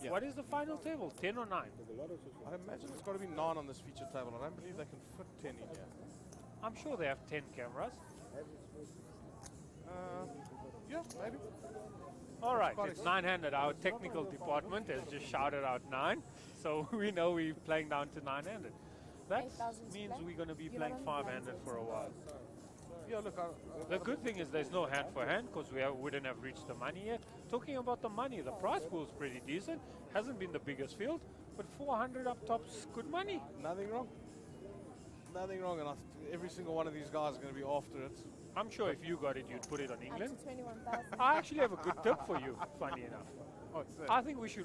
Yeah. What is the final table? 10 or 9? I imagine it's got to be 9 on this feature table. I don't believe they can fit 10 in here. I'm sure they have 10 cameras. Yeah, maybe. All right, quite it's ex- 9-handed. Our technical department has just shouted out 9, so we know we're playing down to 9-handed. That 8,000 to means play. we're going to be You playing wanna 5-handed for a while. Yeah, look, The good thing is there's no hand for hand because wouldn't have reached the money yet. Talking about the money, the prize pool's pretty decent. Hasn't been the biggest field, but 400 up top's good money. nothing wrong. Nothing wrong, and every single one of these guys is going to be after it. I'm sure if you got it, you'd put it on Up England. to 21,000. I actually have a good tip for you, funny enough. What's that? I think we should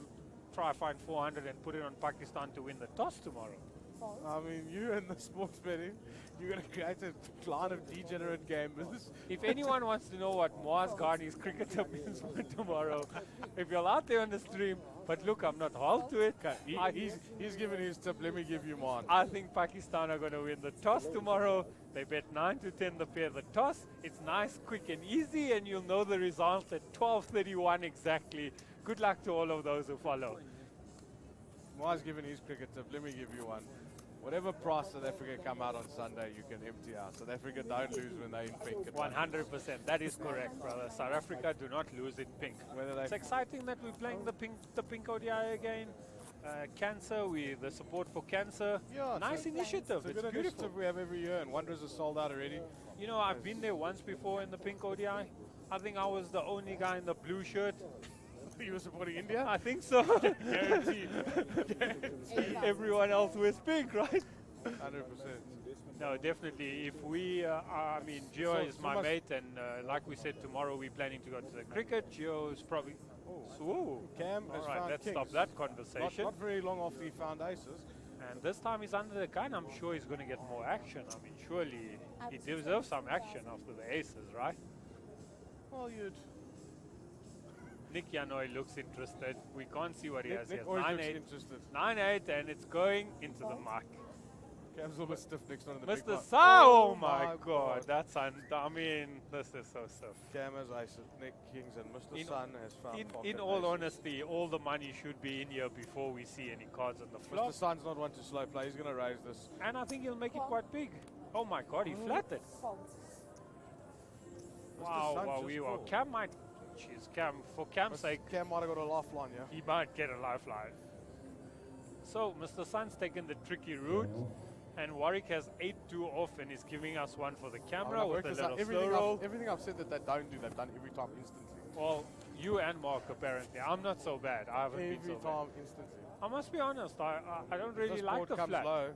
try find 400 and put it on Pakistan to win the toss tomorrow. False. I mean, you and the sports betting, you're going to create a line of degenerate gamers. If anyone wants to know what Moaz Ghani's cricket tip is for tomorrow, if you're out there on the stream, but look, I'm not held to it. He's giving his tip. Let me give you mine. I think Pakistan are going to win the toss tomorrow. They bet 9 to 10 the pair the toss. It's nice, quick and easy, and you'll know the result at 12:31 exactly. Good luck to all of those who follow. Mai's giving his cricket tip. Let me give you one. Whatever price South Africa come out on Sunday, you can empty out. South Africa don't lose when they're in pink. at 100%. That is correct, brother. South Africa do not lose in pink. Whether they It's exciting that we're playing the pink ODI again. Cancer, the support for cancer. Yeah, Nice initiative. It's a It's good beautiful. initiative we have every year, and Wanderers are sold out already. You know, I've been there once before in the pink ODI. I think I was the only guy in the blue shirt. You were supporting India? I think so. Guaranteed. 8,000. Everyone else wears pink, right? 100%. No, definitely. If we, I mean, Gio So- is so my must- mate, and like we said, tomorrow we're planning to go to the cricket. Gio is probably. Oh, Cam all has right, found let's kings. stop that Not, conversation. not very long after he found aces. And this time he's under the gun. I'm sure he's going to get more action. I mean, surely he deserves some action after the aces, right? Well, you'd. Nick Yanoi looks interested. We can't see what he has. He Nick has always looks 9-8, interested. 9-8, and it's going into the mic. Cam's almost stiff next one in the big Mr. one. Sa, oh my God, that's I mean, this is so stiff. Cam has aces, Nick Kings, and Mr. In- Sun has found In pocket all aces. honesty, all the money should be in here before we see any cards on the flop. Mr. Sun's not one to slow play. He's going to raise this. And I think he'll make it quite big. Oh my God, he flatted. False. Wow, Sun wow, just we were. called. Cam might, jeez, Cam, for Cam's sake, Cam might have got a lifeline, yeah? he might get a lifeline. So, Mr. Sun's taken the tricky route, and Warwick has 8-2 off and is giving us one for the camera with a little slow roll. Everything I've said that they don't do, they've done every time instantly. Well, you and Mark apparently. I'm not so bad. I haven't been Every so bad. time instantly. I must be honest, I don't If really this like board the comes flat. low,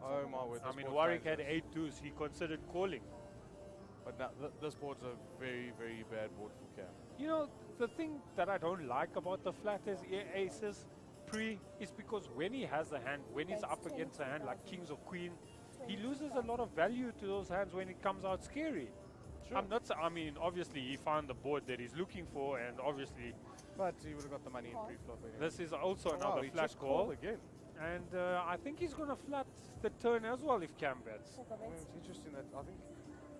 oh my word. I this mean, board Warwick had changes. 8-2s. He considered calling. But now, this board's a very, very bad board for Cam. You know, the thing that I don't like about the flat is aces pre is because when he has a hand, when he's up against a hand like kings or queen, he loses a lot of value to those hands when it comes out scary. Sure. I'm not. I mean, obviously he found the board that he's looking for, and obviously But he would have got the money in pre-flop anyway. this is also Oh, another he flat just call. called again. And I think he's going to flat the turn as well if Cam bets. Check a I mean, bit. it's interesting that I think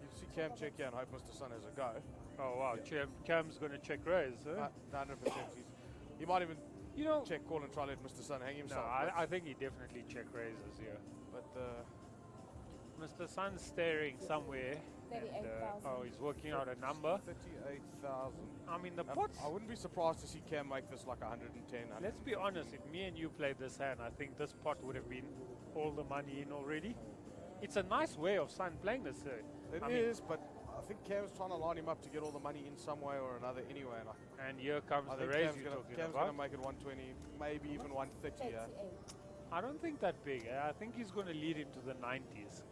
you see Cam check here and hope Mr. Sun has a go. Oh wow, Cam's going to check raise. Huh? 100%. He might even You know, check call and try to let Mr. Sun hang no, himself. I think he definitely check raises here. but Mr. Sun's staring somewhere. And, 38,000. oh, he's working out a number. 38,000. I mean, the pots. I wouldn't be surprised to see Cam make this like 110. Let's be honest. If me and you played this hand, I think this pot would have been all the money in already. It's a nice way of Sun playing this. It I is, but I think Cam's trying to line him up to get all the money in some way or another anyway. And And here comes I the think raise Cam's you're gonna, talking Cam's about. gonna make it 120, maybe even 130. Yeah. 38. I don't think that big. I think he's going to lead into the 90s.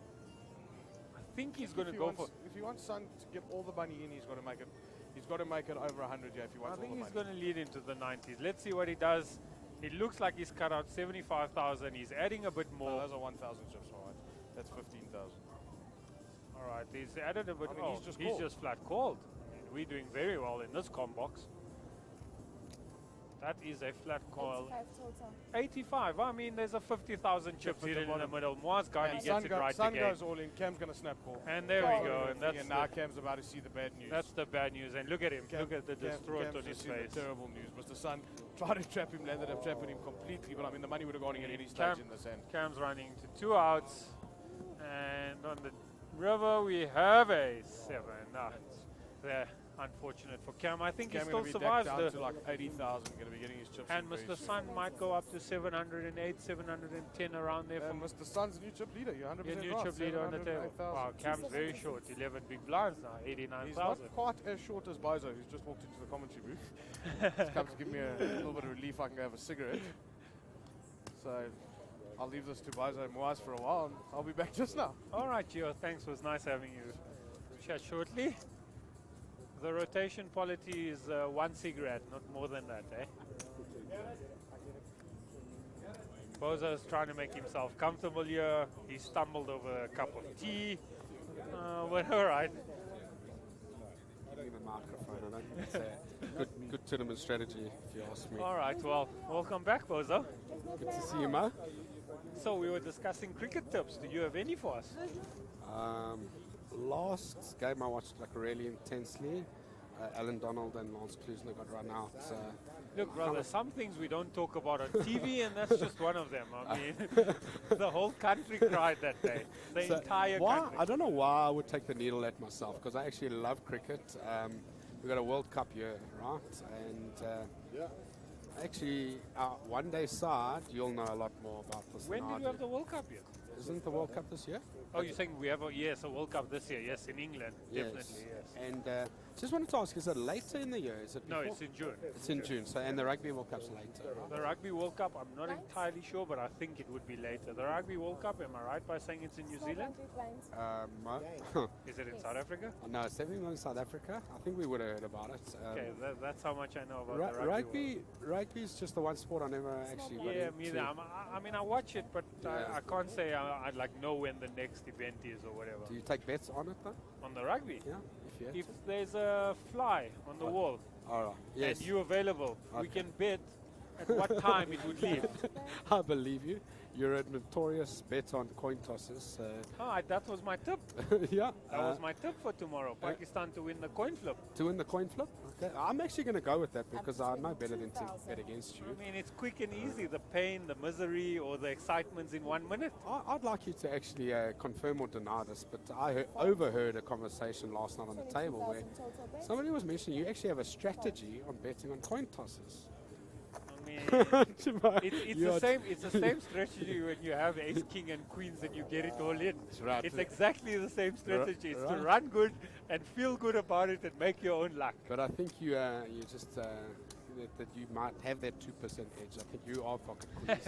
I think he's going to go for. If he wants Sun to get all the money in, he's got to make it. He's got to make it over 100. Yeah, if he I wants all think the he's money. going to lead into the 90s. Let's see what he does. It looks like he's cut out 75,000. He's adding a bit No, more. those are 1,000 chips, all right. That's 15,000. All right, he's added a bit. I mean, oh, he's just he's called. just flat called. I mean, we're doing very well in this com box. That is a flat call. 85 total. 85. I mean, there's a 50,000 chips at the hidden in the bottom. middle. Moaz Ghani And gets it right Sun again. goes all in. Cam's going to snap call. And there we go. And that's now the, Cam's about to see the bad news. that's the bad news. And look at him. Cam- look at the distraught Cam's on his just seen face. the terrible news. Mr. Sun tried to trap him, landed up trapping him completely, but I mean, the money would have gone in at any stage Cam- in this end. Cam's running to 2 outs. And on the river, we have a 7. They're unfortunate for Cam. I think Cam he still gonna be survives decked down the. to like 80,000, going to be getting his chips. And in very Mr. soon. Sun might go up to 708, 710 around there. And Mr. Sun's new chip leader. You're 100% Your new right. chip leader on the table. 708,000. Wow, Cam's very short. 11 big blinds now, He's 89,000. not quite as short as Bozo, who's just walked into the commentary booth. He's come to give me a little bit of relief. I can go have a cigarette. So I'll leave this to Bozo and Moaz for a while, and I'll be back just now. All right, Gio. Thanks. It was nice having you chat shortly. The rotation policy is 1 cigarette, not more than that, eh? Bozo's trying to make himself comfortable here. He stumbled over a cup of tea. But all right. Give me the microphone. I don't think it's a good tournament strategy, if you ask me. All right. Well, welcome back, Bozo. Good to see you, Mo. So we were discussing cricket tips. Do you have any for us? Last game I watched like really intensely. Alan Donald and Lance Klusner got run out. Look, brother, some things we don't talk about on TV, and that's just one of them. I mean, the whole country cried that day. The entire country. I don't know why I would take the needle at myself, because I actually love cricket. We've got a World Cup here, right? And actually, our one-day side, you'll know a lot more about this When than did I we do. have the World Cup here? Isn't the World Cup this year? Oh, you're saying we have a World Cup this year? Yes, in England, definitely. Yes. And just wanted to ask, is it later in the year? Is it No, before? it's in June. It's in June. So, and the Rugby World Cup's later, right? The Rugby World Cup, I'm not entirely sure, but I think it would be later. The Rugby World Cup, am I right by saying it's in New Zealand? Is it in South Africa? No, it's definitely not in South Africa. I think we would have heard about it. Okay, that's how much I know about the rugby. Rugby is just the one sport I never actually got Yeah, into. me neither. I mean, I watch it, but Yeah. I can't say I'd like know when the next event is or whatever. Do you take bets on it though? On the rugby, Yeah, if you have if to. there's a fly on the wall All right. Yes. and you available, we Okay. can bet at what time it would leave. I believe you. You're a notorious bet on coin tosses. That was my tip. Yeah. That was my tip for tomorrow. Pakistan to win the coin flip. To win the coin flip. Okay. I'm actually going to go with that because I know better than to bet against you. I mean, it's quick and easy. The pain, the misery, or the excitement's in 1 minute. I'd like you to actually confirm or deny this, but I overheard a conversation last night on the table where somebody was mentioning you actually have a strategy on betting on coin tosses. I mean, You are- it's the same strategy when you have ace, king, and queens and you get it all in. right. It's exactly the same strategy. It's to right. run good and feel good about it and make your own luck. But I think you just that you might have that 2% edge. I think you are pocket queens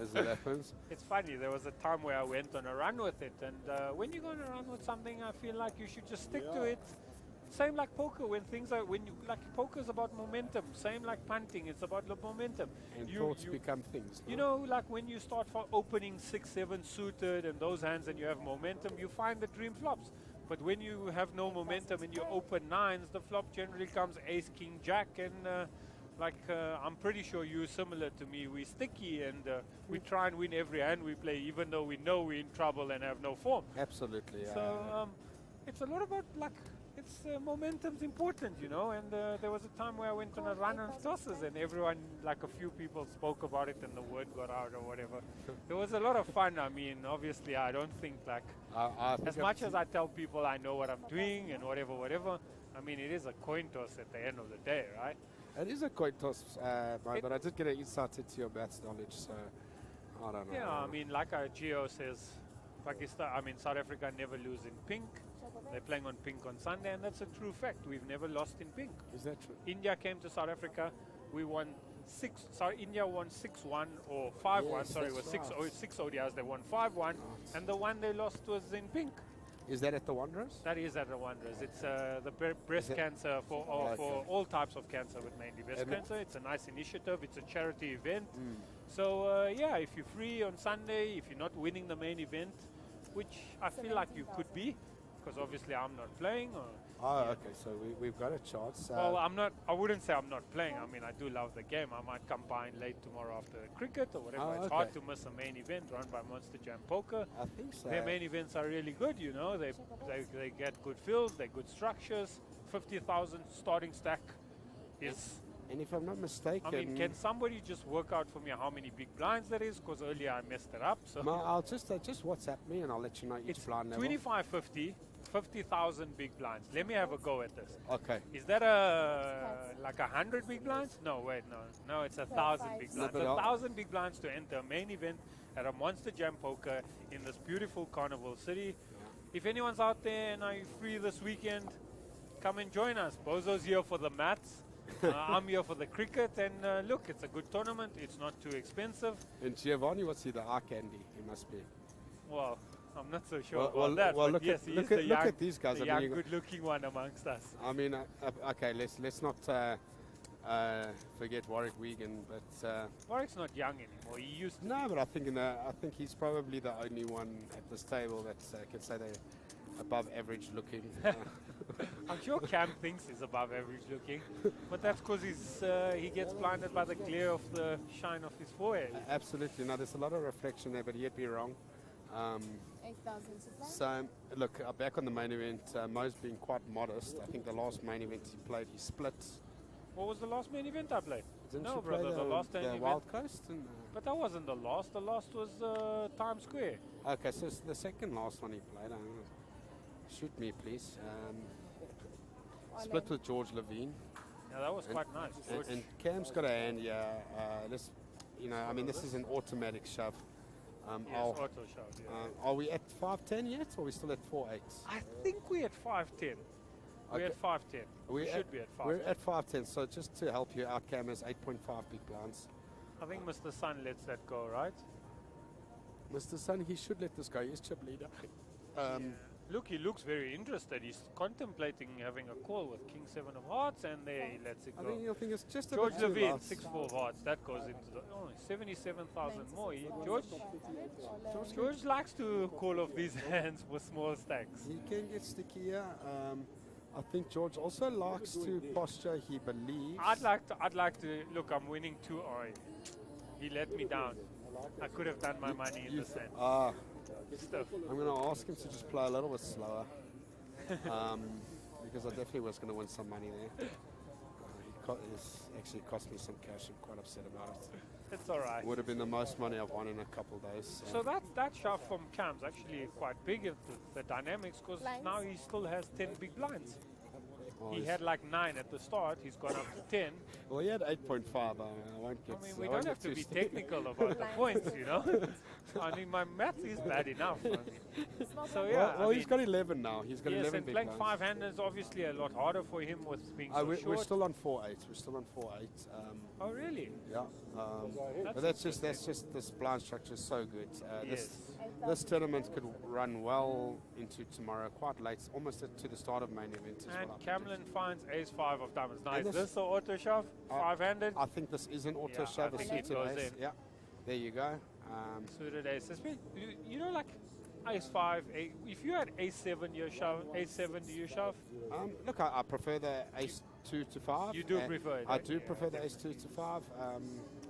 as it happens. It's funny. There was a time where I went on a run with it, and when you're going to run with something, I feel like you should just stick to it. Same like poker, poker's about momentum. Same like punting, it's about the momentum. And thoughts become things. You no? know, like when you start for opening 6-7 suited and those hands and you have momentum, you find the dream flops. But when you have no momentum and you open nines, the flop generally comes ace, king, jack, and I'm pretty sure you're similar to me. We're sticky and we try and win every hand we play, even though we know we're in trouble and have no form. Absolutely. So it's a lot about luck. It's momentum's important, you know. And there was a time where I went on a run on tosses, and everyone, like a few people, spoke about it, and the word got out or whatever. It was a lot of fun. I mean, obviously, I don't think I think as much as I tell people I know what I'm doing and whatever. I mean, it is a coin toss at the end of the day, right? it is a coin toss, but I did get an insight into your maths knowledge, so I don't know. Yeah, I mean, like Gio says, South Africa never lose in pink. They're playing on pink on Sunday, and that's a true fact. We've never lost in pink. Is that true? India came to South Africa. We won India won 6-1 or 5-1. Yes, Sorry, it that's was right. 6 ODIs. They won 5-1, and the one they lost was in pink. Is that at the Wanderers? That is at the Wanderers. It's the breast it- cancer for Okay. all types of cancer, but mainly breast And it- cancer. It's a nice initiative. It's a charity event. So if you're free on Sunday, if you're not winning the main event, which I feel like you could be, because obviously I'm not playing. Okay, so we've got a chance. Well, I'm not. I wouldn't say I'm not playing. I mean, I do love the game. I might come by late tomorrow after cricket or whatever. It's hard to miss a main event run by Monsterjam Poker. I think so. Their main events are really good. You know, they get good fields, they're good structures. 50,000 starting stack is And if I'm not mistaken, I mean, can somebody just work out for me how many big blinds there is? Because earlier I messed it up. So I'll just WhatsApp me and I'll let you know each it's blind level. 2550, 50,000 big blinds. Let me have a go at this. Okay. Is that like 100 big blinds? No, wait, no, it's 1,000 big five, blinds. six. 1,000 big blinds to enter a main event at a Monsterjam poker in this beautiful carnival city. If anyone's out there and are you free this weekend, come and join us. Bozo's here for the mats. I'm here for the cricket, and look, it's a good tournament. It's not too expensive. And Giovanni, what's he, the eye candy? He must be. Well, I'm not so sure Well, about well, that. well, but look yes, at- he look is the at- young, look at these guys. the I mean, young, you got- good-looking one amongst us. I mean, okay, let's not forget Warwick Wigan, but Warwick's not young anymore. He used to. no, but I think he's probably the only one at this table that can say they're above average looking. I'm sure Cam thinks he's above average looking, but that's because he gets blinded by the glare of the shine of his forehead. Absolutely, no, there's a lot of reflection there, but he'd be wrong. 8,000 supply. So, look, back on the main event, Mo's been quite modest. I think the last main event he played, he split. What was the last main event I played? Didn't No, you play brother, the last main the event. Wild Coast? And, But that wasn't the last. The last was Times Square. okay, so it's the second last one he played. Shoot me, please. Split with George Levine. Yeah, that was quite nice. George. And Cam's got a hand, yeah. I mean, this is an automatic shove. Yes, auto shove, yeah. Are we at 510 yet, or are we still at 4.8? I think we're at 510. We're Okay. at 510. We should be at We're 510. at 510, so just to help you out, Cam has 8.5 big blinds. I think Mr. Sun lets that go, right? Mr. Sun, he should let this go. He's chip leader. Look, he looks very interested. He's contemplating having a call with King 7 of Hearts, and there he lets it I go. think he'll think it's just George a bit too Levine, loud. 6-4 of Hearts. That goes into the 77,000 more. George likes to call off these hands with small stacks. He can get stickier. I think George also likes to posture, he believes. I'd like to look. I'm winning 2-0. He let me down. I could have done my money in the sand. Stuff. I'm going to ask him to just play a little bit slower. Because I definitely was going to win some money there. It's actually cost me some cash. I'm quite upset about it. It's all right. Would have been the most money I've won in a couple of days. So that shove from Cam's actually quite big in the dynamics, because Blinds? now he still has 10 big blinds. Well, He he's- had like 9 at the start. He's gone up to 10. well, he had 8.5. I won't get. I mean, we I don't won't have get to be too sticky. technical about the points, you know. I mean, my math is bad enough. I mean. So yeah, Well, I he's mean, got 11 now. He's got yes, 11 and big playing blinds. 5-handed is obviously a lot harder for him with being so We're short. still on 4.8. We're still on 4.8. Oh really? Yeah. But that's just this blind structure is so good. Yes. This tournament could run well into tomorrow, quite late, almost to the start of main event as And well. I Camlin finds ace-5 of diamonds. Now, And is this- this the auto shove? 5-handed? I think this is an auto Yeah, shove. I a think it suited goes ace. in. Yeah. There you go. Suited ace. You know, like ace-5, if you had ace-7, you shove, ace-7, do you shove? Look, I prefer the ace 2 to 5. You do and prefer it, I okay, do yeah, prefer the ace 2 to 5.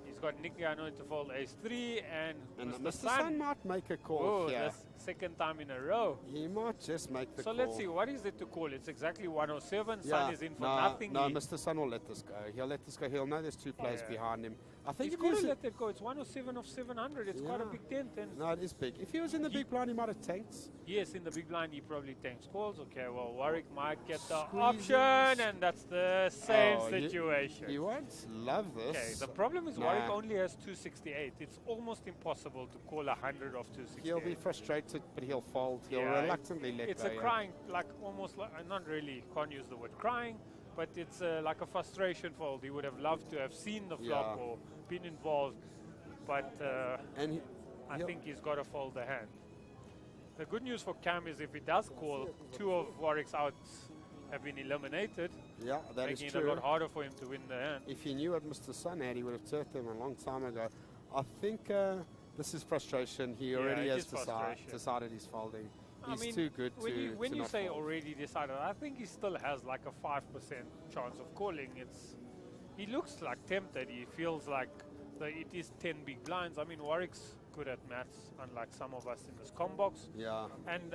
He's got Nick Gano to fold ace-3, and And Mr. Mr. Sun. Sun might make a call Oh, here. that's second time in a row. He might just make the So call. let's see, what is it to call? It's exactly 107. Yeah, Sun is in for nothing. No, He- Mr. Sun will let this go. He'll let this go. He'll know there's 2 players Yeah. behind him. I think He's if got he to was let it go. It's 107 of 700. It's quite a Yeah. big dent. And no, it is big. If he was in the big blind, he might have tanked. yes, in the big line, he probably tanks calls. Okay, well, Warwick might get the Squeezes. option, and that's the same Oh, situation. He won't love this. Okay, the problem is Nah. Warwick only has 268. It's almost impossible to call 100 of 268. He'll be frustrated, but he'll fold. He'll Yeah, reluctantly let It's go. a yeah. crying, like almost like, not really, can't use the word crying, but it's like a frustration fold. He would have loved to have seen the flop Yeah. or been involved, but And I he'll- think he's got to fold the hand. The good news for Cam is if he does call, 2 of Warwick's outs have been eliminated, yeah, that is making it a true. lot harder for him to win the hand. If he knew what Mr. Sun had, he would have turned them a long time ago. I think this is frustration. He Yeah, already it has is frustration. decided he's folding. I He's mean, too good when to you, when to you not say fold. already decided, I think he still has like a 5% chance of calling. He looks like tempted. He feels like it is 10 big blinds. I mean, Warwick's good at maths, unlike some of us in this com box. Yeah. And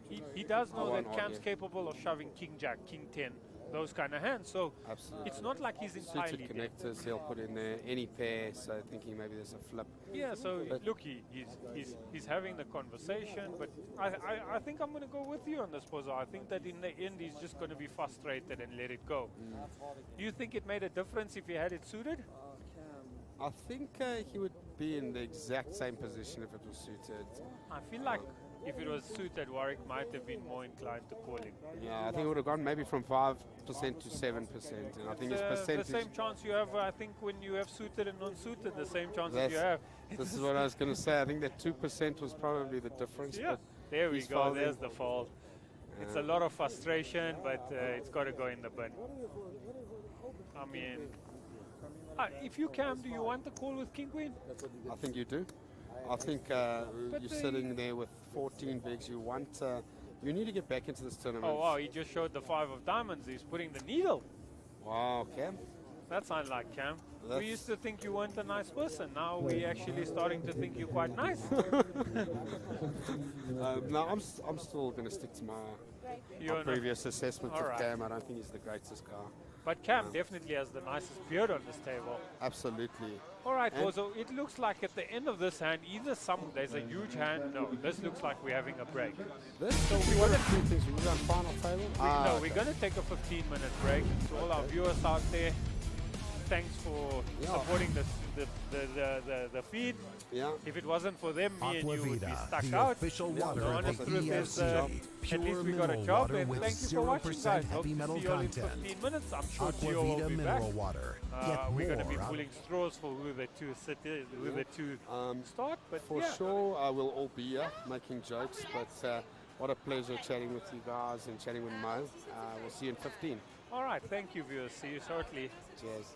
he does I know that won't Cam's argue. capable of shoving King Jack, King 10 those kind of hands. So Absolutely. it's not like he's entirely Suited dead. connectors, he'll put in there any pair, so thinking maybe there's a flip. Yeah, so But- look, he's having the conversation, but I think I'm going to go with you on this, Pozo. I think that in the end he's just going to be frustrated and let it go. Do you think it made a difference if he had it suited? I think he would be in the exact same position if it was suited. I feel like if it was suited, Warwick might have been more inclined to call him. Yeah, I think it would have gone maybe from 5% to 7%, and I think his The percentage. same chance you have, I think, when you have suited and non-suited, the same chances That's- you have. This is what I was going to say. I think that 2% was probably the difference. Yeah, But there we he's go. folding. There's the fold. It's a lot of frustration, but it's got to go in the bin. I mean, if you can, do you want the call with King Queen? I think you do. I think you're sitting there with 14 bigs. You want. You need to get back into this tournament. Oh wow, he just showed the 5 of diamonds. He's putting the needle. Wow, Cam. That's unlike Cam. That's- We used to think you weren't a nice person. Now we're actually starting to think you're quite nice. No, I'm still going to stick to my You're not- previous assessment All of right. Cam. I don't think he's the greatest guy. But Cam definitely has the nicest beard on this table. Absolutely. All right, And- Bozo, it looks like at the end of this hand, either there's a huge hand. No, this looks like we're having a break. This, so we got a few things. We're on final table. No, we're going to take a 15-minute break. To all our viewers out there, thanks for supporting the feed. Yeah. If it wasn't for them, me and you would be Aquavita, stuck the out. official The water honest of the truth is, EFC. at least we got a Pure job, mineral and water thank you with for watching, 0% guys. Hope heavy to metal see you all in content. 15 minutes. I'm sure Gio will Aquavita be back. mineral water. Get We're going to be more out pulling straws for who the two start, but For yeah. sure, we'll all be here making jokes, but what a pleasure chatting with you guys and chatting with Mo. We'll see you in 15. All right, thank you, viewers. See you shortly. Cheers.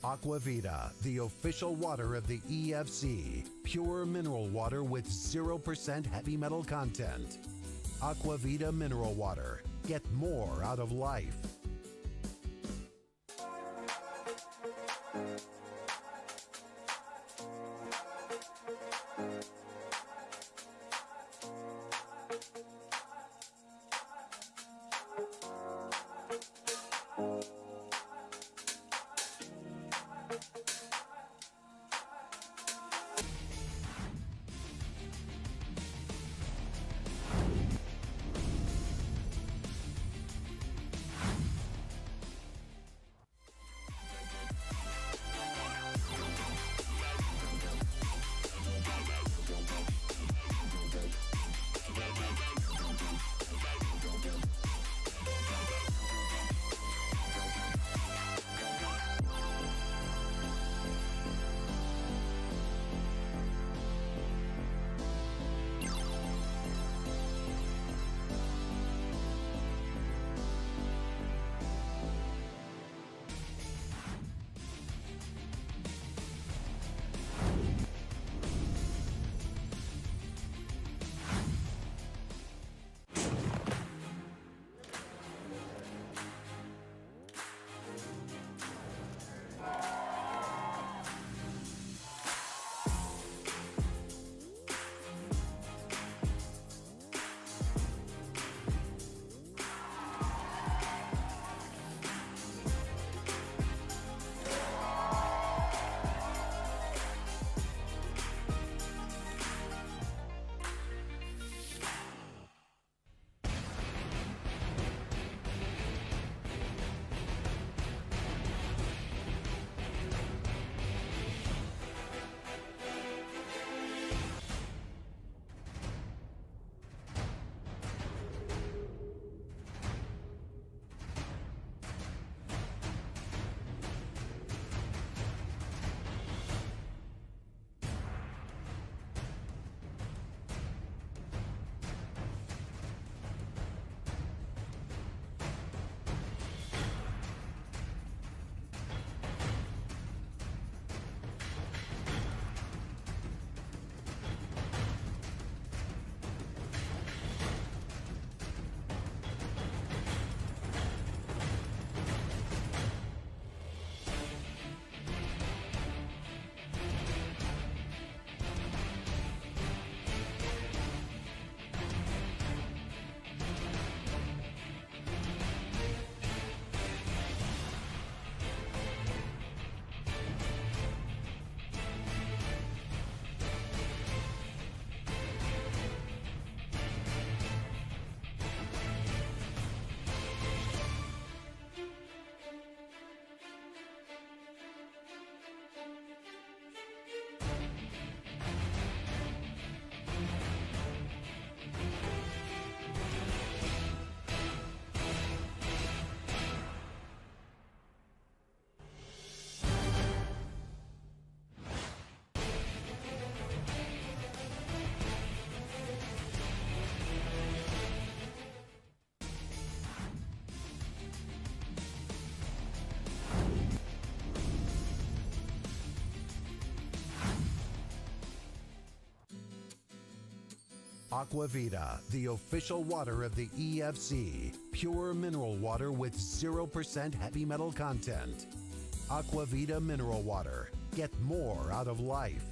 Aquavita, the official water of the EFC. Pure mineral water with 0% heavy metal content. Aquavita mineral water. Get more out of life. Aquavita, the official water of the EFC. Pure mineral water with 0% heavy metal content. Aquavita mineral water. Get more out of life.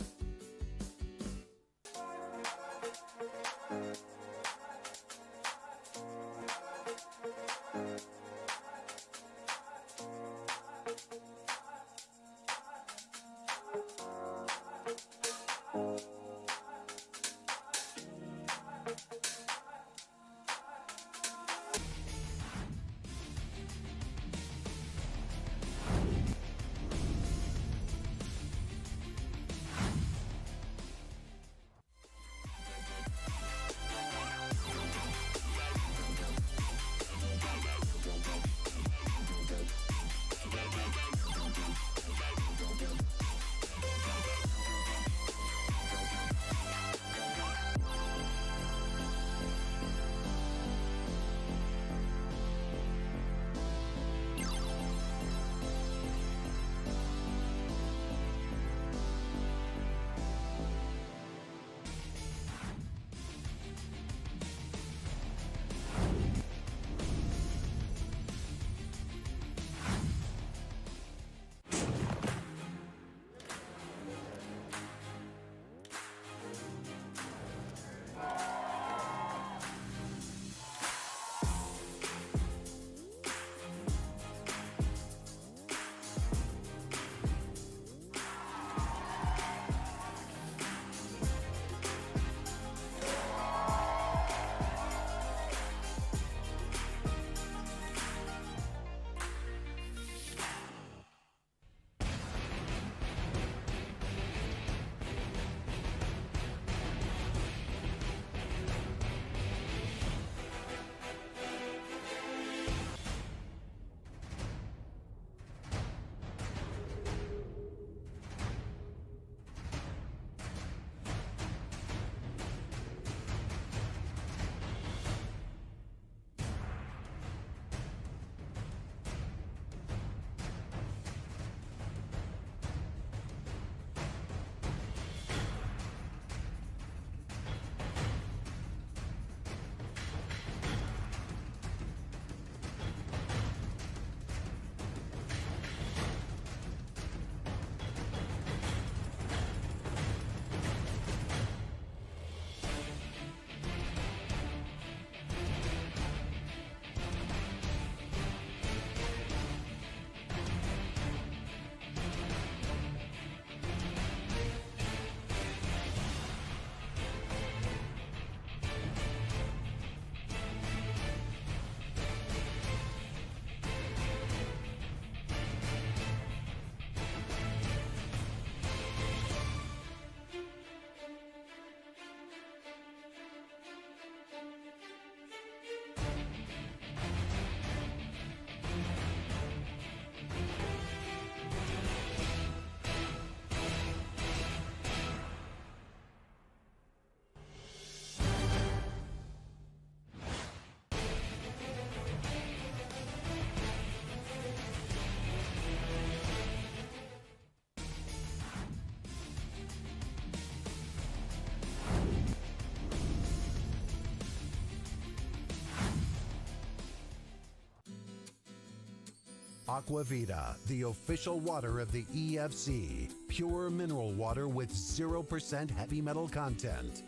Aquavita, the official water of the EFC. Pure mineral water with 0% heavy metal content.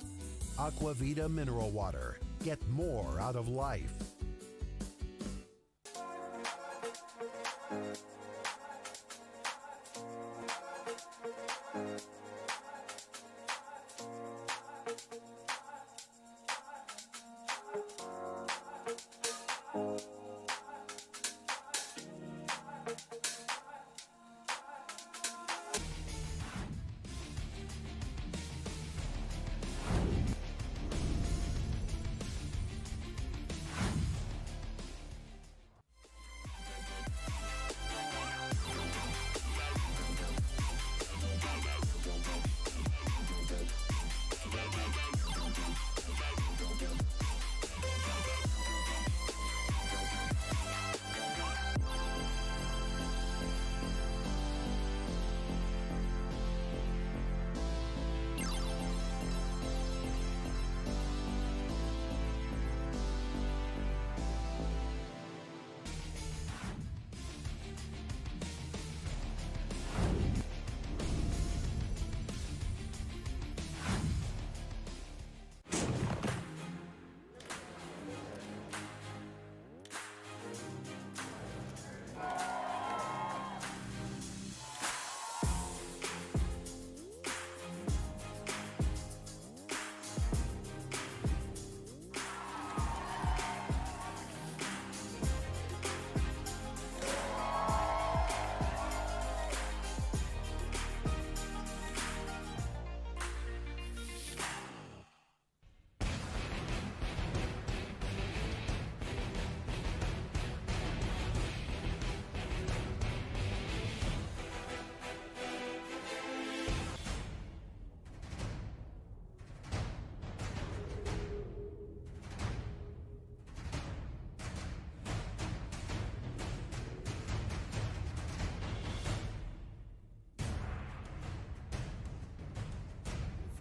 Aquavita mineral water. Get more out of life.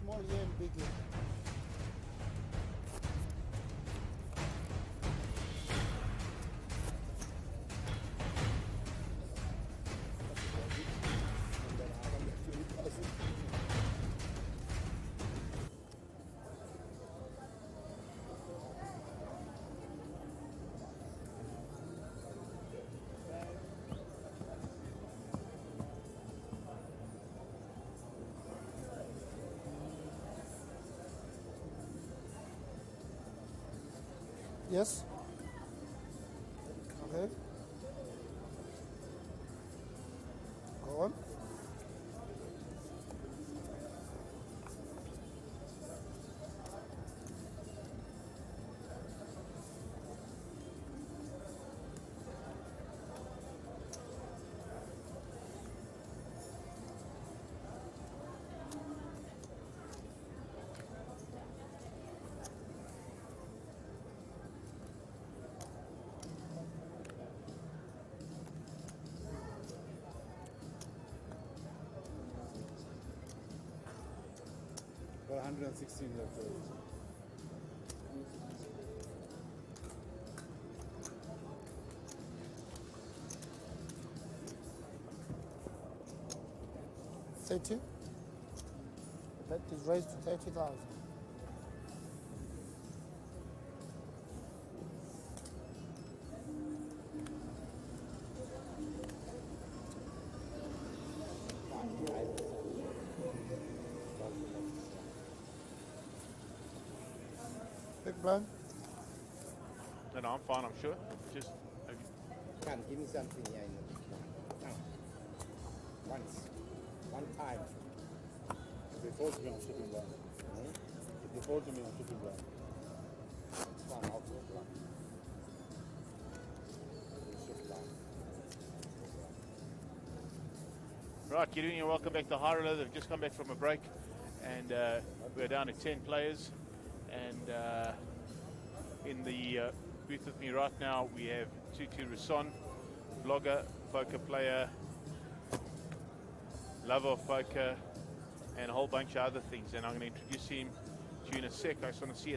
Small ear and big ear. Yes. Okay. Go on. Got 116 left. $30. That is raised to 30,000. Big blind. No, no, I'm fine, I'm sure. Just Come, give me something here in the come. Once. One time. They told me I'm shipping blind. They told me I'm shipping blind. It's fine, I'll go blind. Ship blind. right, good evening and welcome back to High Roller. They've just come back from a break and we're down to 10 players. And in the booth with me right now, we have Tutu Rason, vlogger, poker player, lover of poker, and a whole bunch of other things. And I'm going to introduce him to you in a sec. I just want to see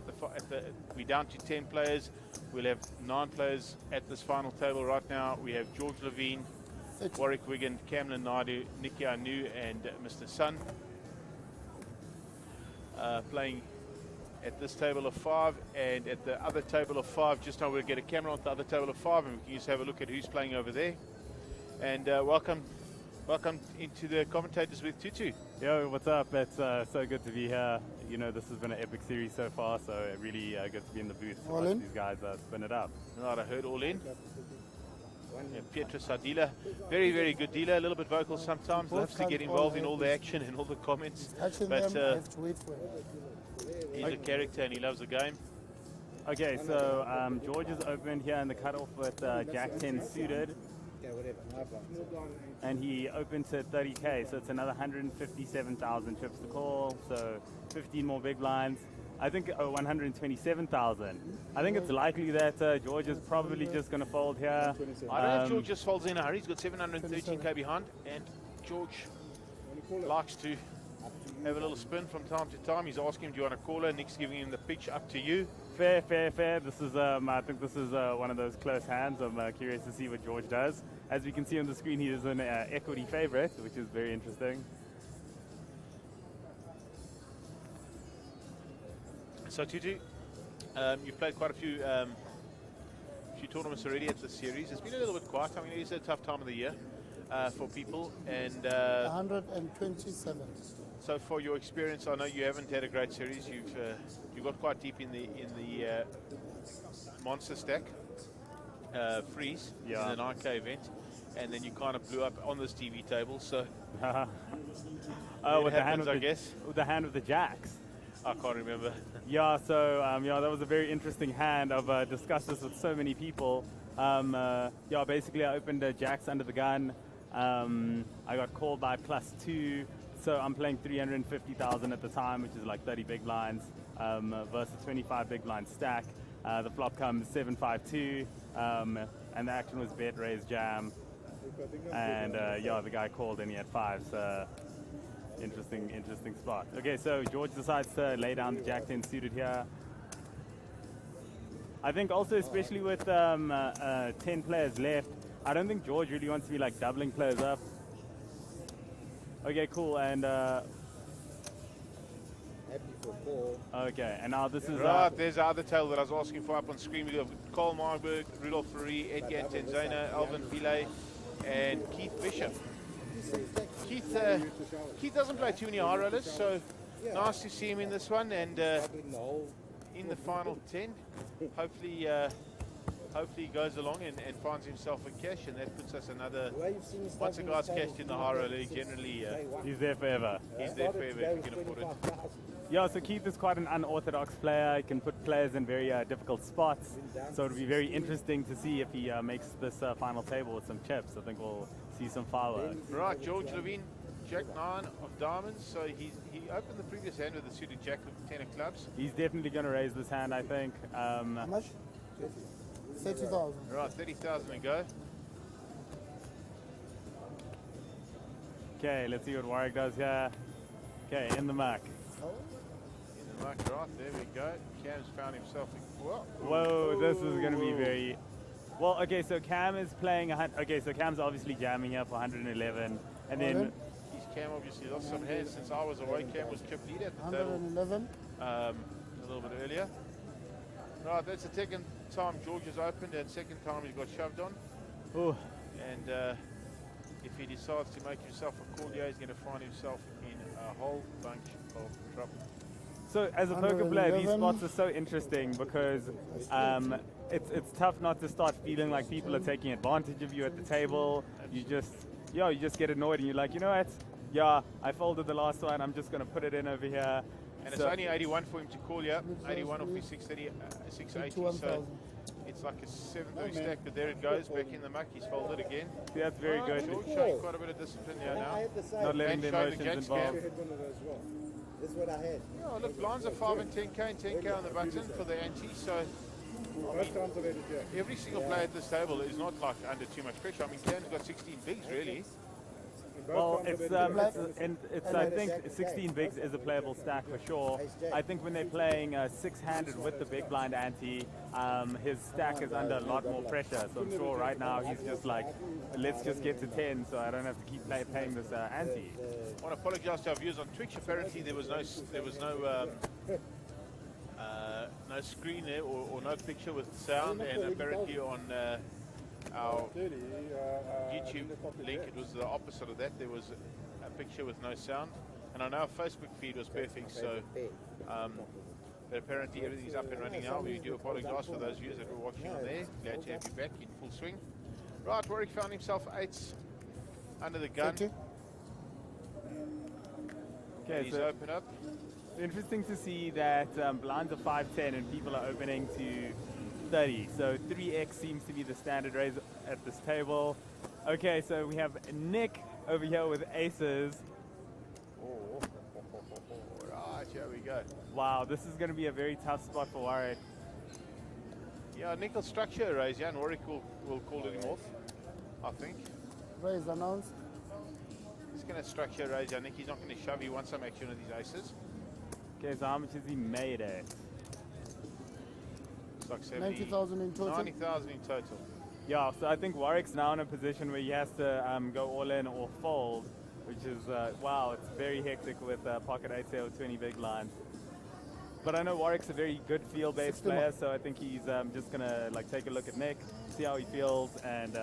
we're down to 10 players. We'll have 9 players at this final table right now. We have George Levine, Warwick Wigan, Camlin Naidu, Nicky Anu, and Mr. Sun playing at this table of 5, and at the other table of 5, just now we'll get a camera on the other table of 5 and we can just have a look at who's playing over there. And welcome into the commentators with Tutu. Yo, what's up? It's so good to be here. You know, this has been an epic series so far, so really good to be in the booth to All watch in? these guys spin it up. Right, I heard all in. Yeah, Petrus, our dealer, very, very good dealer, a little bit vocal sometimes, loves to get involved in all the action and all the comments, Touching but them, I have to wait for it. he's a character and he loves the game. Okay, so George is opened here in the cutoff with Jack 10 suited, Yeah, whatever. My blind. and he opened to 30k, so it's another 157,000 chips to call, so 15 more big blinds. I think 127,000. I think it's likely that George is probably just going to fold here. I don't know if George just folds in a hurry. He's got 713k behind, and George likes to have a little spin from time to time. He's asking him, do you want a caller? Nick's giving him the pitch, up to you. Fair. This is, I think this is one of those close hands. I'm curious to see what George does. As we can see on the screen, he is an equity favorite, which is very interesting. So Tutu, you've played quite a few tournaments already at this series. It's been a little bit quiet. I mean, it is a tough time of the year for people. And 127. so, for your experience, I know you haven't had a great series. You got quite deep in the monster stack freeze in the 9K event, and then you kind of blew up on this TV table. So, with happens, I guess. with the hand of the jacks. I can't remember. Yeah, so that was a very interesting hand. I've discussed this with so many people. Basically I opened jacks under the gun. I got called by +2, so I'm playing 350,000 at the time, which is like 30 big blinds versus 25 big blind stack. The flop comes 752, and the action was bet raise jam, and the guy called and he had 5. So interesting spot. Okay, so George decides to lay down the Jack 10 suited here. I think also, especially with 10 players left, I don't think George really wants to be like doubling players up. Okay, cool, and Happy for 4. okay, and now this is Right, there's the other table that I was asking for up on screen. We've got Cole Marburg, Rudolph Ferrari, Edgar Tenzona, Alvin Pillay, and Keith Bishop. Keith doesn't play too many high rollers, so nice to see him in this one, and in the final 10. Hopefully he goes along and finds himself a cash, and that puts us another. Once a guy's cashed in the high roller, he generally he's there forever. he's there forever if he can afford it. Yeah, so Keith is quite an unorthodox player. He can put players in very difficult spots. So it'll be very interesting to see if he makes this final table with some chips. I think we'll see some fireworks. Right, George Levine, Jack 9 of diamonds. So he opened the previous hand with the suited Jack of 10 of clubs. He's definitely going to raise this hand, I think. How much? 30,000. Right, 30,000 to go. Okay, let's see what Warwick does here. Okay, in the muck. In the muck, right, there we go. Cam's found himself a... Whoa, this is going to be very... Well, okay, so Cam is playing... Okay, so Cam's obviously jamming here for 111. And then... His Cam obviously lost some hands since I was away. Cam was chip lead at the table 111. a little bit earlier. Right, that's the second time George has opened, and second time he's got shoved on. Ooh. And if he decides to make himself a call, he's going to find himself in a whole bunch of trouble. So as a poker player, these spots are so interesting because it's tough not to start feeling like people are taking advantage of you at the table. You just get annoyed and you're like, you know what? Yeah, I folded the last one. I'm just going to put it in over here. And it's only 81 for him to call you up. 81 off his 630, 680. So it's like a 730 stack, but there it goes, back in the muck. He's folded again. See, that's very good. George showing quite a bit of discipline here now. Not letting the emotions involved. This is what I had. Yeah, look, blinds are 5 and 10k and 10k on the button for the ante. So every single player at this table is not like under too much pressure. I mean, Cam's got 16 bigs really. Well, it's I think 16 bigs is a playable stack for sure. I think when they're playing six-handed with the big blind ante, his stack is under a lot more pressure. So I'm sure right now he's just like, let's just get to 10, so I don't have to keep paying this ante. I want to apologise to our viewers on Twitch. Apparently there was no no screen there or no picture with sound, and apparently on our YouTube link it was the opposite of that. There was a picture with no sound, and I know our Facebook feed was perfect, so but apparently everything's up and running now. We do apologise for those viewers that were watching on there. Glad to have you back in full swing. Right, Warwick found himself 8s under the gun. Okay, he's so open up. interesting to see that blinds are 510 and people are opening to 30. So 3x seems to be the standard raise at this table. Okay, so we have Nick over here with aces. Oh, right, here we go. Wow, this is going to be a very tough spot for Warwick. Yeah, Nick will structure a raise, yeah, and Warwick will call him off, I think. Raise announced. He's going to structure a raise, Nick. He's not going to shove. He wants some action with his aces. Okay, so how much has he made at? It's like 70, 90,000 in total. 90,000 in total. Yeah, so I think Warwick's now in a position where he has to go all in or fold, which is, wow, it's very hectic with pocket 8 or 20 big lines. But I know Warwick's a very good field-based player, so I think he's just going to like take a look at Nick, see how he feels, and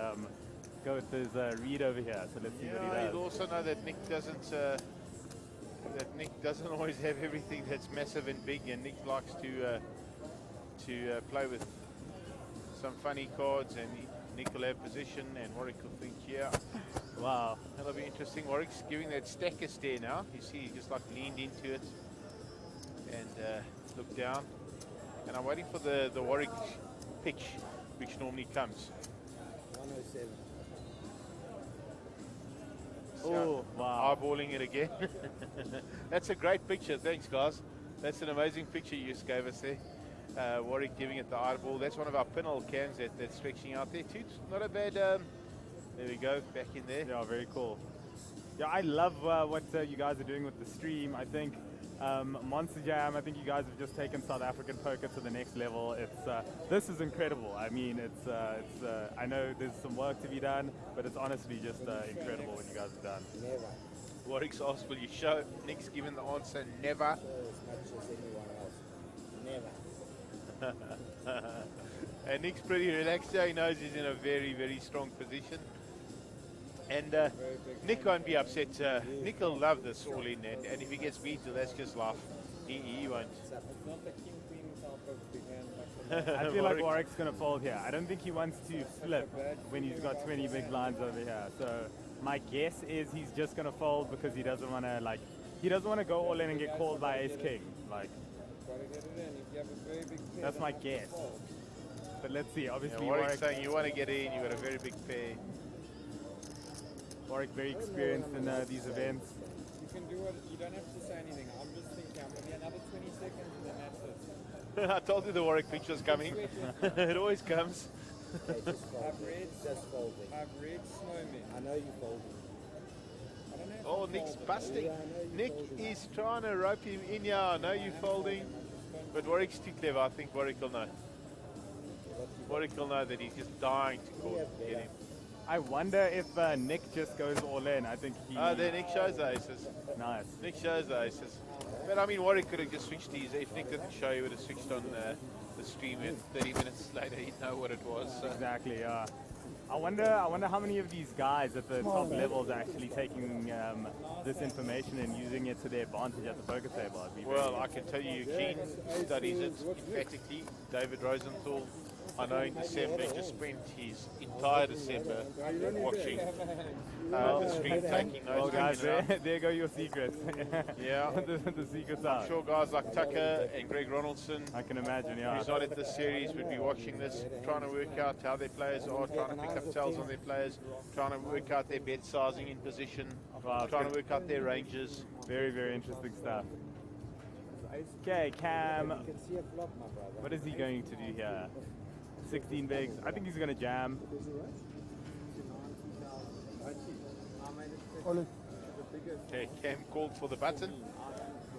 go with his read over here. So let's see what he does. You'll also know that Nick doesn't always have everything that's massive and big, and Nick likes to play with some funny cards, and Nick will have position, and Warwick will think, yeah. Wow. That'll be interesting. Warwick's giving that stacker stare now. You see, he just like leaned into it and looked down. And I'm waiting for the Warwick pitch, which normally comes. 107. Oh, wow. Eyeballing it again. That's a great picture. Thanks, guys. That's an amazing picture you just gave us there. Warwick giving it the eyeball. That's one of our pinhole cams that's stretching out there too. Not a bad. There we go, back in there. Yeah, very cool. Yeah, I love what you guys are doing with the stream. I think Monsterjam, I think you guys have just taken South African poker to the next level. This is incredible. I mean, I know there's some work to be done, but it's honestly just incredible what you guys have done. Never. Warwick's asked, will you show? Nick's given the answer, never. So as much as anyone else. Never. And Nick's pretty relaxed there. He knows he's in a very, very strong position. And Nick won't be upset. Nick will love this all in. And if he gets beat, let's just laugh. He won't. I feel like Warwick's going to fold here. I don't think he wants to flip when he's got 20 big lines over here. So my guess is he's just going to fold because he doesn't want to go all in and get called by ace king. Like, that's my guess. But let's see. Obviously, Warwick's saying you want to get in. You got a very big pair. Warwick very experienced in these events. You can do it. You don't have to say anything. I'm just thinking I'm going to be another 20 seconds and then that's it. I told you the Warwick picture's coming. It always comes. Okay, just fold. Just folding. I've read Snowman. I know you folding. I don't know if Oh, I'm Nick's folding. busting. Yeah, I know you Nick folding. is trying to rope him in. Yeah, I know you folding. But Warwick's too clever. I think Warwick will know. Warwick will know that he's just dying to get him. I wonder if Nick just goes all in. I think he... Oh, there Nick shows the aces. Nice. Nick shows the aces. But I mean, Warwick could have just switched his. If Nick didn't show, he would have switched on the stream, and 30 minutes later he'd know what it was. So. Exactly, yeah. I wonder how many of these guys at the top levels are actually taking this information and using it to their advantage at the poker table. Well, I can tell you, Eugene studies it emphatically. David Rosenthal, I know in December, just spent his entire December watching the stream, taking notes. Well, guys, there go your secrets. Yeah. the secrets out. I'm sure guys like Tucker and Greg Ronaldson, I can imagine, yeah. who's not at this series, would be watching this, trying to work out how their players are, trying to pick up tells on their players, trying to work out their bet sizing in position, trying to work out their ranges. Very, very interesting stuff. Okay, Cam, You can see a flop, my brother. what is he going to do here? 16 bigs. I think he's going to jam. All in. Okay, Cam called for the button,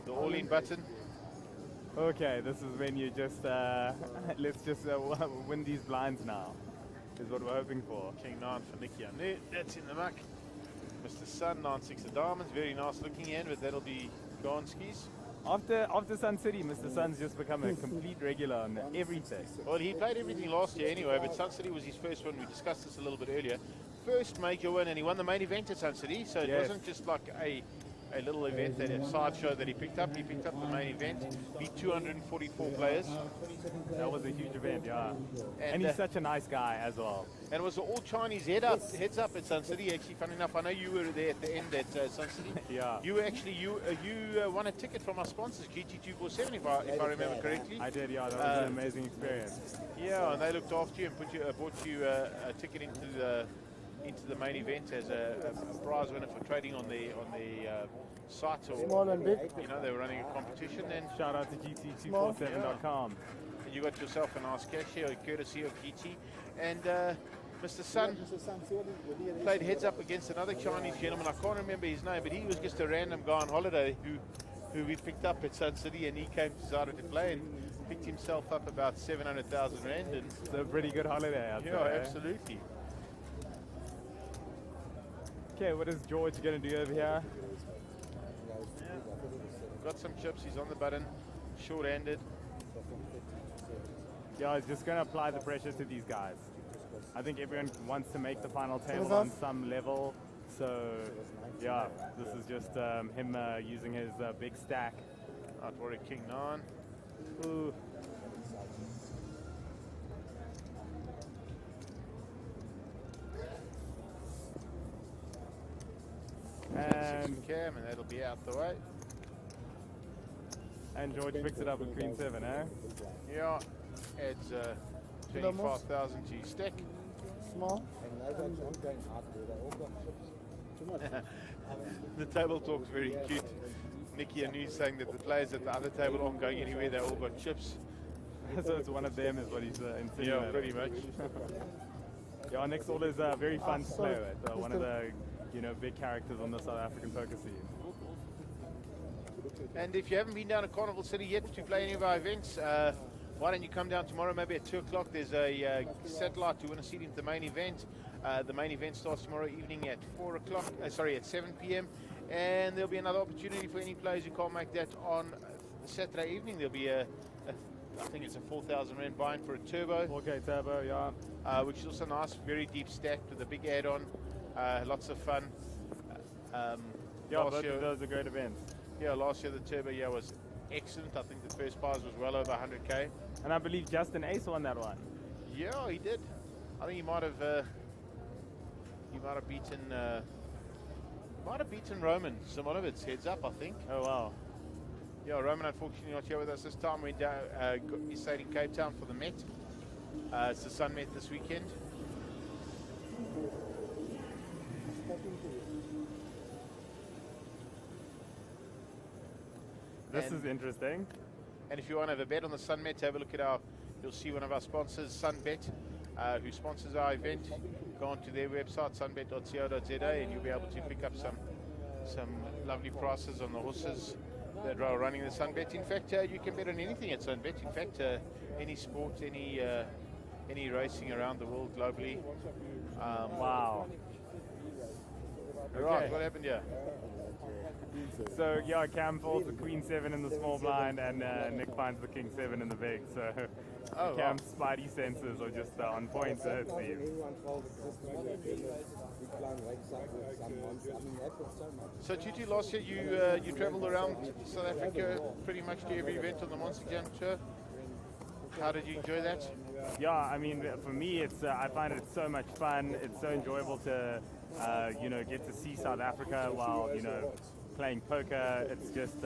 the all-in button. Okay, this is when you just let's just win these blinds now. Is what we're hoping for. King 9 for Nicky Anu. That's in the muck. Mr. Sun, 9-6 of diamonds. Very nice looking hand, but that'll be Gonski's. After Sun City, Mr. Sun's just become a complete regular on everything. Well, he played everything last year anyway, but Sun City was his first one. We discussed this a little bit earlier. First major win, and he won the main event at Sun City, so it wasn't just like a little event, that a sideshow that he picked up. He picked up the main event, beat 244 players. That was a huge event, yeah. And he's such a nice guy as well. And it was an all Chinese heads up at Sun City. Actually, funny enough, I know you were there at the end at Sun City. Yeah. You were actually you won a ticket from our sponsors, GT247, if I remember correctly. I did, yeah. That was an amazing experience. Yeah, and they looked after you and bought you a ticket into the main event as a prize winner for trading on the site. Or, Small and big. You know, they were running a competition. And shout out to GT247.com. And you got yourself a nice cash here, courtesy of GT. And Mr. Sun played heads up against another Chinese gentleman. I can't remember his name, but he was just a random guy on holiday who we picked up at Sun City, and he decided to play and picked himself up about 700,000 rand. And it's a pretty good holiday out there. Yeah, absolutely. Okay, what is George going to do over here? Yeah. Got some chips, he's on the button, short-handed. Yeah, he's just going to apply the pressure to these guys. I think everyone wants to make the final table on some level. So, yeah, this is just him using his big stack. Out for a King 9. Ooh. And Cam, and that'll be out the way. And George picks it up with Queen 7, eh? Yeah, adds 25,000 to your stack. Small. The table talk's very cute. Nicky Anu saying that the players at the other table aren't going anywhere, they all got chips. So it's one of them is what he's insinuating. Yeah, pretty much. Yeah, next all is very fun to play with. One of the big characters on the South African poker scene. And if you haven't been down to Carnival City yet to play any of our events, why don't you come down tomorrow, maybe at 2 o'clock. There's a satellite to win a seat into the main event. The main event starts tomorrow evening at 4 o'clock, at 7 p.m. And there'll be another opportunity for any players who can't make that on Saturday evening. There'll be I think it's a 4,000 rand buy-in for a turbo. 4K turbo, yeah. Which is also nice, very deep stacked with a big add-on. Lots of fun. Yeah, both of those are great events. Yeah, last year the turbo was excellent. I think the first prize was well over 100k. And I believe Justin Ace won that one. Yeah, he did. I think he might have beaten Roman Simonovic's heads up, I think. Oh wow. Yeah, Roman unfortunately not here with us this time. Went down, he stayed in Cape Town for the Met. It's the Sun Met this weekend. This is interesting. And if you want to have a bet on the Sun Met, have a look at you'll see one of our sponsors, Sunbet, who sponsors our event. Go onto their website, sunbet.co.za, and you'll be able to pick up some lovely prices on the horses that are running the Sunbet. In fact, you can bet on anything at Sunbet. In fact, any sport, any racing around the world globally. Wow. Right, what happened here? So yeah, Cam falls the Queen 7 in the small blind, and Nick finds the King 7 in the big. So Cam's spidey senses are just on point, so it seems. So Tutu, last year you travelled around South Africa pretty much to every event on the Monsterjam tour. How did you enjoy that? Yeah, I mean, for me, it's I find it so much fun. It's so enjoyable to get to see South Africa while playing poker. It's just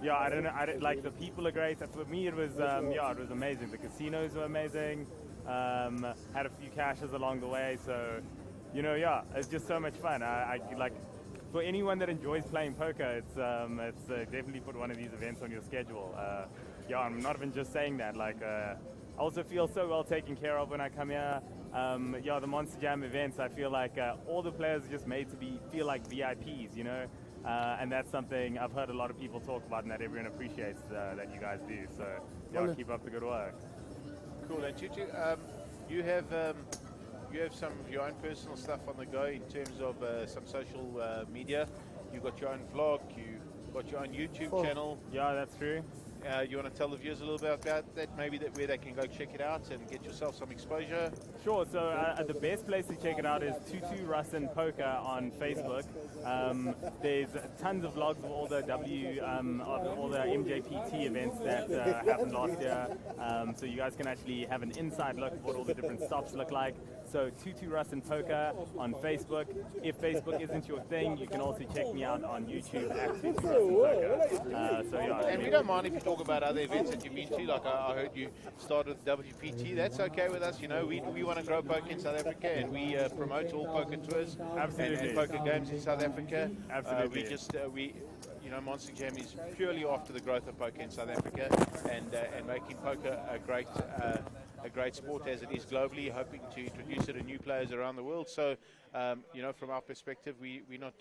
yeah, I don't know. Like the people are great. For me, it was it was amazing. The casinos were amazing. Had a few cashes along the way, so yeah, it's just so much fun. I like for anyone that enjoys playing poker, it's definitely put one of these events on your schedule. Yeah, I'm not even just saying that. Like I also feel so well taken care of when I come here. yeah, the Monsterjam events, I feel like all the players are just made to feel like VIPs, you know, and that's something I've heard a lot of people talk about and that everyone appreciates that you guys do. So yeah, keep up the good work. Cool. And Tutu, you have some of your own personal stuff on the go in terms of some social media. You've got your own vlog, you've got your own YouTube channel. Yeah, that's true. You want to tell the viewers a little bit about that, maybe where they can go check it out and get yourself some exposure? Sure, so the best place to check it out is Tutu Russian Poker on Facebook. There's tons of vlogs of all the all the MJPT events that happened last year. So you guys can actually have an inside look at what all the different stops look like. So Tutu Russian Poker on Facebook. If Facebook isn't your thing, you can also check me out on YouTube at Tutu Russian Poker. So yeah. And we don't mind if you talk about other events that you've been to. Like I heard you started with WPT. That's okay with us. You know, we want to grow poker in South Africa, and we promote all poker tours and poker games in South Africa. Absolutely. You know, Monsterjam is purely after the growth of poker in South Africa and making poker a great sport as it is globally, hoping to introduce it to new players around the world. So, you know, from our perspective, we're not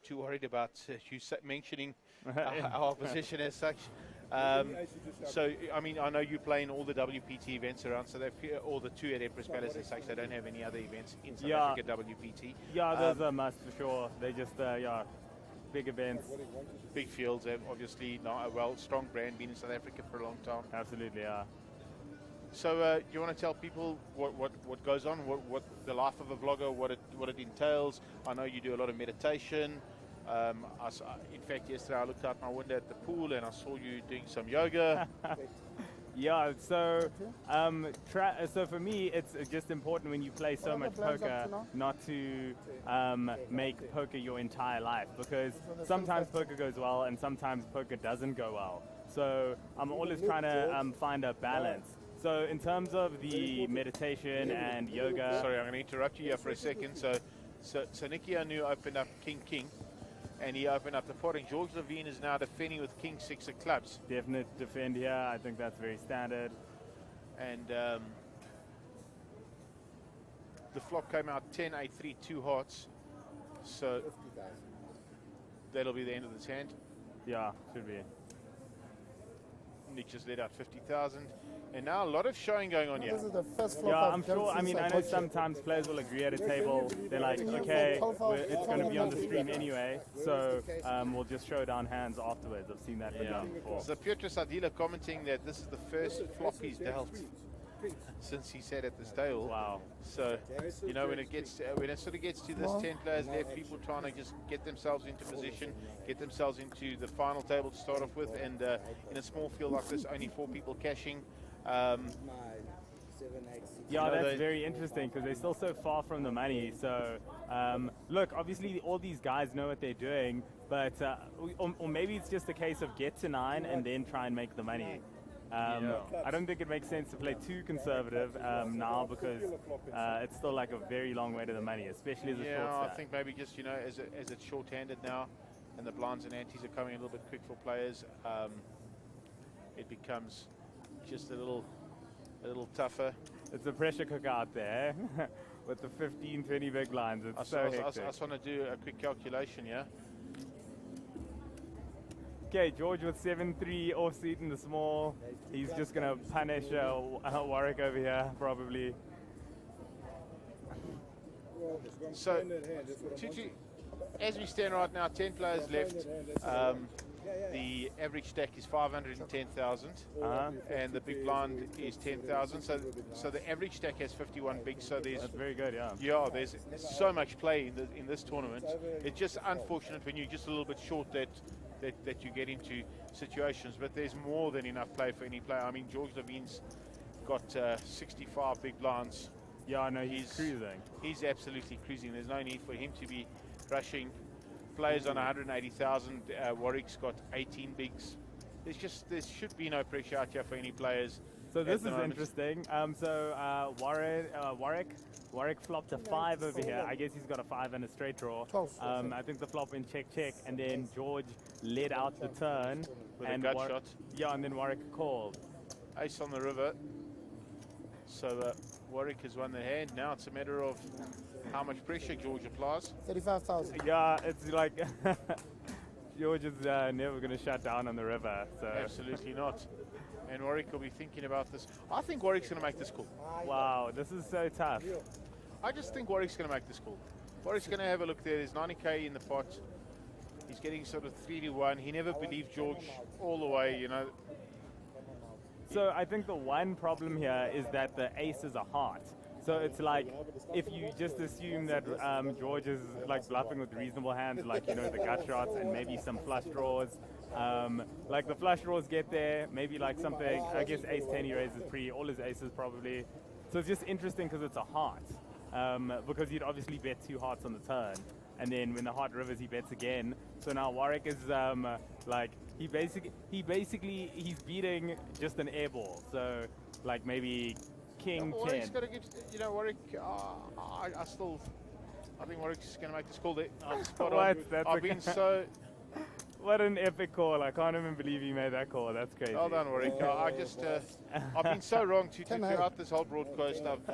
too worried about you mentioning our position as such. So, I mean, I know you play in all the WPT events around South Africa, or the two at Empress Palace as such. They don't have any other events in South Africa WPT. Yeah, those are must for sure. They just, yeah, big events. Big fields, obviously, not a strong brand, been in South Africa for a long time. Absolutely, yeah. So, you want to tell people what goes on, what the life of a vlogger, what it entails? I know you do a lot of meditation. In fact, yesterday I looked out my window at the pool and I saw you doing some yoga. Yeah, so so for me, it's just important when you play so much poker not to make poker your entire life, because sometimes poker goes well and sometimes poker doesn't go well. So I'm always trying to find a balance. So in terms of the meditation and yoga... Sorry, I'm going to interrupt you here for a second. So Nicky Anu opened up King, and he opened up the pot, and George Levine is now defending with King 6 of clubs. Definite defend here. I think that's very standard. And the flop came out 10, 8, 3, 2 hearts. So that'll be the end of this hand. Yeah, should be. Nick just let out 50,000. And now a lot of showing going on here. This is the first flop Yeah, I've I'm done sure. I since mean, I know told you. sometimes players will agree at a table. They're like, okay, it's going to be on the stream anyway, so we'll just show down hands afterwards. I've seen that done before. So Piotr Sadila commenting that this is the first flop he's dealt since he sat at this table. Wow. So, you know, when it sort of gets to this 10 players left, people trying to just get themselves into position, get themselves into the final table to start off with, and in a small field like this, only 4 people cashing. Yeah, that's very interesting because they're still so far from the money. So, look, obviously all these guys know what they're doing, but or maybe it's just a case of get to 9 and then try and make the money. I don't think it makes sense to play too conservative now, because it's still like a very long way to the money, especially as a short stack. I think maybe just, you know, as it's short-handed now and the blinds and antes are coming a little bit quick for players, it becomes just a little tougher. It's a pressure cooker out there with the 15, 20 big blinds. It's so hectic. I just want to do a quick calculation, yeah? Okay, George with 7-3 offsuit in the small. He's just going to punish Warwick over here, probably. So, Tutu, as we stand right now, 10 players left. The average stack is 510,000, and the big blind is 10,000. So the average stack has 51 bigs. So that's very good, yeah. Yeah, there's so much play in this tournament. It's just unfortunate when you're just a little bit short that you get into situations, but there's more than enough play for any player. I mean, George Levine's got 65 big blinds. Yeah, I know, he's cruising. He's absolutely cruising. There's no need for him to be rushing. Players on 180,000. Warwick's got 18 bigs. There should be no pressure out here for any players. So this is interesting. Warwick flopped a 5 over here. I guess he's got a 5 and a straight draw. I think the flop went check, and then George led out the turn. With a gut shot. Yeah, and then Warwick called. Ace on the river. So Warwick has won the hand. Now it's a matter of how much pressure George applies. 35,000. Yeah, it's like George is never going to shut down on the river. So Absolutely not. And Warwick will be thinking about this. I think Warwick's going to make this call. wow, this is so tough. I just think Warwick's going to make this call. Warwick's going to have a look there. There's 90k in the pot. He's getting sort of 3-1. He never believed George all the way, you know. So I think the one problem here is that the ace is a heart. So it's like, if you just assume that George is like bluffing with reasonable hands, like, you know, the gut shots and maybe some flush draws. Like the flush draws get there, maybe like something, I guess ace 10 he raises pre, all his aces probably. So it's just interesting because it's a heart. Because you'd obviously bet 2 hearts on the turn. And then when the heart rivers, he bets again. So now Warwick is like, he's beating just an air ball. So like maybe king 10. Warwick's got to give, you know, Warwick, I think Warwick's going to make this call there. Spot on. That's I've been so... What an epic call. I can't even believe he made that call. That's crazy. Well done, Warwick. I just, I've been so wrong throughout this whole broadcast. I've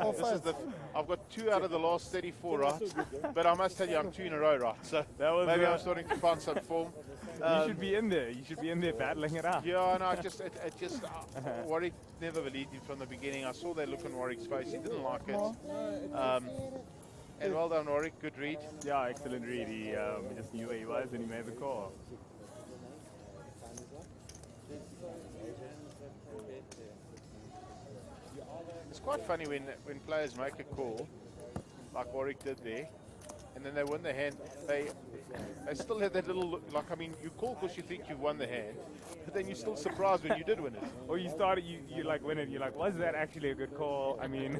got 2 out of the last 34 right, but I must tell you, I'm 2 in a row right. So maybe I'm starting to find some form. You should be in there. You should be in there battling it out. Yeah, no, Warwick never believed him from the beginning. I saw that look on Warwick's face. He didn't like it. And well done, Warwick. Good read. Yeah, excellent read. He just knew where he was and he made the call. It's quite funny when players make a call, like Warwick did there, and then they win the hand. They still have that little look, like, I mean, you call because you think you've won the hand, but then you're still surprised when you did win it. Or you like win it, you're like, was that actually a good call? I mean,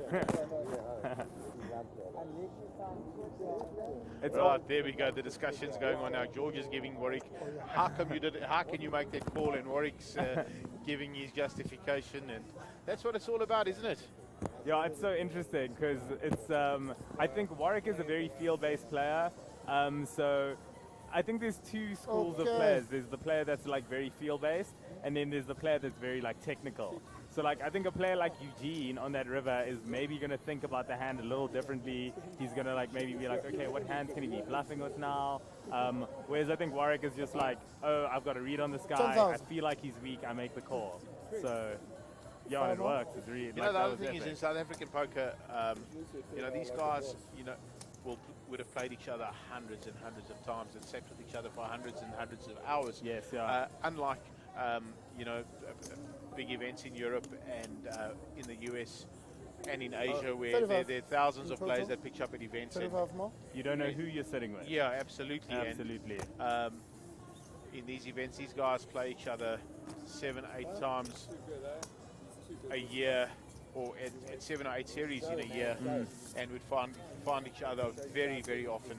it's right, there we go. The discussion's going on now. George is giving Warwick, how come you did it? How can you make that call? And Warwick's giving his justification, and that's what it's all about, isn't it? Yeah, it's so interesting because it's. I think Warwick is a very field-based player. So I think there's 2 schools of players. There's the player that's like very field-based, and then there's the player that's very like technical. So like I think a player like Eugene on that river is maybe going to think about the hand a little differently. He's going to like maybe be like, okay, what hands can he be bluffing with now? Whereas I think Warwick is just like, oh, I've got a read on this guy. I feel like he's weak. I make the call. So yeah, and it works. It's really, you know, the other thing is in South African poker, you know, these guys, you know, would have played each other hundreds and hundreds of times and sat with each other for hundreds and hundreds of hours. Yes, yeah. Unlike, you know, big events in Europe and in the US and in Asia, where there are thousands of players that pitch up at events. And you don't know who you're sitting with. Yeah, absolutely. Absolutely. And, in these events, these guys play each other 7, 8 times a year, or at 7 or 8 series in a year, and would find each other very, very often.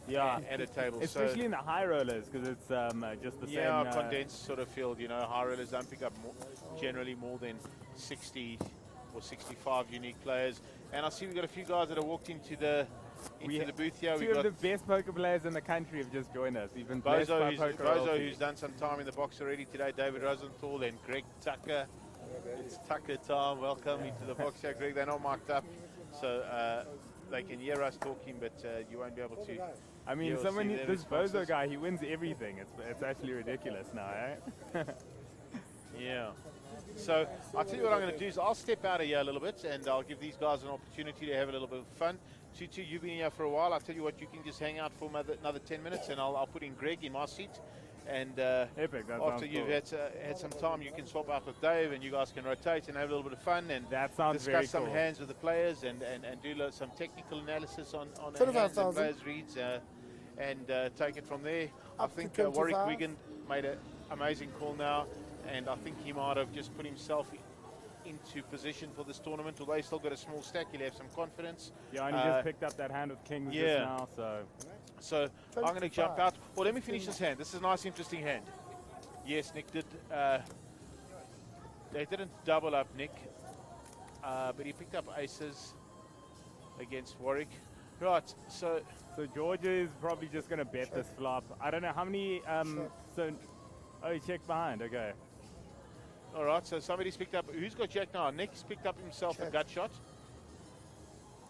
Yeah, at a table, especially in the high rollers, because it's just the same. Yeah, condensed sort of field. You know, high rollers don't pick up generally more than 60 or 65 unique players. And I see we've got a few guys that have walked into the booth here. Two of the best poker players in the country have just joined us. We've been blessed by poker. Bozo, who's done some time in the box already today. David Rosenthal and Greg Tucker. It's Tucker time. Welcome into the box here, Greg. They're not marked up, so they can hear us talking, but you won't be able to. I mean, this Bozo guy, he wins everything. It's actually ridiculous now, eh? Yeah. So I'll tell you what I'm going to do is I'll step out of here a little bit, and I'll give these guys an opportunity to have a little bit of fun. Tutu, you've been here for a while. I'll tell you what, you can just hang out for another 10 minutes, and I'll put in Greg in my seat. And epic, after you've had some time, you can swap out with Dave, and you guys can rotate and have a little bit of fun and that sounds discuss very some cool. hands with the players and do some technical analysis on hands and players' reads and take it from there. I think Warwick Wigan made an amazing call now, and I think he might have just put himself into position for this tournament. Although he's still got a small stack, he'll have some confidence. Yeah, and he just picked up that hand with kings just now, So I'm going to jump out. Well, let me finish this hand. This is a nice, interesting hand. Yes, Nick did. They didn't double up Nick, but he picked up aces against Warwick. Right, so Georgia is probably just going to bet this flop. I don't know how many. Oh, he checked behind. Okay. All right, so somebody's picked up. Who's got Jack now? Nick's picked up himself a gut shot.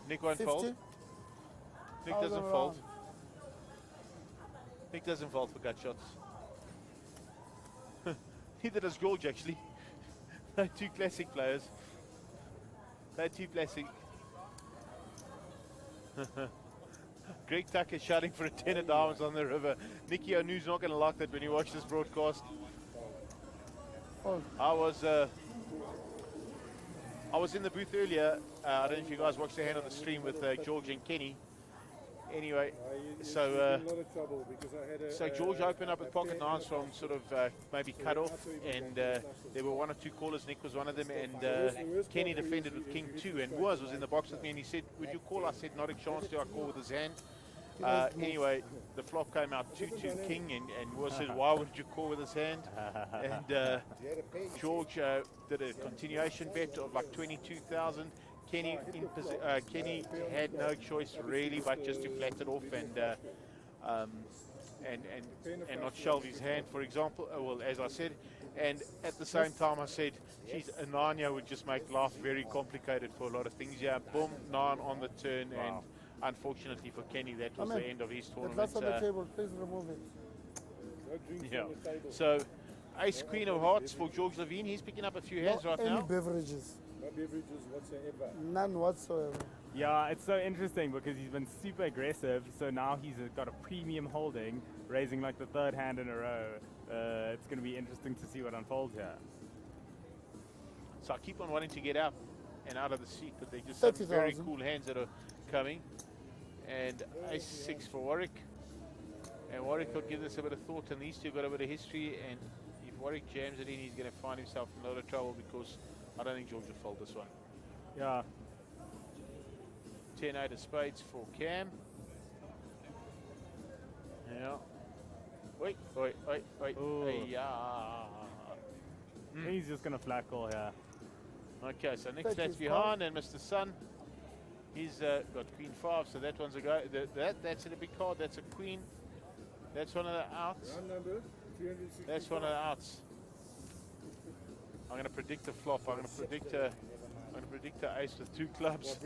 Nick won't 50. fold. Nick How's doesn't it fold. wrong? Nick doesn't fold for gut shots. Neither does George, actually. They're two classic players. They're two classic. Greg Tucker shouting for a 10 of diamonds on the river. Nicky Onu's not going to like that when you watch this broadcast. Fold. I was in the booth earlier. I don't know if you guys watched the hand on the stream with George and Kenny. Anyway, so George opened up with pocket nines from sort of maybe cut off, and there were 1 or 2 callers. Nick was one of them, and Kenny defended with king 2, and was in the box with me, and he said, "Would you call?" I said, "Not a chance to." I call with his hand. Anyway, the flop came out 2-2 king, and Moore said, "Why would you call with his hand?" And George did a continuation bet of like 22,000. Kenny had no choice really but just to flat it off and not shelve his hand, for example. Well, as I said, and at the same time I said, geez, a 9 would just make life very complicated for a lot of things. Yeah, boom, 9 on the turn, and unfortunately for Kenny, that was the end of his The tournament. glass on the table, please remove it. Yeah. So, Ace Queen of Hearts for George Levine. He's picking up a few hands right any now. beverages. No beverages whatsoever. None whatsoever. Yeah, it's so interesting because he's been super aggressive. So now he's got a premium holding, raising like the 3rd hand in a row. It's going to be interesting to see what unfolds here. So I keep on wanting to get up and out of the seat, but they're just some very cool hands that are coming. And Ace 6 for Warwick. And Warwick will give this a bit of thought, and these two got a bit of history. And if Warwick jams it in, he's going to find himself in a lot of trouble, because I don't think George will fold this one. Yeah. 10-8 of spades for Cam. Yeah. Wait. Yeah. He's just going to flat call here. Okay, so Nick that's behind, and Mr. Sun, he's got queen 5, so that one's a go. That's in a big card. That's a queen. That's one of the outs. That's one of the outs. I'm going to predict a flop. I'm going to predict a ace with 2 clubs.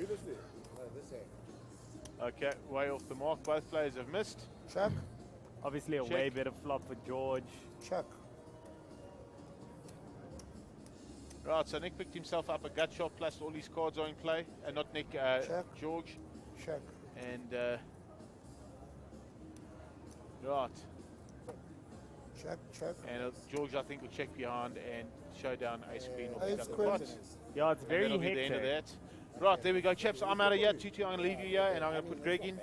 Okay, way off the mark. Both players have missed. Check. Obviously a way better flop for George. Check. Right, so Nick picked himself up a gut shot, plus all his cards are in play. Not Nick, George. Check. And right. Check. And George, I think, will check behind and show down ace queen or pick Ace up the queen. pot. Yeah, it's very that'll be the end of that. Right, there we go, chaps. I'm out of here. Tutu, I'm going to leave you here, and I'm going to put Greg in.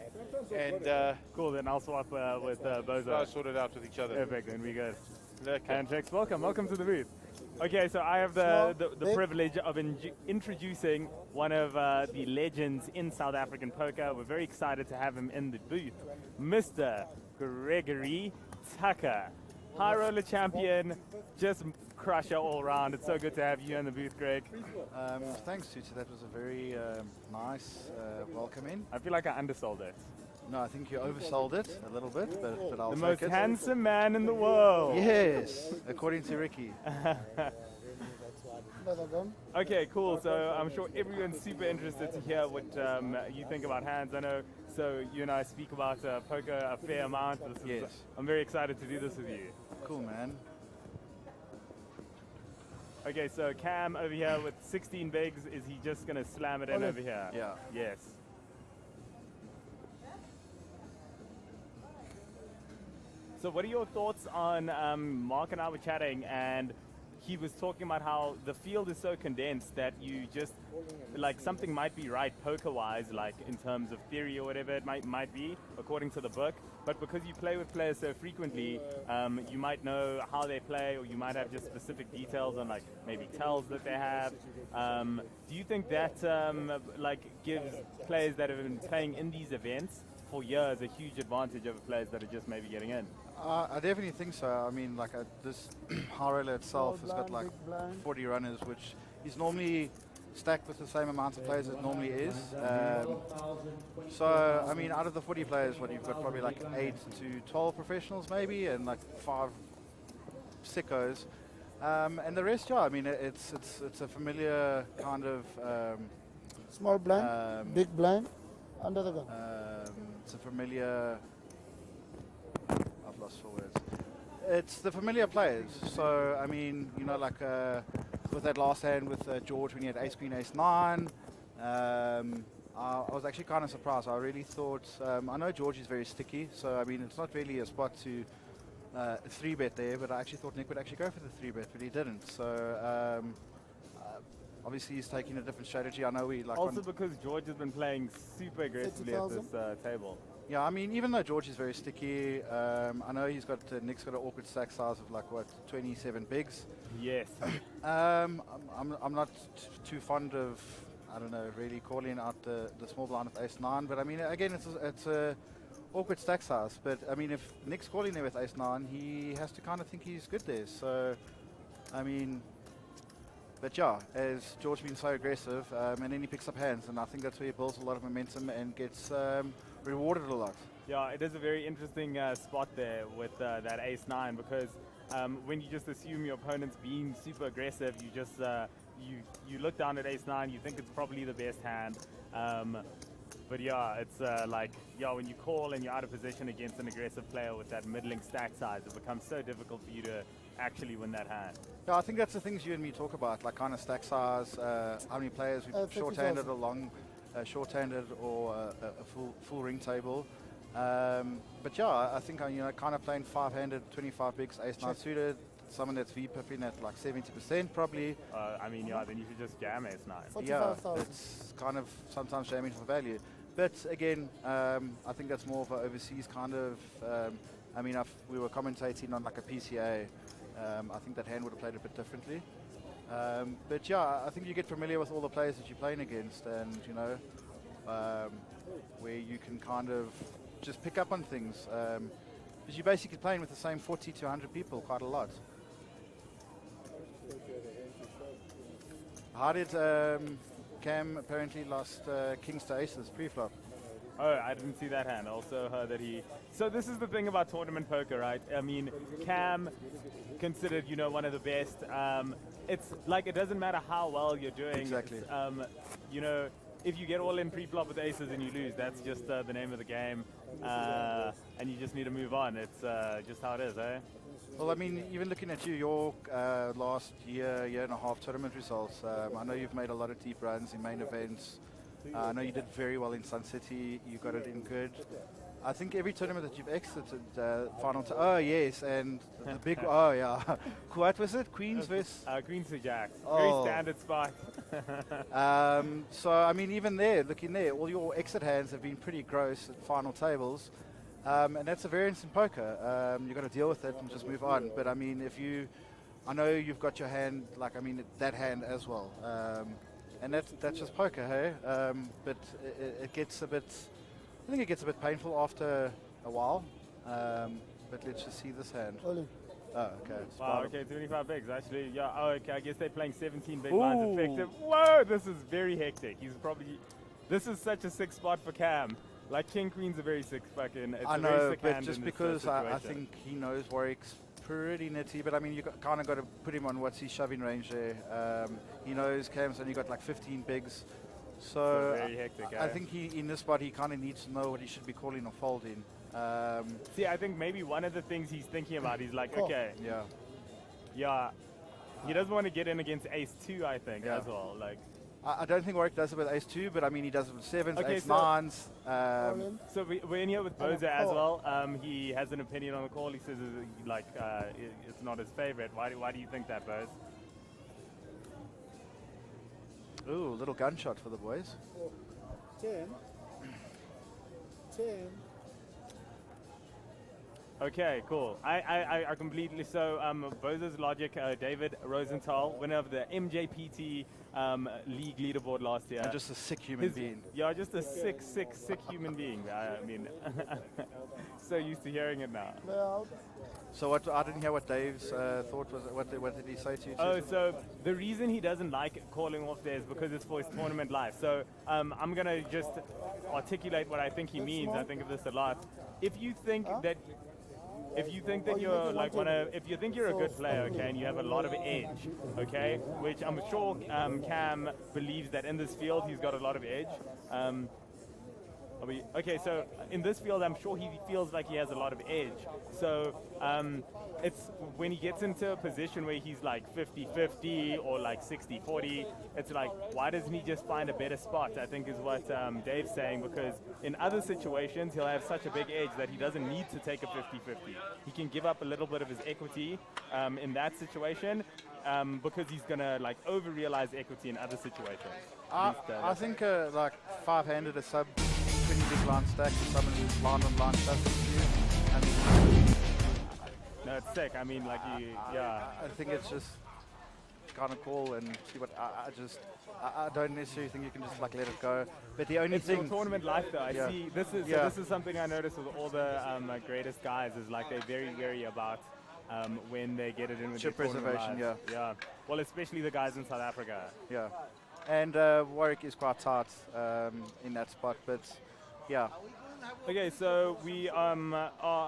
And cool, then I'll swap with Bozo. guys sort it out with each other. Perfect, then we good. Okay. And Jax, welcome to the booth. Okay, so I have the privilege of introducing one of the legends in South African poker. We're very excited to have him in the booth, Mr. Gregory Tucker. High roller champion, just crusher all around. It's so good to have you in the booth, Greg. Thanks, Tutu. That was a very nice welcome in. I feel like I undersold it. No, I think you oversold it a little bit, but I'll the take most it. handsome man in the world. Yes, according to Ricky. Okay, cool. So I'm sure everyone's super interested to hear what you think about hands. I know, so you and I speak about poker a fair amount. I'm very excited to do this with you. Cool, man. Okay, so Cam over here with 16 bigs. Is he just going to slam it in over here? Yeah. Yes. So what are your thoughts on, Mark and I were chatting, and he was talking about how the field is so condensed that you just, like, something might be right poker-wise, like in terms of theory or whatever it might be, according to the book, but because you play with players so frequently, you might know how they play, or you might have just specific details on, like, maybe tells that they have. Do you think that, like, gives players that have been playing in these events for years a huge advantage over players that are just maybe getting in? I definitely think so. I mean, like this high roller itself has got like 40 runners, which is normally stacked with the same amount of players it normally is. So, I mean, out of the 40 players, you've got probably like 8 to 12 professionals maybe, and like 5 sickos. And the rest, yeah, I mean, it's a familiar kind of. Small blind, big blind, under the gun. It's a familiar. I've lost for words. It's the familiar players. So I mean, you know, like with that last hand with George when he had ace queen ace nine. I was actually kind of surprised. I really thought. I know George is very sticky, so I mean, it's not really a spot to 3-bet there. But I actually thought Nick would actually go for the 3-bet, but he didn't. So. Obviously, he's taking a different strategy. I know we like. Also, because George has been playing super aggressively at this table. Yeah, I mean, even though George is very sticky, I know he's got Nick's got an awkward stack size of like what 27 bigs. Yes. I'm not too fond of, I don't know, really calling out the small blind of ace nine. But I mean, again, it's a awkward stack size. But I mean, if Nick's calling there with ace nine, he has to kind of think he's good there. So, I mean. But yeah, as George been so aggressive, and then he picks up hands, and I think that's where he builds a lot of momentum and gets rewarded a lot. Yeah, it is a very interesting spot there with that ace-9 because when you just assume your opponent's being super aggressive, you just you look down at ace-9, you think it's probably the best hand. But yeah, it's when you call and you're out of position against an aggressive player with that middling stack size, it becomes so difficult for you to actually win that hand. Yeah, I think that's the things you and me talk about, like kind of stack size, how many players with short-handed or long, short-handed or a full ring table. But yeah, I think kind of playing 5-handed, 25 bigs, ace-9 suited, someone that's V-pipping at like 70% probably. I mean, yeah, then you should just jam ace-9. Yeah, it's kind of sometimes jamming for value. But again, I think that's more of an overseas kind of. I mean, we were commentating on like a PCA. I think that hand would have played a bit differently. But yeah, I think you get familiar with all the players that you're playing against, and you know, where you can kind of just pick up on things. Because you're basically playing with the same 40 to 100 people quite a lot. How did Cam apparently lost kings to aces pre-flop? Oh, I didn't see that hand. Also heard that he... So this is the thing about tournament poker, right? I mean, Cam, considered, one of the best. It's like it doesn't matter how well you're doing. Exactly. If you get all in pre-flop with aces and you lose, that's just the name of the game. And you just need to move on. It's just how it is, eh? Well, I mean, even looking at your last year and a half tournament results, I know you've made a lot of deep runs in main events. I know you did very well in Sun City. You got it in good. I think every tournament that you've exited, final. Oh yes, and the big. Oh yeah. What was it? Queens versus. Queens to Jacks. Very standard spot. So I mean, even there, looking there, all your exit hands have been pretty gross at final tables, and that's a variance in poker. You got to deal with it and just move on. But I mean, I know you've got your hand, that hand as well. And that's just poker, hey? But it gets a bit, I think it gets a bit painful after a while. But let's just see this hand. Oli. Oh, okay. Wow, okay, 25 bigs, actually. Yeah, oh, okay, I guess they're playing 17 big blinds effective. Whoa, this is very hectic. This is such a sick spot for Cam. Like, King Queen's a very sick fucking, it's I a know, very sick but hand just in this because I situation. think he knows Warwick's pretty nitty, but I mean, you kind of got to put him on what's his shoving range there. He knows Cam's only got like 15 bigs, so very hectic, I think in this spot he kind of needs to know what he should be calling or folding. See, I think maybe one of the things he's thinking about, he's like, okay, yeah, he doesn't want to get in against ace-2, I think, as well. Like, I don't think Warwick does it with ace-2, but I mean he does it with sevens, Okay, ace-9s. So we're in here with Boza as well. He has an opinion on the call. He says it's not his favorite. Why do you think that, Boz? Ooh, little gunshot for the boys. 10. Okay, cool. I completely, so Boza's logic, David Rosenthal, winner of the MJPT league leaderboard last year. And just a sick human being. Yeah, just a sick human being. I mean, so used to hearing it now. So I didn't hear what Dave's thought was. What did he say to you? Oh, so the reason he doesn't like calling off there is because it's for his tournament life. So I'm going to just articulate what I think he means. I think of this a lot. If you think that if you think that you're like if you think you're a good player, okay, and you have a lot of edge, okay, which I'm sure Cam believes that in this field he's got a lot of edge. Okay, so in this field, I'm sure he feels like he has a lot of edge. So it's when he gets into a position where he's like 50-50 or like 60-40, it's like, why doesn't he just find a better spot, I think is what Dave's saying, because in other situations, he'll have such a big edge that he doesn't need to take a 50-50. He can give up a little bit of his equity in that situation because he's going to like over-realize equity in other situations. I think like five-handed a sub pretty big line stack with someone who's line on line stuff. I mean, no, it's sick. I mean, like I think it's just kind of cool and see what I don't necessarily think you can just like let it go. But the only thing, your tournament life though. I see this is so this is something I noticed with all the greatest guys is like they're very about when they get it in with chip their tournament preservation. life. Yeah. Well, especially the guys in South Africa. Yeah. And Warwick is quite tight in that spot, but yeah. Okay, so we are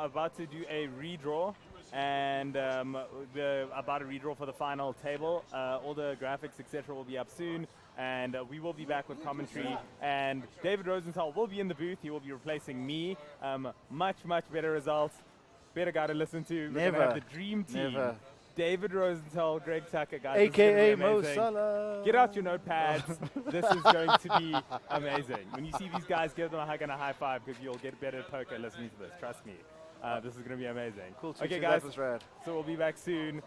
about to do a redraw, and about a redraw for the final table. All the graphics, etc., will be up soon, and we will be back with commentary. And David Rosenthal will be in the booth. He will be replacing me. Much better results. Better guy to listen to. We're gonna have the dream team. Never. David Rosenthal, Greg Tucker, guys. AKA Mo Salah. Get out your notepads. This is going to be amazing. When you see these guys, give them a hug and a high five because you'll get better at poker listening to this. Trust me. This is going to be amazing. Cool. Okay, guys. So we'll be back soon.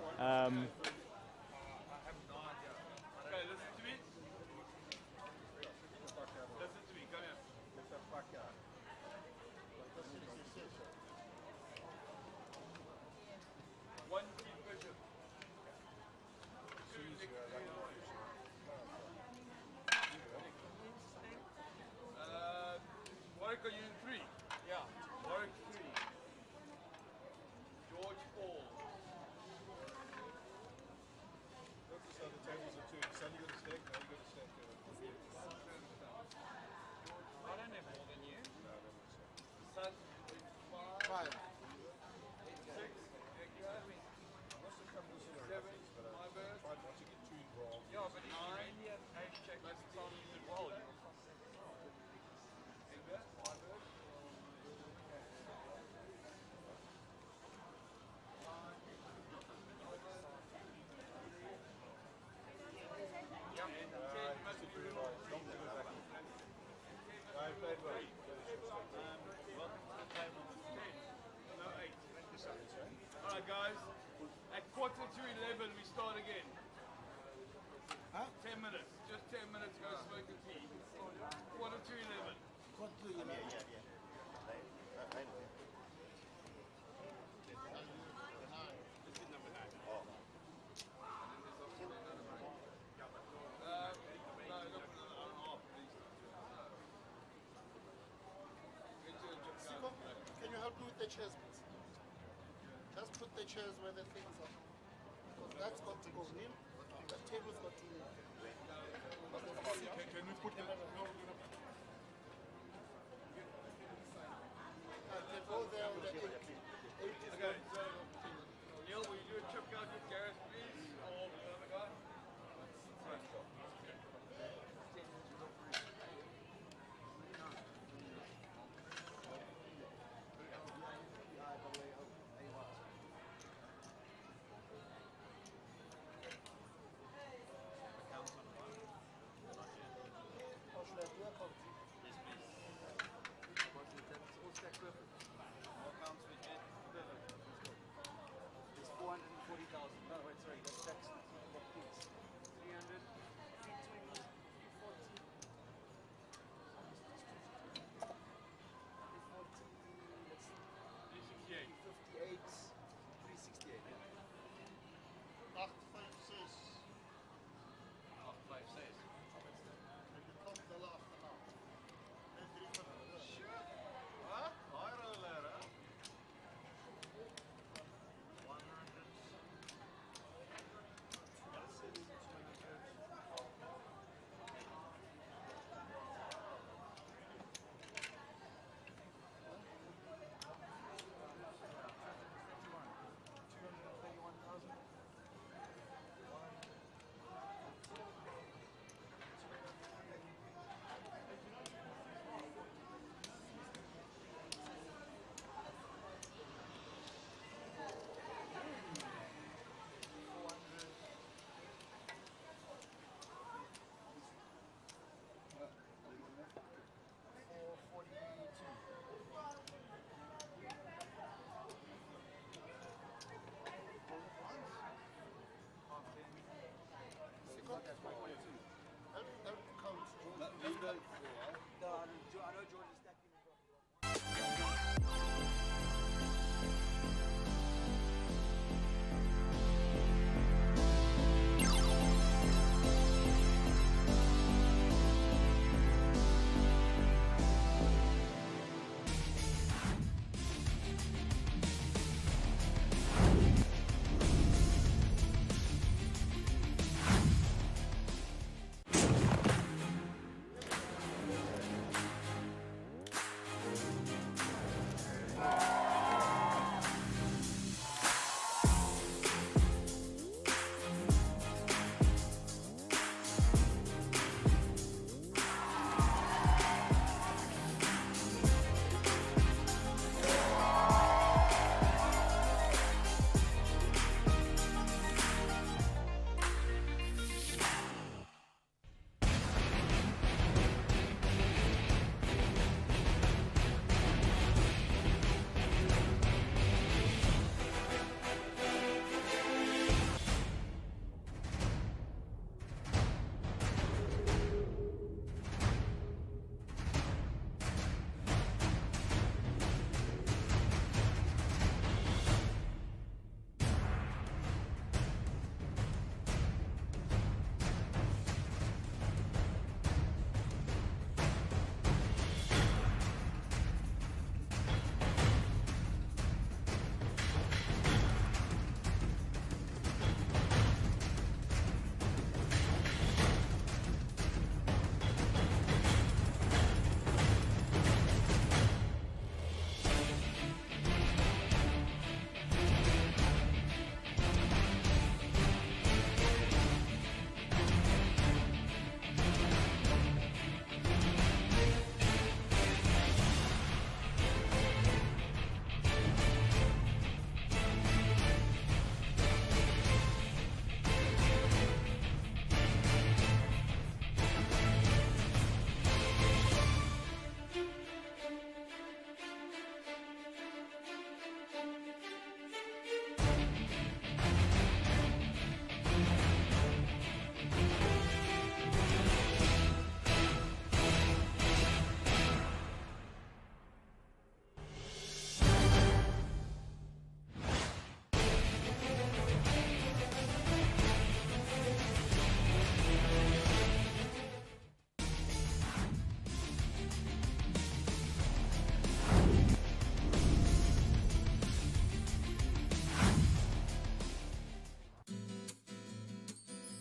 Guys, at 11:15 we start again. 10 minutes, just 10 minutes, go smoke a tea. 11:15. Can you help me with the chairs, please? Just put the chairs where the things are. Because that's got to go in. The table's got to move. Can we put them? They go there on the 80. Okay, so Neil, will you do a chip card with Gareth, please? Or the other guy?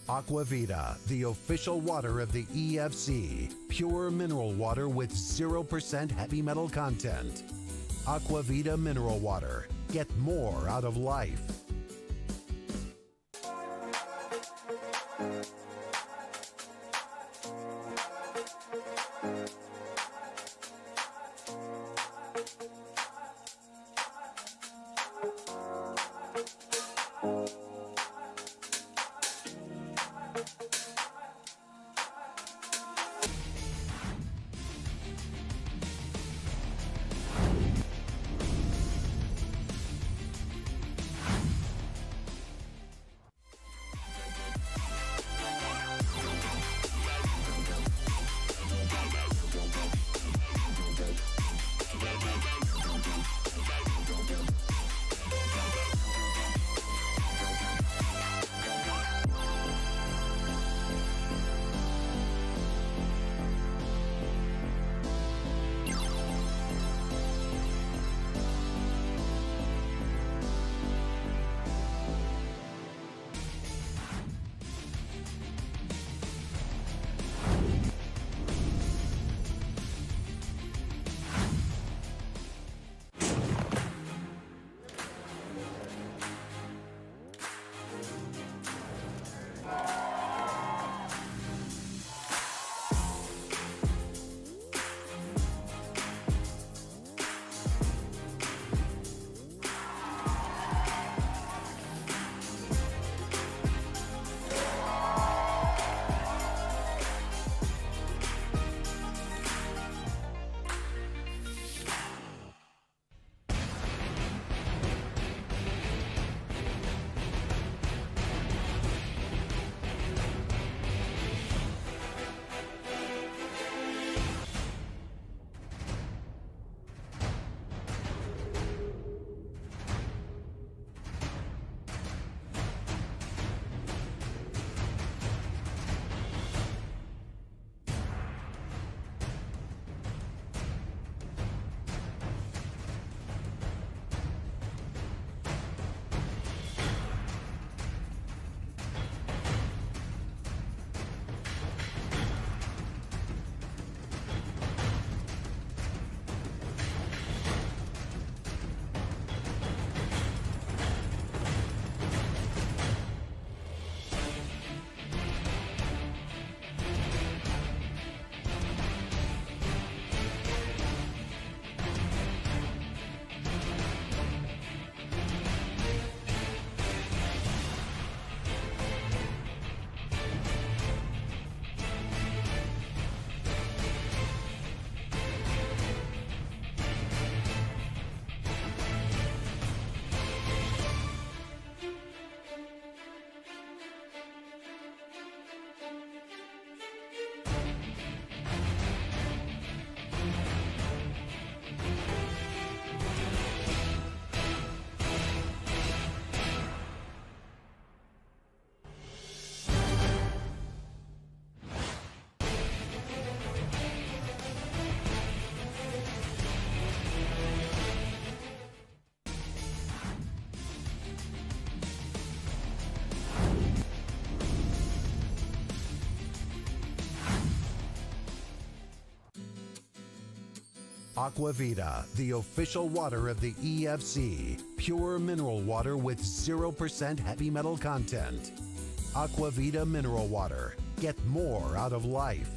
Aquavita, the official water of the EFC. Pure mineral water with 0% heavy metal content. Aquavita mineral water. Get more out of life. Aquavita, the official water of the EFC. Pure mineral water with 0% heavy metal content. Aquavita mineral water. Get more out of life.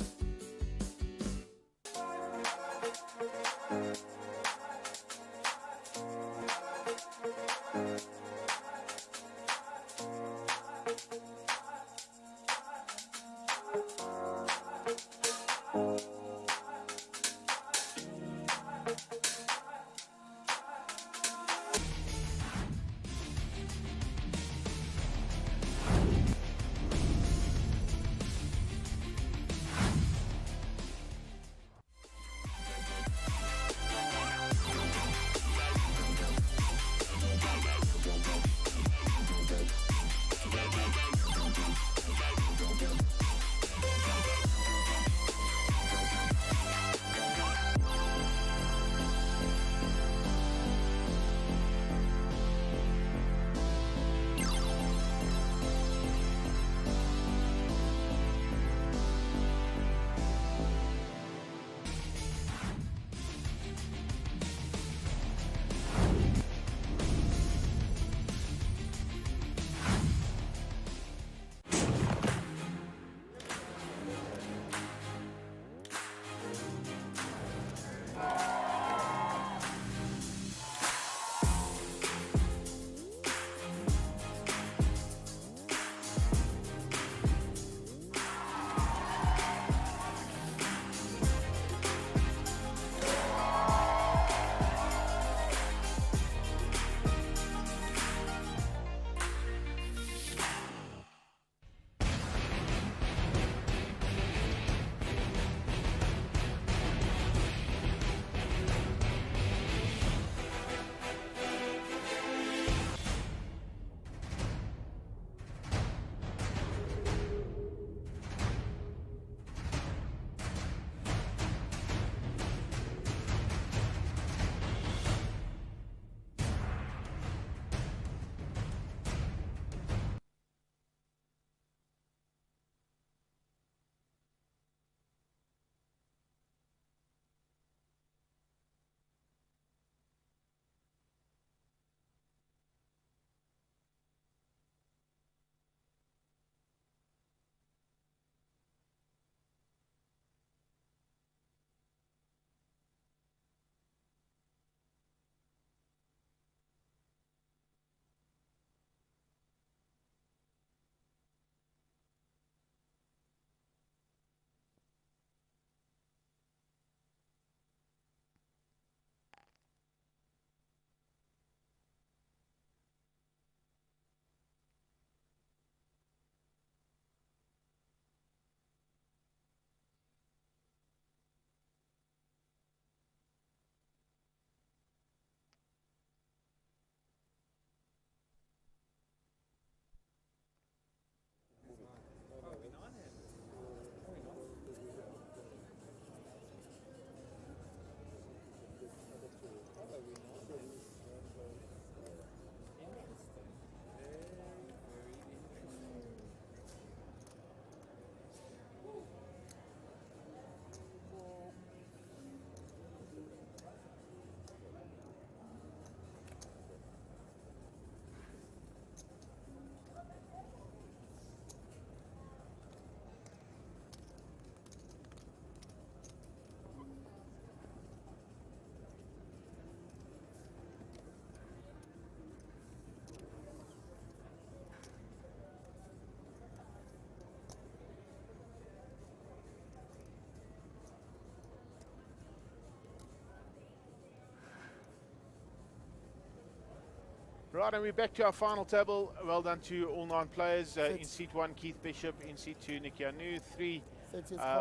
Right, and we're back to our final table. Well done to all 9 players. In seat 1, Keith Bishop. In seat 2, Nicky Anu. 3,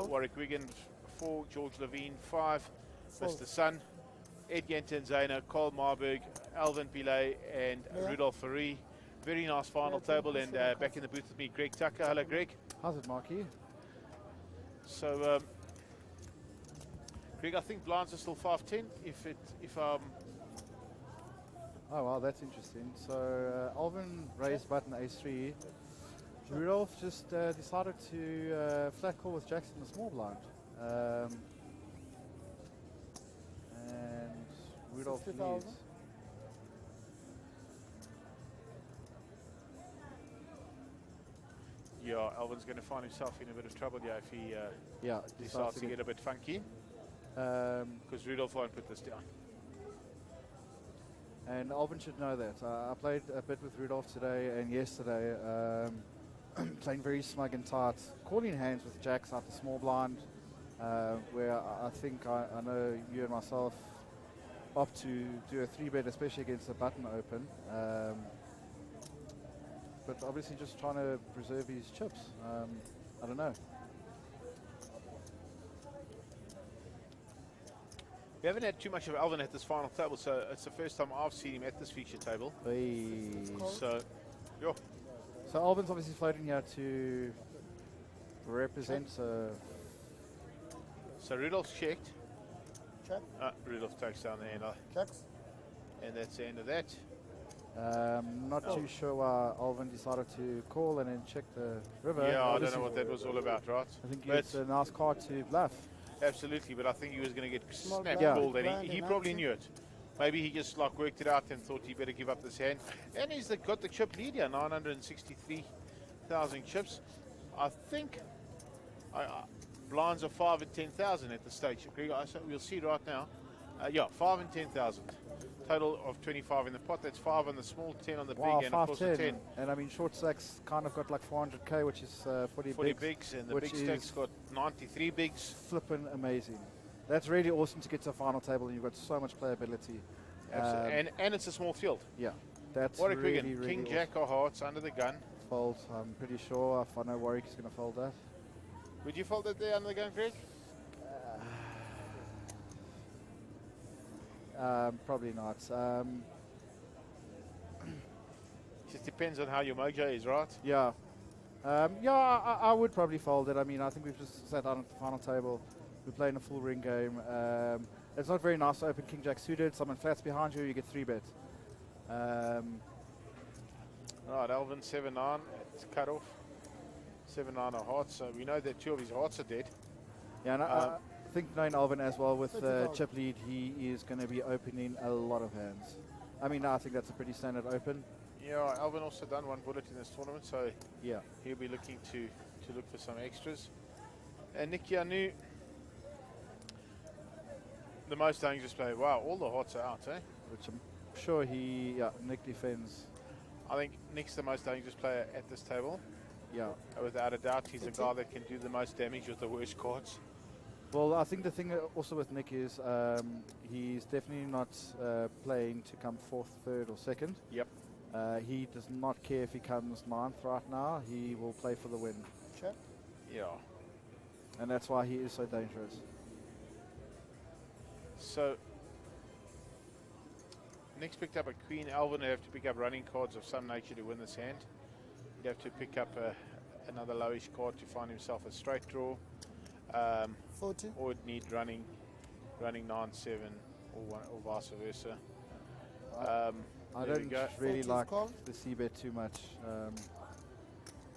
Warwick Wiggin. 4, George Levine. 5, Mr. Sun. Ed Gentenzana, Cole Marburg, Alvin Pillay, and Rudolph Ferry. Very nice final table. And back in the booth with me, Greg Tucker. Hello, Greg. How's it, Marky? So, Greg, I think blinds are still 5-10. Oh, wow, that's interesting. So, Alvin raised button Ace-3. Rudolph just decided to flat call with Jackson the small blind. And Rudolph leads. Yeah, Alvin's going to find himself in a bit of trouble if he decides to get a bit funky. Because Rudolph won't put this down. And Alvin should know that. I played a bit with Rudolph today and yesterday, playing very smug and tight, calling hands with jacks out the small blind, where I think I know you and myself opt to do a 3-bet, especially against a button open. But obviously just trying to preserve his chips. I don't know. We haven't had too much of Alvin at this final table, so it's the first time I've seen him at this feature table. So, yeah. So Alvin's obviously floating here to represent. So Rudolph's checked. Check. Rudolph takes down the handler. Checks. And that's the end of that. Not too sure why Alvin decided to call and then check the river. Yeah, I don't know what that was all about, right? I think it's a nice card to bluff. Absolutely, but I think he was going to get snapped called, and he probably knew it. Maybe he just worked it out and thought he better give up this hand. And he's got the chip lead here, 963,000 chips. I think blinds are 5 and 10,000 at the stage. We'll see right now. 5 and 10,000. Total of 25 in the pot. That's 5 on the small, 10 on the big, and of course a 10. And I mean, short stack's kind of got like 400k, which is 40 bigs, and the big stack's got 93 bigs. Flippin' amazing. That's really awesome to get to a final table, and you've got so much playability. And it's a small field. Yeah, that's Warwick really, Wiggin, really King awesome. Jack or hearts under the gun. Fold. I'm pretty sure. If I know Warwick is going to fold that. Would you fold it there under the gun, Greg? Probably not. Just depends on how your mojo is, right? Yeah. I would probably fold it. I mean, I think we've just sat down at the final table. We're playing a full ring game. It's not very nice to open King Jack suited. Someone flats behind you, you get 3-bet. Right, Alvin 7-9. It's cut off. 7-9 of hearts. So we know that 2 of his hearts are dead. Yeah, and I think knowing Alvin as well with chip lead, he is going to be opening a lot of hands. I mean, I think that's a pretty standard open. Yeah, Alvin also done 1 bullet in this tournament, so yeah, he'll be looking to look for some extras. And Nicky Anu, the most dangerous player. Wow, all the hearts are out, eh? Which I'm sure Nick defends. I think Nick's the most dangerous player at this table. Yeah. Without a doubt, he's a guy that can do the most damage with the worst cards. Well, I think the thing also with Nick is he's definitely not playing to come 4th, 3rd or 2nd. Yep. He does not care if he comes 9th right now. He will play for the win. Check. Yeah. And that's why he is so dangerous. So, Nick's picked up a queen. Alvin would have to pick up running cards of some nature to win this hand. He'd have to pick up another lowish card to find himself a straight draw. 40. Or would need running 9-7 or vice versa. I don't really like the c-bet too much.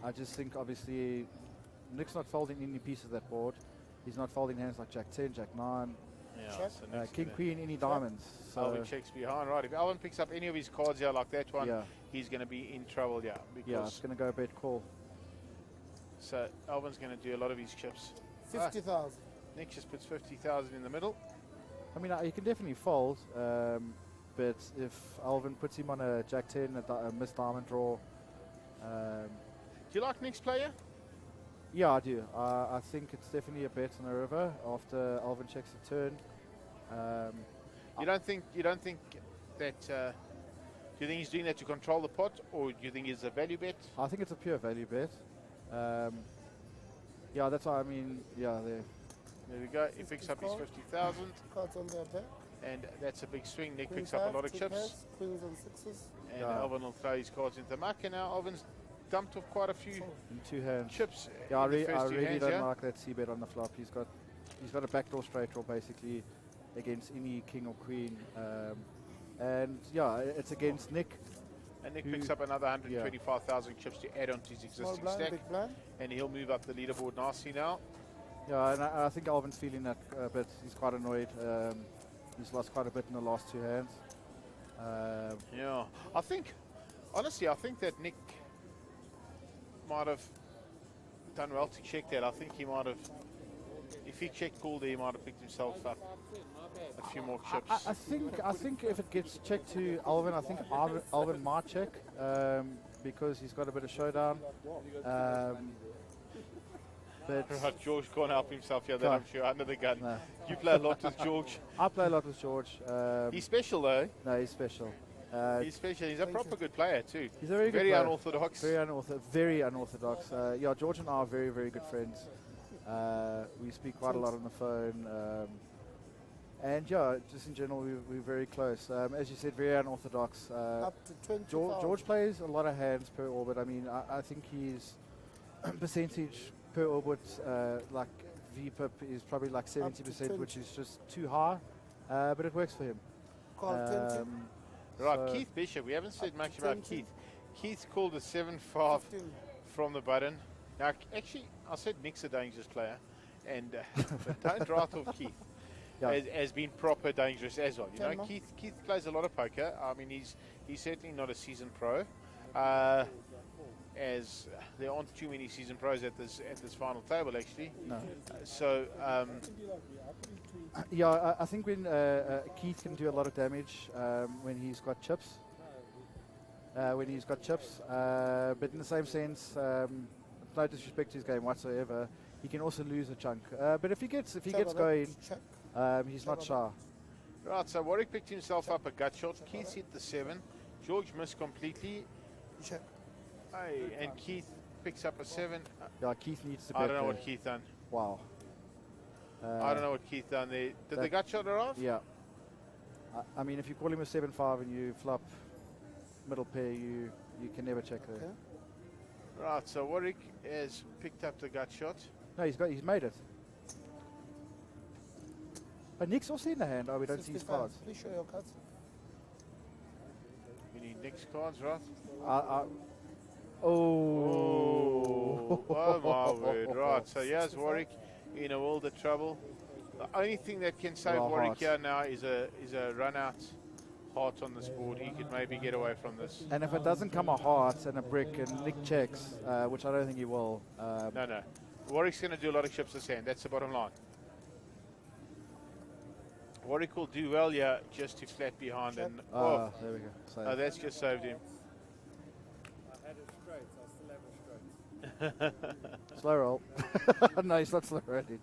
I just think obviously Nick's not folding any piece of that board. He's not folding hands like Jack 10, Jack 9. Yeah, so King, Queen, any diamonds. So Alvin checks behind, right? If Alvin picks up any of his cards here like that one, he's going to be in trouble, because it's going to go bet call. So Alvin's going to do a lot of his chips. 50,000. Nick just puts 50,000 in the middle. I mean, he can definitely fold, but if Alvin puts him on a Jack 10, a missed diamond draw. Do you like Nick's player? Yeah, I do. I think it's definitely a bet on the river after Alvin checks the turn. You don't think that you think he's doing that to control the pot, or do you think it's a value bet? I think it's a pure value bet. Yeah, that's why I mean, yeah, There we go. He picks up his 50,000. Cards on their back. And that's a big swing. Nick Queen picks up a lot of two chips. pairs, queens and sixes. And Alvin will throw his cards into the muck. And now Alvin's dumped off quite a few in 2 hands. chips. Yeah, I in the really first 2 hands, don't yeah? like that C bet on the flop. He's got a backdoor straight draw basically against any king or queen. And yeah, it's against Nick. And Nick picks up another 125,000 chips to add on to his existing blind, stack. big blind. And he'll move up the leaderboard nicely now. Yeah, and I think Alvin's feeling that a bit. He's quite annoyed. He's lost quite a bit in the last 2 hands. Yeah, I think that Nick might have done well to check that. I think he might have, if he checked call there, he might have picked himself up a few more chips. I think if it gets checked to Alvin, I think Alvin might check because he's got a bit of showdown. But right, George can't help himself here, then I'm sure, under the gun. No. You play a lot with George. I play a lot with George. He's special though. No, he's special. He's special. He's a proper good player too. He's a very good very player. unorthodox. Very unorthodox. Yeah, George and I are very, very good friends. We speak quite a lot on the phone. And yeah, just in general, we're very close. As you said, very unorthodox. Up to 20. George plays a lot of hands per orbit. I mean, I think his percentage per orbit, like VPIP, is probably like 70%, which is just too high. But it works for him. Right, Keith Bishop. We haven't said much about Keith. Keith called a 7-5 from the button. Now, actually, I said Nick's a dangerous player, and but don't write off Keith. Has been proper dangerous as well. You know, Keith plays a lot of poker. I mean, he's certainly not a seasoned pro, as there aren't too many seasoned pros at this final table actually. No. Yeah, I think when Keith can do a lot of damage when he's got chips. But in the same sense, no disrespect to his game whatsoever, he can also lose a chunk. But if he gets going, he's not shy. Right, so Warwick picked himself up a gut shot. Keith hit the 7. George missed completely. Check. Hey, and Keith picks up a 7. Yeah, Keith needs to bet. I don't know there. what Keith done. Wow. I don't know what Keith done there. Did the gut shot arrive? Yeah. I mean, if you call him a 7-5 and you flop middle pair, you can never check there. Okay. Right, so Warwick has picked up the gut shot. No, he's made it. But Nick's also in the hand. Oh, we don't see his cards. Please show your cards. We need Nick's cards, right? Oh my word! Right, so here's Warwick in a world of trouble. The only thing that can save Warwick here now is a run out heart on this board. He could maybe get away from this. And if it doesn't come a heart and a brick and Nick checks, which I don't think he will. No. Warwick's going to do a lot of chips this hand. That's the bottom line. Warwick will do well here just to flat behind. And there we go. Oh, that's just saved him. I had it straight, so I still have it straight. Slow roll. No, he's not slow rolling.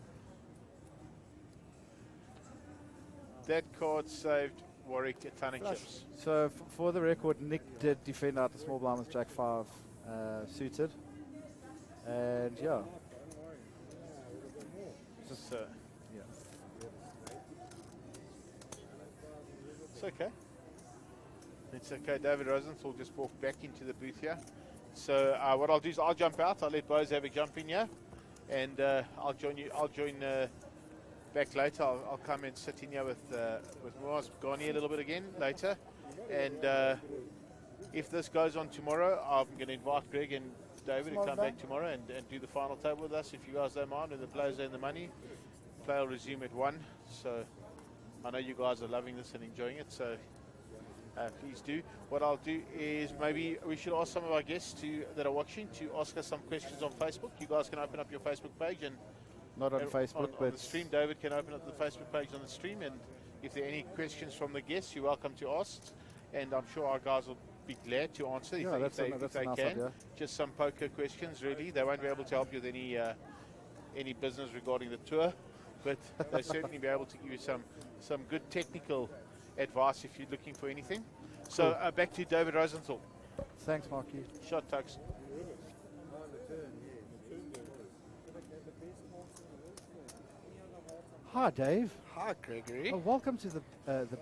That card saved Warwick a ton of chips. So for the record, Nick did defend out the small blind with Jack 5 suited. And yeah. Just, yeah. It's okay. It's okay. David Rosenthal just walked back into the booth here. So what I'll do is I'll jump out. I'll let Bose have a jump in here, and I'll join you. I'll join back later. I'll come and sit in here with Moaz Garni a little bit again later, and if this goes on tomorrow, I'm going to invite Greg and David to come back tomorrow and do the final table with us, if you guys don't mind, and the players and the money. Play will resume at 1. So I know you guys are loving this and enjoying it, so please do. What I'll do is maybe we should ask some of our guests that are watching to ask us some questions on Facebook. You guys can open up your Facebook page and not on Facebook, on the stream. David can open up the Facebook page on the stream, and if there are any questions from the guests, you're welcome to ask, and I'm sure our guys will be glad to answer if they can. Idea. Just some poker questions, really. They won't be able to help you with any business regarding the tour, but they'll certainly be able to give you some good technical advice if you're looking for anything. So back to David Rosenthal. Thanks, Marky. Shot tucks. Hi, Dave. Hi, Gregory. Welcome to the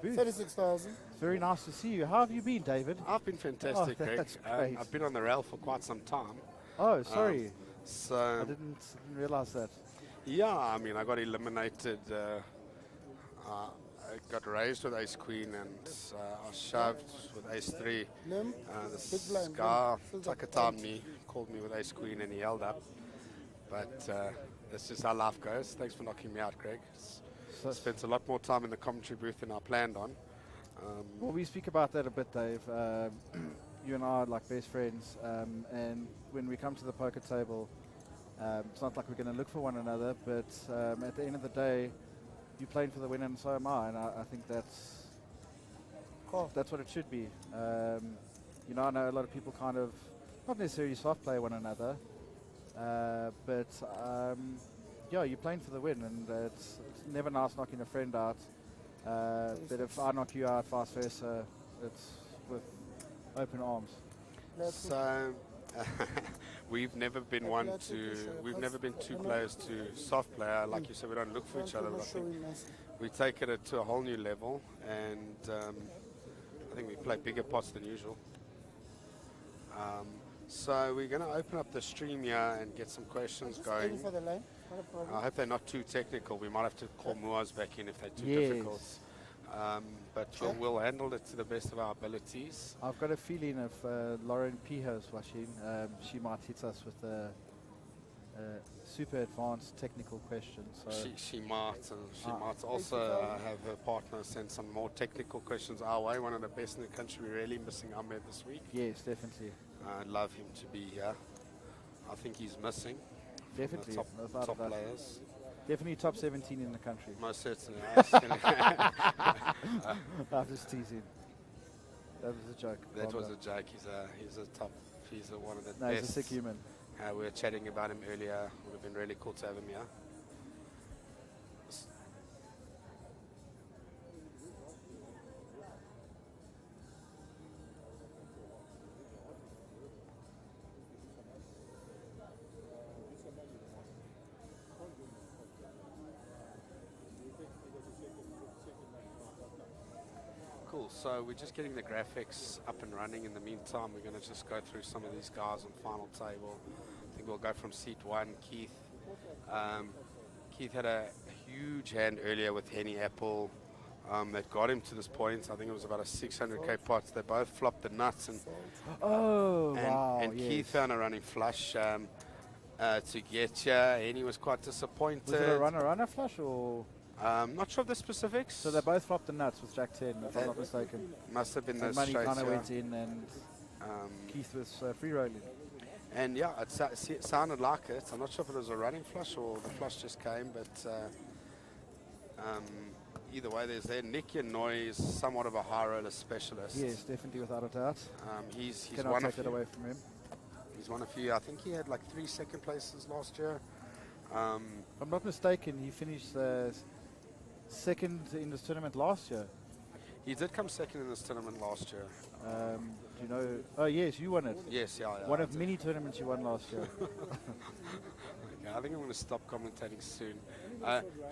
booth. 36,000. Very nice to see you. How have you been, David? I've been fantastic, Greg. That's great. I've been on the rail for quite some time. Oh, sorry. So I didn't realize that. Yeah, I mean, I got eliminated. I got raised with ace queen and I was shoved with ace three. This guy, Takatamni, called me with ace queen and he held up. But that's just how life goes. Thanks for knocking me out, Greg. Spent a lot more time in the commentary booth than I planned on. Well, we speak about that a bit, Dave. You and I are like best friends, and when we come to the poker table, it's not like we're going to look for one another, but at the end of the day, you're playing for the win and so am I, and I think that's what it should be. You know, I know a lot of people kind of, not necessarily soft play one another, but yeah, you're playing for the win, and it's never nice knocking a friend out. But if I knock you out, vice versa, it's with open arms. So we've never been two players to soft player. Like you said, we don't look for each other. But I think we take it to a whole new level, and I think we play bigger pots than usual. So we're going to open up the stream here and get some questions going. I hope they're not too technical. We might have to call Muaz back in if they're too difficult. But we'll handle it to the best of our abilities. I've got a feeling if Lauren Piho's watching, she might hit us with a super advanced technical question. So She might, and she might also have her partner send some more technical questions our way. One of the best in the country. We're really missing Ahmed this week. Yes, definitely. I'd love him to be here. I think he's missing. Definitely. Top players. Definitely top 17 in the country. Most certainly. I'm just teasing. That was a joke. That was a joke. He's a top. He's one of the best. No, he's a sick human. We were chatting about him earlier. Would have been really cool to have him here. Cool, so we're just getting the graphics up and running. In the meantime, we're going to just go through some of these guys on final table. I think we'll go from seat one, Keith. Keith had a huge hand earlier with Henny Apple that got him to this point. I think it was about a 600k pot. They both flopped the nuts. And Keith found a running flush to get here. Henny was quite disappointed. Was it a runner flush or? Not sure of the specifics. So they both flopped the nuts with Jack 10, if I'm not mistaken. Must have been the money straight. kind of went in, and Keith was free rolling. And yeah, it sounded like it. I'm not sure if it was a running flush or the flush just came, but either way, there's there. Nick Yanoy is somewhat of a high roller specialist. Yes, definitely, without a doubt. He's Cannot one take of it away from him. He's one of few. I think he had like 3 second places last year. If I'm not mistaken, he finished second in this tournament last year. He did come second in this tournament last year. Do you know? Oh yes, you won it. Yes, yeah. One of many tournaments you won last year. Okay, I think I'm going to stop commentating soon.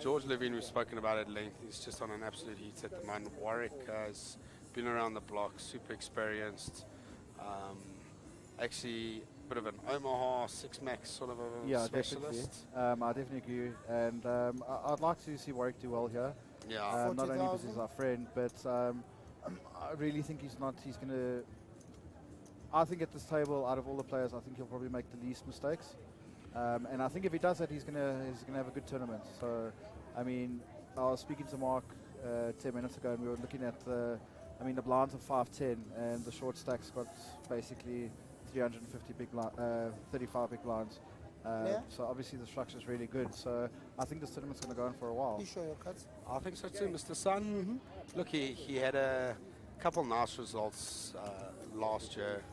George Levine, we've spoken about at length. He's just on an absolute heat at the moment. Warwick has been around the block, super experienced. Actually, a bit of an Omaha 6-max sort of a specialist. Definitely. I definitely agree. And I'd like to see Warwick do well here. Yeah. Not only because he's our friend, but I really think he's going to... I think at this table, out of all the players, I think he'll probably make the least mistakes. And I think if he does that, he's gonna have a good tournament. So, I mean, I was speaking to Mark 10 minutes ago, and we were looking at the blinds of 5-10, and the short stacks got basically 350 35 big blinds. So obviously the structure is really good. So I think this tournament's going to go on for a while. You show your cuts? I think so too, Mr. Sun. Look, he had a couple nice results last year.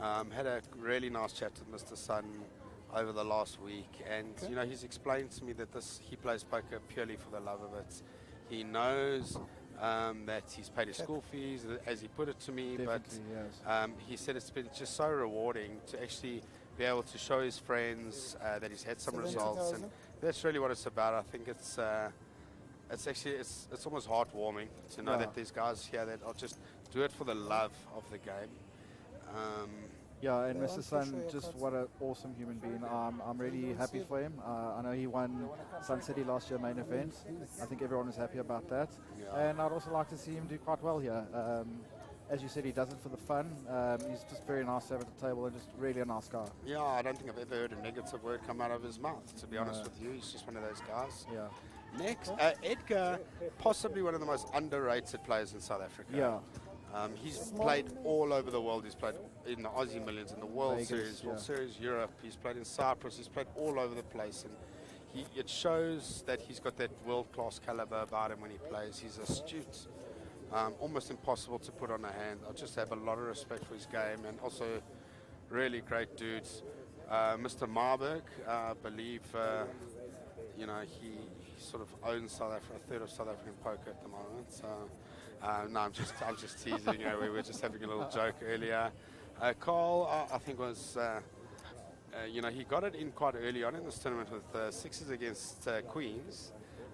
Had a really nice chat with Mr. Sun over the last week, and you know, he's explained to me that he plays poker purely for the love of it. He knows that he's paid his school fees, as he put it to me. Definitely, yes. But he said it's been just so rewarding to actually be able to show his friends that he's had some results, and that's really what it's about. I think it's actually it's almost heartwarming to know that there's guys here that are just do it for the love of the game. Yeah, and Mr. Sun, just what an awesome human being. I'm really happy for him. I know he won Sun City last year main event. I think everyone is happy about that. And I'd also like to see him do quite well here. As you said, he does it for the fun. He's just very nice to have at the table and just really a nice guy. Yeah, I don't think I've ever heard a negative word come out of his mouth, to be honest with you. He's just one of those guys. Yeah. Next, Edgar, possibly one of the most underrated players in South Africa. Yeah. He's played all over the world. He's played in the Aussie Millions, in the World Vegas, Series, World Series Europe. He's played in Cyprus. He's played all over the place, and it shows that he's got that world-class caliber about him when he plays. He's astute, almost impossible to put on a hand. I just have a lot of respect for his game, and also really great dudes. Mr. Marburg, I believe, you know, he sort of owns South Africa, a third of South African poker at the moment. So. No, I'm just teasing. We were just having a little joke earlier. Carl, I think was, he got it in quite early on in this tournament with sixes against queens.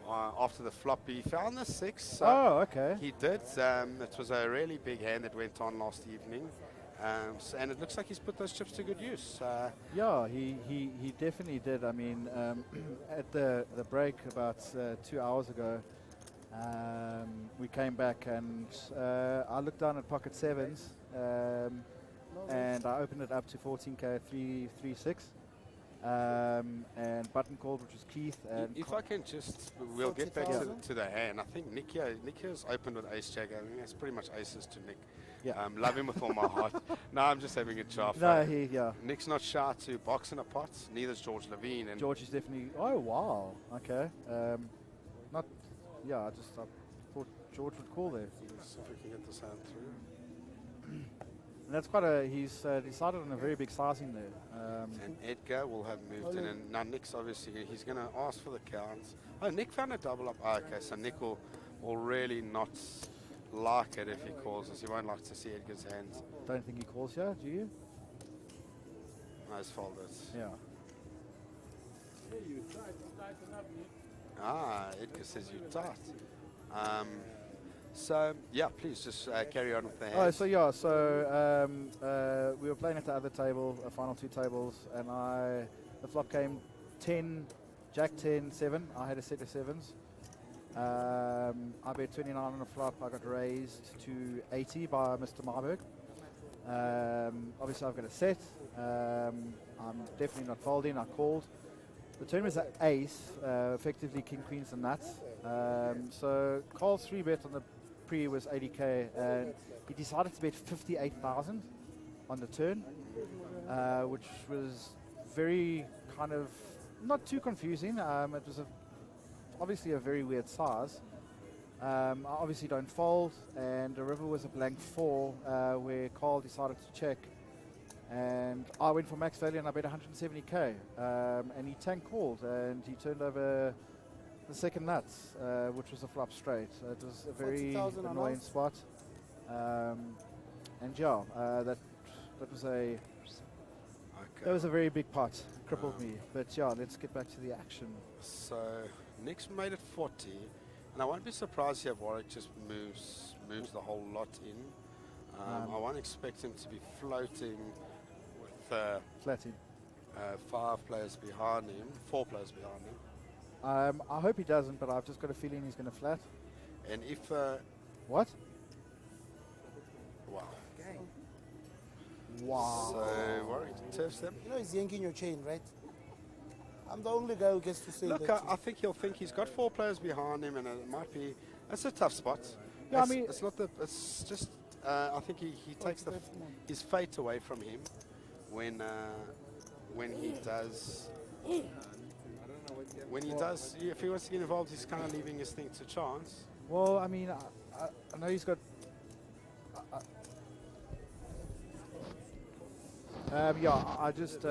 After the flop, he found the six. Okay. He did. It was a really big hand that went on last evening. And it looks like he's put those chips to good use. Yeah, he definitely did. I mean, at the break about 2 hours ago, we came back and I looked down at pocket sevens and I opened it up to 14k 336 and button called, which was Keith. And if I can just, we'll get back to the hand. I think Nikia's opened with ace jack. I think that's pretty much aces to Nick. Yeah. Love him with all my heart. No, I'm just having a job. No, Nick's not shy to box in a pot. Neither's George Levine. And George is definitely. Oh wow. Okay. Not. Yeah, I thought George would call there. See if we can get this hand through. And that's quite he's decided on a very big sizing there. And Edgar will have moved in. And now Nick's obviously, he's going to ask for the counts. Oh, Nick found a double up. Oh, okay, so Nick will really not like it if he calls us. He won't like to see Edgar's hands. Don't think he calls here, do you? No, he's folded. Yeah. Edgar says you tight. So yeah, please just carry on with the hands. Oh, so yeah, so we were playing at the other table, final two tables, and the flop came 10, Jack 10, 7. I had a set of sevens. I bet 29 on the flop. I got raised to 80 by Mr. Marburg. Obviously, I've got a set. I'm definitely not folding. I called. The turn was an ace, effectively king, queens, and nuts. So Carl's 3-bet on the pre was 80k, and he decided to bet 58,000 on the turn, which was very kind of not too confusing. It was obviously a very weird size. I obviously don't fold, and the river was a blank 4, where Carl decided to check. And I went for max value and I bet 170k, and he tank called and he turned over the second nuts, which was a flop straight. It was a very annoying spot, and yeah, that was a very big pot. Crippled me, but yeah, let's get back to the action. So Nick's made it 40, and I won't be surprised if Warwick just moves the whole lot in. I won't expect him to be floating with flatting 5 players behind him, 4 players behind him. I hope he doesn't, but I've just got a feeling he's going to flat. And if what? Wow. Wow. So Warwick turfs them. You know he's yanking your chain, right? I'm the only guy who gets to say Look, that. I think he'll think he's got 4 players behind him, and it might be. It's a tough spot. Yeah, I mean, it's not the. It's just. I think he takes his fate away from him when he does. When he does, if he wants to get involved, he's kind of leaving his thing to chance. Well, I mean, I know he's got. Yeah, I just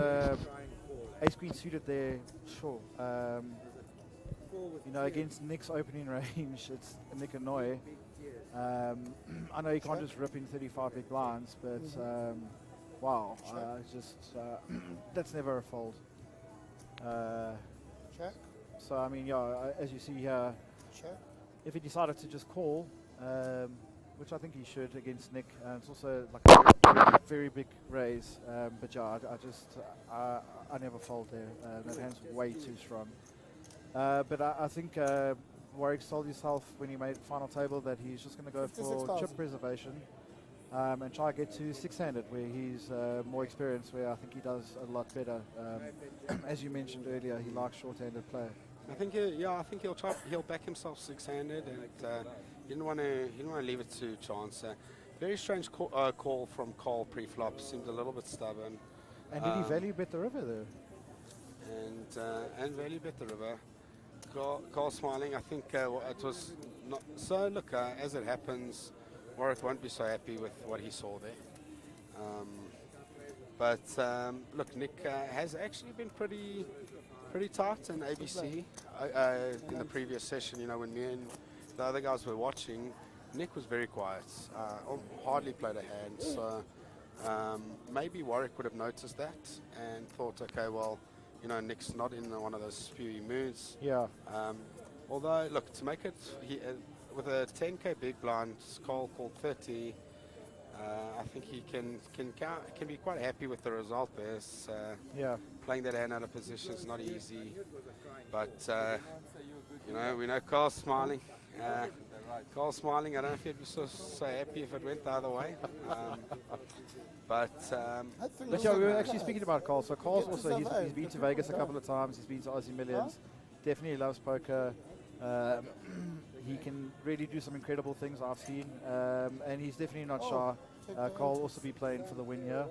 ace queen suited there. Sure. You know, against Nick's opening range, it's Nick and Noy. I know you can't just rip in 35 big blinds, but wow, it's just that's never a fold. Check. So I mean, yeah, as you see here, Check. if he decided to just call, which I think he should against Nick, it's also like a very big raise. But yeah, I never fold there. That hand's way too strong. But I think Warwick told himself when he made final table that he's just going to go for 56,000. chip preservation and try to get to six-handed, where he's more experienced, where I think he does a lot better. As you mentioned earlier, he likes short-handed play. I think he'll back himself six-handed, and he didn't want to leave it to chance. Very strange call from Cole pre-flop. Seemed a little bit stubborn. And did he value bet the river there? And value bet the river. Cole smiling. I think it was not. So look, as it happens, Warwick won't be so happy with what he saw there. But look, Nick has actually been pretty tight in ABC in the previous session. You know, when me and the other guys were watching, Nick was very quiet, hardly played a hand. So maybe Warwick would have noticed that and thought, okay, well, you know, Nick's not in one of those spewy moods. Yeah. Although, look, to make it with a 10k big blind, Cole called 30. I think he can be quite happy with the result there. Yeah. Playing that hand out of position is not easy, but you know, we know Carl's smiling. Carl's smiling. I don't know if he'd be so happy if it went the other way. But yeah, we were actually speaking about Carl. So Carl's also he's been to Vegas a couple of times. He's been to Aussie Millions. Definitely loves poker. He can really do some incredible things I've seen, and he's definitely not shy. Carl will also be playing for the win here.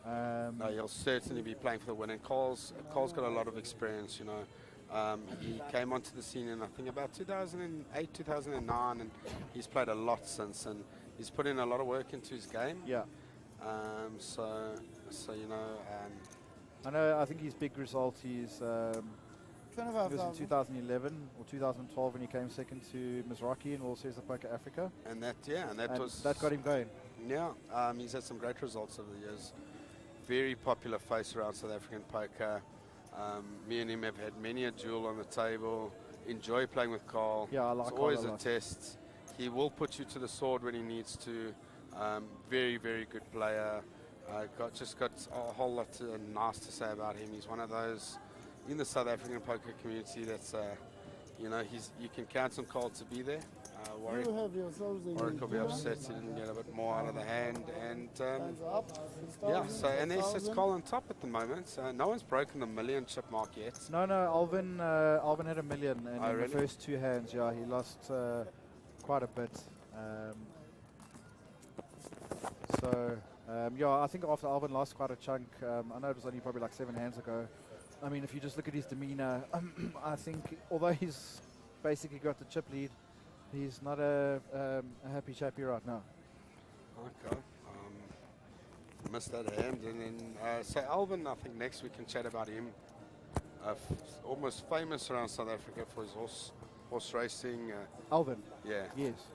No, he'll certainly be playing for the win. And Carl's got a lot of experience. You know, he came onto the scene in I think about 2008, 2009, and he's played a lot since, and he's put in a lot of work into his game. Yeah. So you know. I think his big result is. It was in 2011 or 2012 when he came second to Mizraki in World Series of Poker Africa. And that got him going. Yeah, he's had some great results over the years. Very popular face around South African poker. Me and him have had many a duel on the table. Enjoy playing with Carl. Yeah, I like it's Carl always a a lot. test. He will put you to the sword when he needs to. Very, very good player. Got a whole lot nice to say about him. He's one of those in the South African poker community that's, you know, you can count on Carl to be there. Warwick will be upset he didn't get a bit more out of the hand, and yeah. So and there sits Carl on top at the moment. No one's broken the million chip mark yet. No, Alvin had $1 million, and in really? the first two hands, yeah, he lost quite a bit. Yeah, I think after Alvin lost quite a chunk, I know it was only probably like 7 hands ago. I mean, if you just look at his demeanor, I think although he's basically got the chip lead, he's not a happy chappy right now. Okay. Missed that hand, and then so Alvin, I think next we can chat about him. Almost famous around South Africa for his horse racing. Alvin. Yeah. Yes.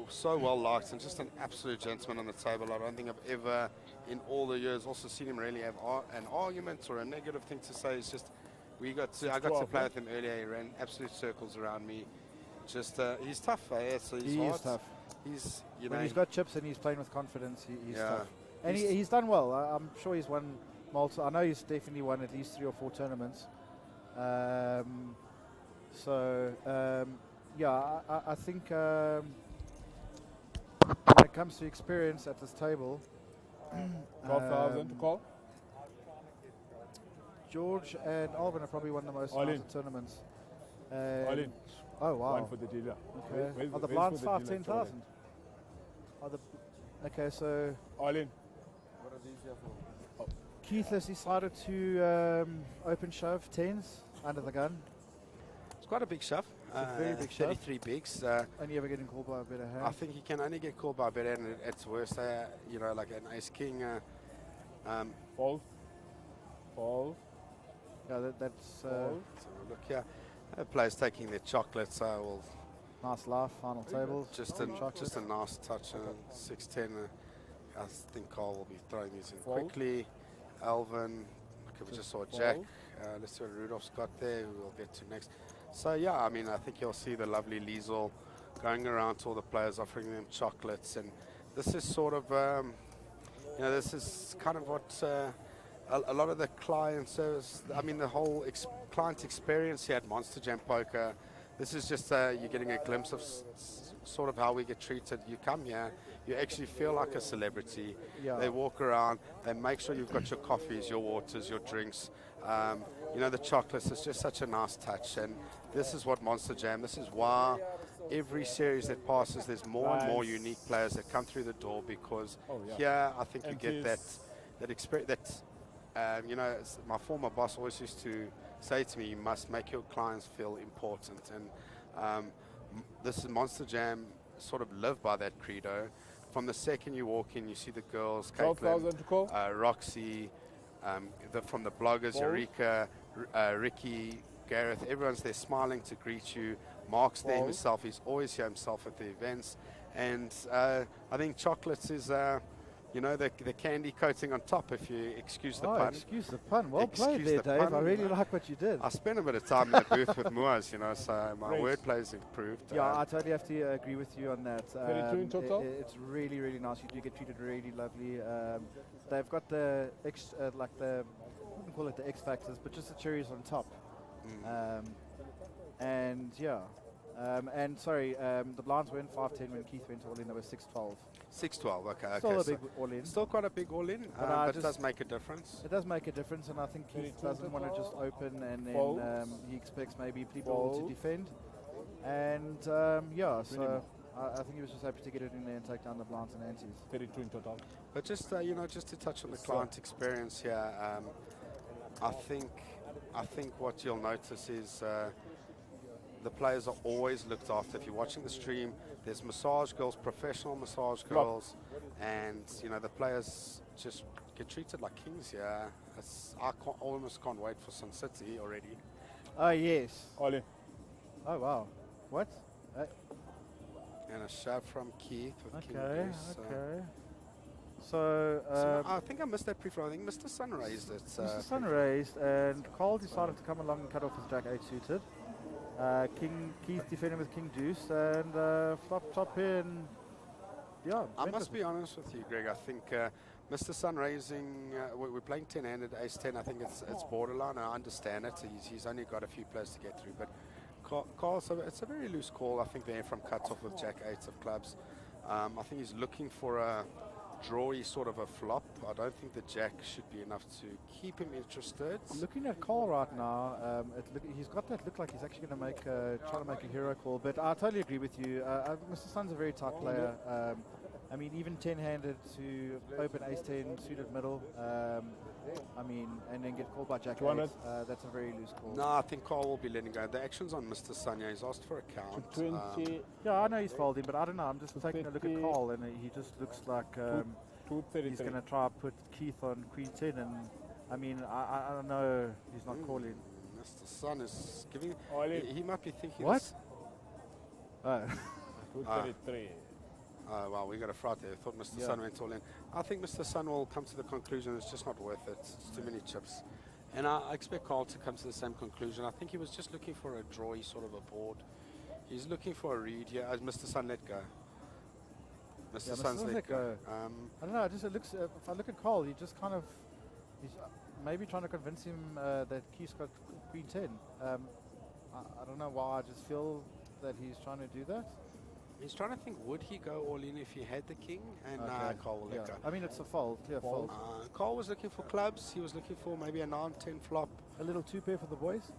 So well liked and just an absolute gentleman on the table. I don't think I've ever, in all the years, also seen him really have an argument or a negative thing to say. It's just I got to play with him earlier. He ran absolute circles around me. Just he's tough. So he's hard. Is tough. He's when he's got chips and he's playing with confidence, he's tough. And He's done well. I'm sure he's won multiple. I know he's definitely won at least 3 or 4 tournaments. I think. When it comes to experience at this table, 12,000 to call. George and Alvin have probably won the most amount of tournaments. All in. Oh wow! One for the dealer. Okay. Are the blinds 10,000? Okay, so all in. What are these here for? Keith has decided to open shove 10s under the gun. It's quite a big shove. It's a very big shove. 33 bigs. Only ever getting called by a better hand. I think he can only get called by a better hand at worst. You know, like an ace king. Fold. Yeah, that's. So look here. Players taking their chocolates. Nice life, final tables. Just a nice touch. 6-10. I think Carl will be throwing these in quickly. Alvin. Okay, we just saw Jack. Let's see what Rudolph's got there, who we'll get to next. So yeah, I mean, I think you'll see the lovely Liesel going around to all the players, offering them chocolates, and this is sort of, this is kind of what a lot of the client service, I mean, the whole client experience here at Monsterjam Poker. This is just you're getting a glimpse of sort of how we get treated. You come here, you actually feel like a celebrity. Yeah. They walk around, they make sure you've got your coffees, your waters, your drinks. The chocolates is just such a nice touch, and this is what Monsterjam, this is why every series that passes, there's more and more unique players that come through the door, because here I think you get that experience. My former boss always used to say to me, you must make your clients feel important, and this is Monsterjam sort of live by that credo. From the second you walk in, you see the girls, Caitlin, Roxy, from the bloggers, Eureka, Ricky, Gareth, everyone's there smiling to greet you. Mark's there himself, he's always here himself at the events, and I think chocolates is the candy coating on top, if you excuse the pun. Excuse the pun. Well played there, Dave. I really like what you did. I spent a bit of time in the booth with Muaz, so my wordplay has improved. Yeah, I totally have to agree with you on that. 32 in total? It's really, really nice. You do get treated really lovely. They've got the I wouldn't call it the X factors, but just the cherries on top. The blinds were in 5-10 when Keith went all in. They were 6-12. 6-12, okay. Still a big all-in. Still quite a big all-in, but it does make a difference. It does make a difference, and I think Keith doesn't want to just open, and then he expects maybe people to defend. And so I think he was just happy to get it in there and take down the blinds and antes. 32 in total. But just just to touch on the client experience here, I think what you'll notice is the players are always looked after. If you're watching the stream, there's massage girls, professional massage girls, and the players just get treated like kings here. I almost can't wait for Sun City already. Oh yes. All in. Oh wow. What? And a shove from Keith with King Goose. Okay. So I think I missed that pre-flop. I think Mr. Sun raised it. Mr. Sun raised, and Cole decided to come along and cut off his Jack 8 suited. Keith defending with King Deuce, and flop top in. Yeah. I must be honest with you, Greg. I think Mr. Sun raising. We're playing 10-handed, Ace 10. I think it's borderline. I understand it. He's only got a few players to get through, but Carl, so it's a very loose call. I think the from cuts off with Jack 8 of clubs. I think he's looking for a drawy sort of a flop. I don't think the Jack should be enough to keep him interested. Looking at Cole right now, he's got that look like he's actually going to try to make a hero call. But I totally agree with you. Mr. Sun's a very tight player. I mean, even 10-handed to open Ace 10 suited middle. And then get called by Jack 8. That's a very loose call. No, I think Carl will be letting go. The action's on Mr. Sanya. He's asked for a count. Yeah, I know he's folding, but I don't know. I'm just taking a look at Carl, and he just looks like he's going to try to put Keith on Queen 10. And I mean, I don't know. He's not calling. Mr. Sun is giving. He might be thinking. What? Oh. 233. Well, we got a fright there. I thought Mr. Sun went all in. I think Mr. Sun will come to the conclusion it's just not worth it. It's too many chips. And I expect Carl to come to the same conclusion. I think he was just looking for a drawy sort of a board. He's looking for a read here. As Mr. Sun let go. Mr. Sun's let go. I don't know. It looks. If I look at Carl, he just kind of. He's maybe trying to convince him that Keith's got Queen 10. I don't know why. I just feel that he's trying to do that. He's trying to think, would he go all in if he had the king? And Carl will let go. I mean, it's a fold, clear fold. Carl was looking for clubs. He was looking for maybe a 9-10 flop. A little 2-pair for the boys.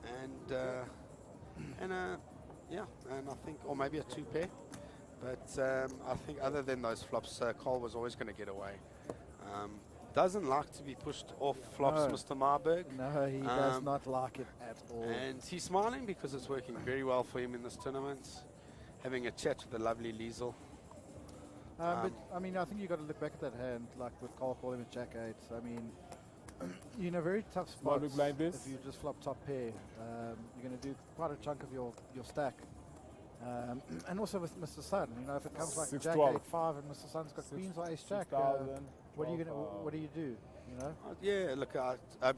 And I think, or maybe a 2-pair. But I think other than those flops, Carl was always going to get away. Doesn't like to be pushed off flops, Mr. Marburg. No, he does not like it at all. And he's smiling because it's working very well for him in this tournament. Having a chat with the lovely Liesel. But I mean, I think you got to look back at that hand, like with Carl calling with Jack 8. I mean, you're in a very tough spot if you just flop top pair. You're going to do quite a chunk of your stack, And also with Mr. Sun, you know, if it comes like Jack 6-12. 8-5 and Mr. Sun's got queens or ace Jack, 6,000, what do you do? You know? Yeah, look,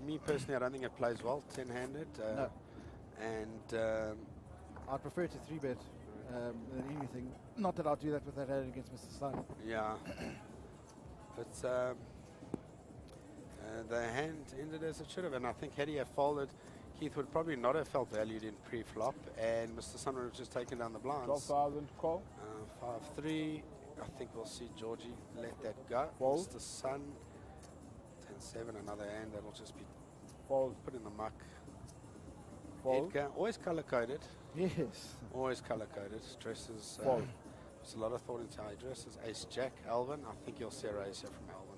me personally, I don't think it plays well 10-handed. No. And I'd prefer to 3-bet than anything. Not that I'll do that with that hand against Mr. Sun. yeah, but the hand ended as it should have, and I think had he have folded, Keith would probably not have felt valued in pre-flop, and Mr. Sun would have just taken down the blinds. 12,000 call. 5-3. I think we'll see Georgie let that go. Fold. Mr. Sun 10-7, another hand that'll just be Fold. put in the muck. Fold. Edgar, always color-coded. Yes. Always color-coded. Dresses. Fold. There's a lot of thought into how he dresses. Ace Jack, Alvin. I think you'll see a raise here from Alvin.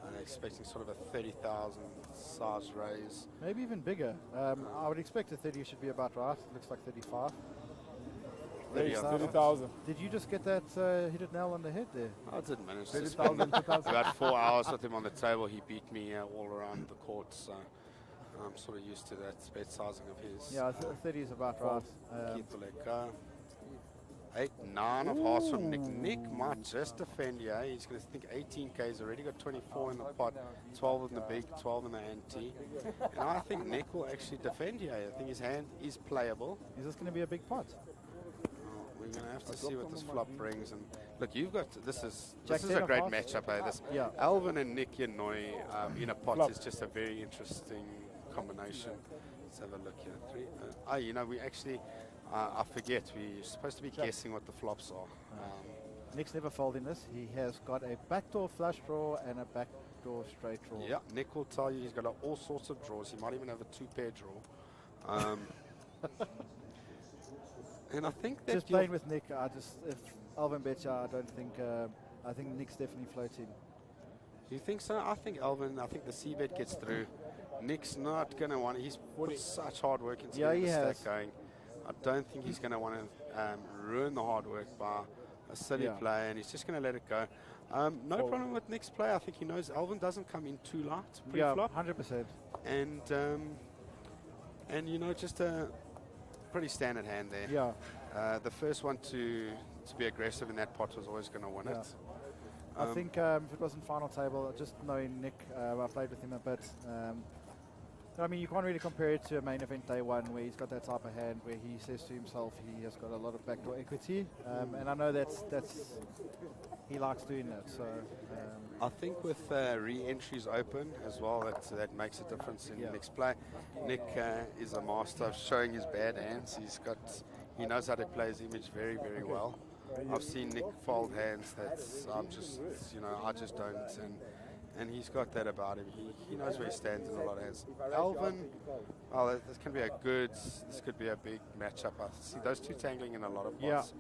And they're expecting sort of a 30,000 size raise. Maybe even bigger. I would expect a 30 should be about right. Looks like 35. 30,000. Did you just get that hit it nail on the head there? I didn't manage to 30,000, spend 2,000. about 4 hours with him on the table. He beat me all around the court, so I'm sort of used to that bet sizing of his. Yeah, 30 is about right. Keith will let go. 8-9 of hearts from Nick. Nick might just defend here. He's going to think 18k. He's already got 24 in the pot, 12 in the big, 12 in the ante. And I think Nick will actually defend here. I think his hand is playable. Is this going to be a big pot? We're going to have to see what this flop brings. And look, you've got this is Jack a great 10 of matchup. This Yeah. Alvin and Nick Yanoi in a pot Flop. is just a very interesting combination. Let's have a look here. You know, we actually. I forget, we're supposed to be guessing what the flops are. Nick's never folding this. He has got a backdoor flush draw and a backdoor straight draw. Yeah, Nick will tell you he's got all sorts of draws. He might even have a 2-pair draw. And I think that Just playing with Nick, if Alvin bets, I don't think, I think Nick's definitely floating. Do you think so? I think the C-bet gets through. Nick's not going to want He's put such hard work into getting the stack going. I don't think he's going to want to ruin the hard work by a silly play, and he's just going to let it go. No problem with Nick's play. I think he knows Alvin doesn't come in too light pre-flop. 100%. And you know, just a pretty standard hand there. Yeah. The first one to be aggressive in that pot was always going to win it. I think if it wasn't final table, just knowing Nick, I played with him a bit. I mean, you can't really compare it to a main event day one where he's got that type of hand where he says to himself he has got a lot of backdoor equity, and I know that's he likes doing that. So I think with re-entries open as well, that makes a difference in Nick's play. Nick is a master of showing his bad hands. He knows how to play his image very, very well. I've seen Nick fold hands that I just don't, and he's got that about him. He knows where he stands in a lot of hands. Alvin, this can be this could be a big matchup. I see those two tangling in a lot of pots.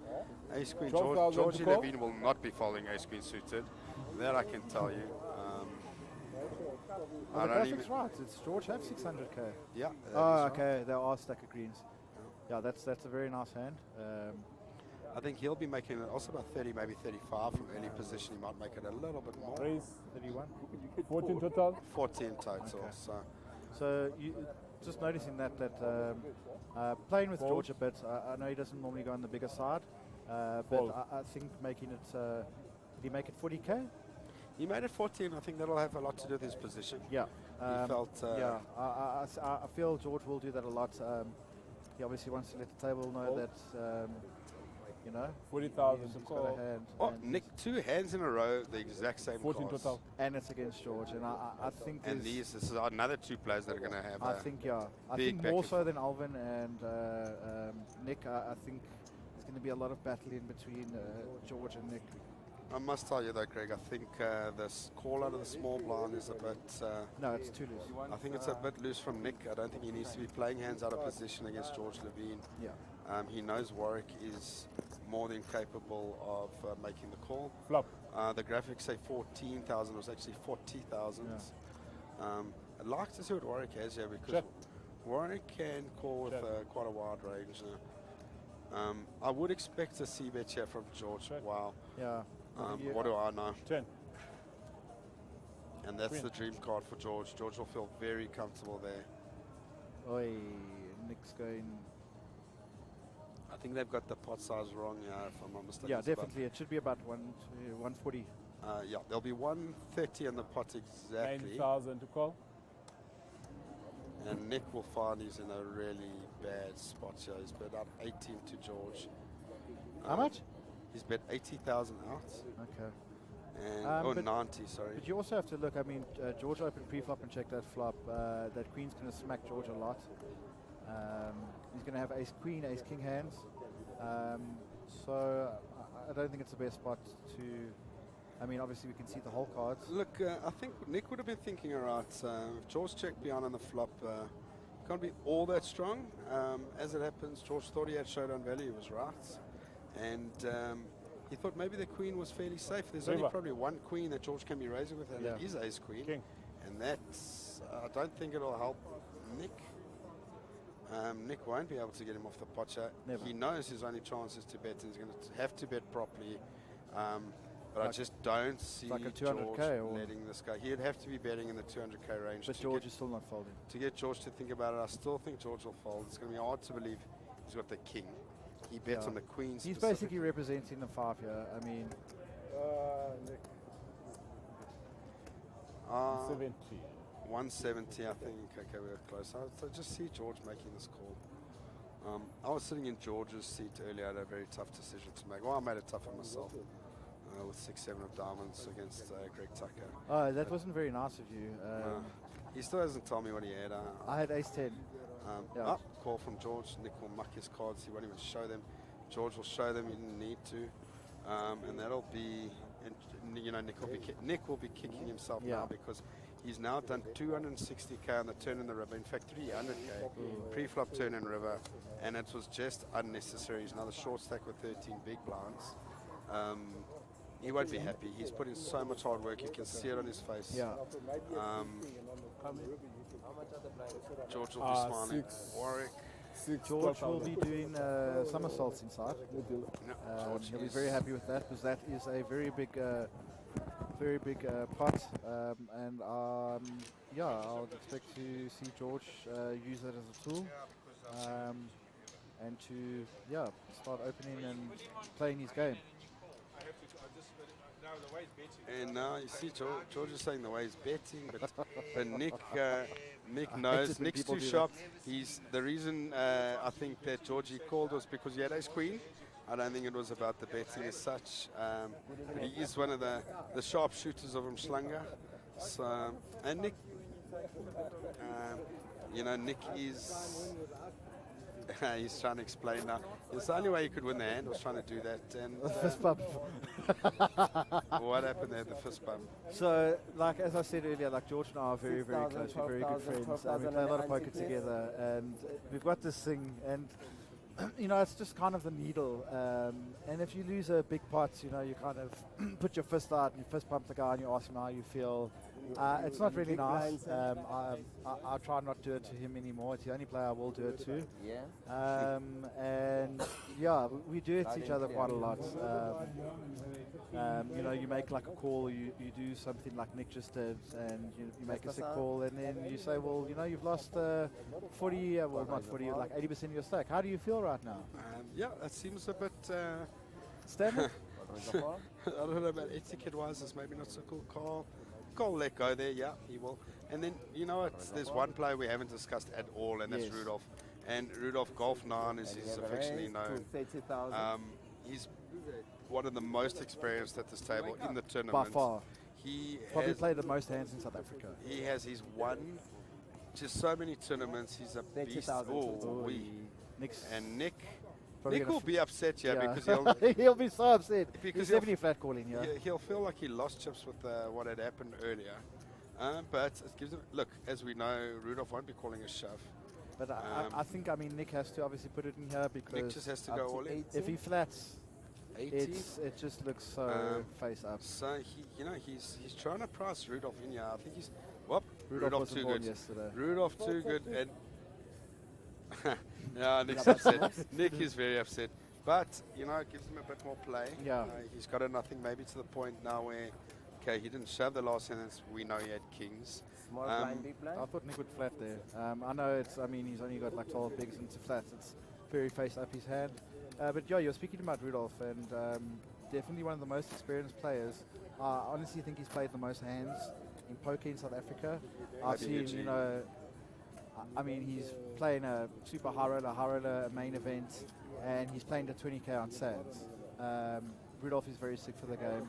Ace Queen, Georgie Levine will not be folding Ace Queen suited. That I can tell you. the graphic's right. It's George have 600k. Yeah. Oh, okay. There are a stack of greens. Yeah, that's a very nice hand. I think he'll be making it also about 30, maybe 35 from early position. He might make it a little bit more. Raise 31. 14 total. 14 total. Okay. So you just noticing that playing with George a bit. I know he doesn't normally go on the bigger side, but I think making it. Did he make it 40k? He made it 14. I think that'll have a lot to do with his position. Yeah. He felt. I feel George will do that a lot. He obviously wants to let the table know that. 40,000 he's to got a call. hand. Oh, Nick, 2 hands in a row, the exact same 14 cost. total. And it's against George, and I think. And this is another 2 players that are going to have. I think more so than Alvin and Nick. I think there's going to be a lot of battle in between George and Nick. I must tell you though, Craig, I think this call out of the small blind is a bit. No, it's too loose. I think it's a bit loose from Nick. I don't think he needs to be playing hands out of position against George Levine. Yeah. He knows Warwick is more than capable of making the call. Flop. The graphics say 14,000, it was actually 40,000. Yeah. I'd like to see what Warwick has here because Warwick can call with quite a wide range. I would expect a C-bet here from George. Wow. Yeah. What do I know? 10. And that's the dream card for George. George will feel very comfortable there. Oi, Nick's going. think they've got the pot size wrong, if I'm not mistaken. Yeah, It's about- definitely. It should be about 140. yeah, there'll be 130 in the pot exactly. 9,000 to call. And Nick will find he's in a really bad spot here. He's bet up 18 to George. How much? He's bet 80,000 out. Okay. And 90, sorry. But you also have to look. I mean, George opened pre-flop and checked that flop. That queen's going to smack George a lot. He's going to have ace queen, ace king hands. So I don't think it's the best spot to. I mean, obviously we can see the whole cards. Look, I think Nick would have been thinking, all right, if George checked behind on the flop, can't be all that strong. As it happens, George thought he had showdown value, he was right. And he thought maybe the queen was fairly safe. There's only probably one queen that George can be raising with, and it is ace queen. King. And that's, I don't think it'll help Nick. Nick won't be able to get him off the pot shot. He knows his only chance is to bet, and he's going to have to bet properly. But I just don't see like a George 200K or letting this guy. He'd have to be betting in the 200K range. But George is still not folding. To get George to think about it, I still think George will fold. It's going to be hard to believe he's got the king. He bets on the queen. He's basically representing the 5 here. I mean, 70. 170, I think. Okay, we're close. I just see George making this call. I was sitting in George's seat earlier. I had a very tough decision to make. Well, I made it tough on myself with 6-7 of diamonds against Greg Tucker. Oh, that wasn't very nice of you. He still hasn't told me what he had. I had ace 10. Call from George. Nick will muck his cards. He won't even show them. George will show them. He didn't need to. And that'll be, Nick will be kicking himself now because he's now done 260K on the turn in the river. In fact, 300K pre-flop turn in river, and it was just unnecessary. He's another short stack with 13 big blinds. He won't be happy. He's put in so much hard work. You can see it on his face. Yeah. George will be smiling. Warwick. George will be doing somersaults inside. He'll be very happy with that because that is a very big pot. And I would expect to see George use that as a tool. And to start opening and playing his game. And now you see George is saying the way he's betting, but Nick knows. Nick's too sharp. He's the reason I think that Georgie called was because he had ace queen. I don't think it was about the betting as such. But he is one of the sharp shooters of Umhlanga. So and Nick, Nick is. He's trying to explain now. It's the only way he could win the hand was trying to do that. And fist bump. What happened there? The fist bump. So, like as I said earlier, like George and I are very, very close. We're very good friends. We play a lot of poker together, and we've got this thing. And it's just kind of the needle. And if you lose a big pot, you kind of put your fist out and you fist bump the guy and you ask him how you feel. It's not really nice. I try not to do it to him anymore. It's the only player I will do it to. And we do it to each other quite a lot. You make like a call, you do something like Nick just did, and you make a sick call, and then you say, well, you've lost 40, well not 40, like 80% of your stack. How do you feel right now? That seems a bit standard. I don't know about etiquette-wise. It's maybe not so cool. Call let go there. Yeah, he will. And then there's one player we haven't discussed at all, and that's Rudolph. And Rudolph Golf 9 is affectionately known. He's one of the most experienced at this table in the tournament. By far. He probably played the most hands in South Africa. He's won just so many tournaments. He's a beast. And Nick will be upset here because he'll be so upset. Because he's definitely flat calling here. He'll feel like he lost chips with what had happened earlier. But it gives him, look, as we know, Rudolph won't be calling a shove. But I think, Nick has to obviously put it in here because Nick just has to go all in. If he flats, 80, it just looks so face up. So he's trying to price Rudolph in here. I think he's Rudolph too good. Yesterday. Rudolph too good, and Nick's upset. Nick is very upset, but it gives him a bit more play. He's got a nothing, maybe to the point now where he didn't shove the last sentence. We know he had kings. Small blind, big blind. I thought Nick would flat there. I know he's only got like 12 bigs into flats. It's very face up his hand. But yeah, you're speaking about Rudolph, and definitely one of the most experienced players. I honestly think he's played the most hands in poker in South Africa. I've seen, you know, I mean, he's playing a super high roller main event, and he's playing the 20k on sands. Rudolph is very sick for the game.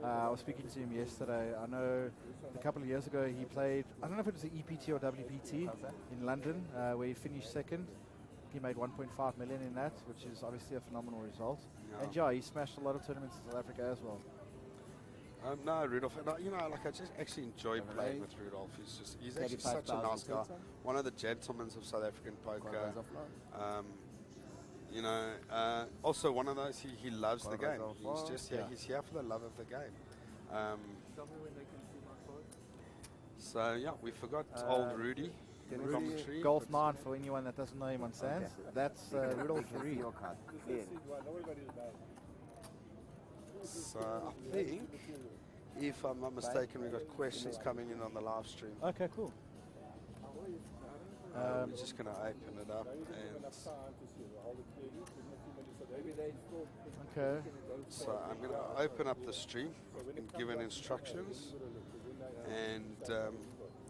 I was speaking to him yesterday. I know a couple of years ago he played, I don't know if it was the EPT or WPT in London, where he finished second. He made 1.5 million in that, which is obviously a phenomenal result. Yeah. And yeah, he smashed a lot of tournaments in South Africa as well. No, Rudolph, and you know, like I just actually enjoy playing with Rudolph. He's actually such a nice guy. One of the gentlemen of South African poker. You know, also one of those, he loves the game. He's just here, he's here for the love of the game. So yeah, we forgot old Rudy. Rudy Golf 9 for anyone that doesn't know him on sands. That's Rudolph Reed. So I think, if I'm not mistaken, we've got questions coming in on the live stream. Okay, cool. We're just going to open it up and okay. So I'm going to open up the stream and give an instructions. And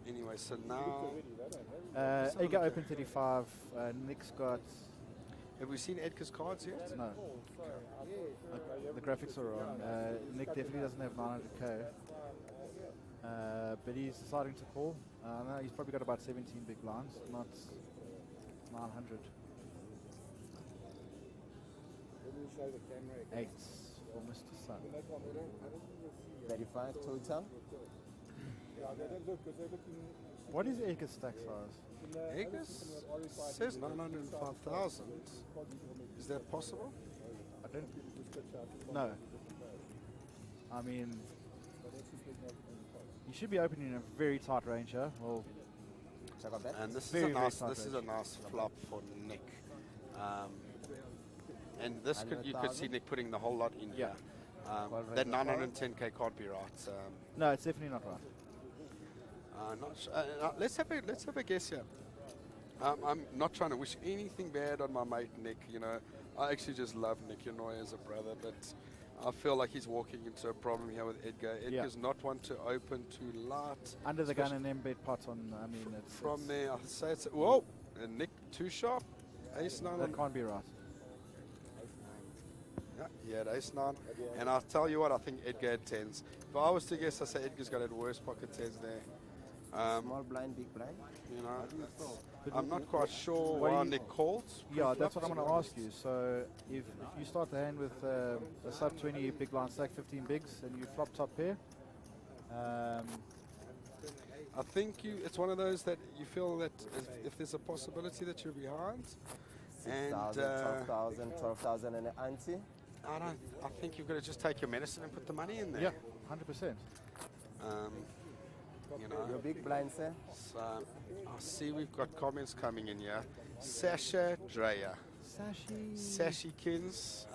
anyway, so now Edgar open 35. Nick's got. Have we seen Edgar's cards yet? No. The graphics are on. Nick definitely doesn't have 900k. But he's deciding to call. No, he's probably got about 17 big blinds, not 900. 8 for Mr. Sun. 35 total. What is Edgar's stack size? Edgar's says 905,000. Is that possible? I don't. No. I mean, you should be opening in a very tight range here. Well, and this very, is a nice flop for Nick. And this you could see Nick putting the whole lot in here. That 910k can't be right. No, it's definitely not right. Let's have a guess here. I'm not trying to wish anything bad on my mate Nick. You know, I actually just love Nick Yanoy as a brother, but I feel like he's walking into a problem here with Edgar. Edgar's not one to open too light. Under the gun and embed pot on. I mean, from there, I'd say it's whoa. And Nick too sharp. Ace 9. That can't be right. Yeah, ace 9. And I'll tell you what, I think Edgar had 10s. If I was to guess, I say Edgar's got a worse pocket 10s there. Small blind, big blind. You know, I'm not quite sure why Nick called. Yeah, that's what I'm going to ask you. So if you start the hand with a sub 20 big blind stack, 15 bigs, and you flop top pair. I think it's one of those that you feel that if there's a possibility that you're behind. 6,000, 12,000, 12,000 and an ante. I think you've got to just take your medicine and put the money in there. Yeah, 100%. You know, your big blind, sir. So I see we've got comments coming in here. Sasha Dreyer. Sashikins,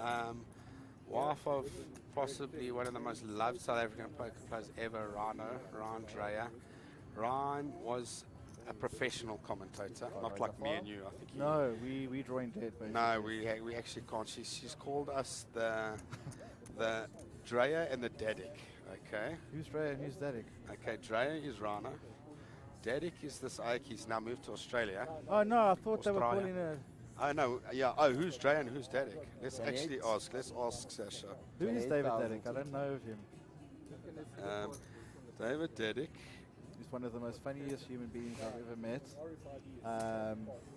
wife of possibly one of the most loved South African poker players ever, Ryan Dreyer. Ryan was a professional commentator, not like me and you. I think. No, we drawing dead. Basically. No, we actually can't. She's called us the Dreyer and the Dadik. Okay. Who's Dreyer and who's Dadik? Okay, Dreyer is Rana. Dadik is this Ike. He's now moved to Australia. Oh no, I thought they were calling a. I know. Yeah. Oh, who's Dreyer and who's Dadik? Let's actually ask. Let's ask Sasha. Who is David Dadik? I don't know of him. David Dadik. He's one of the most funniest human beings I've ever met,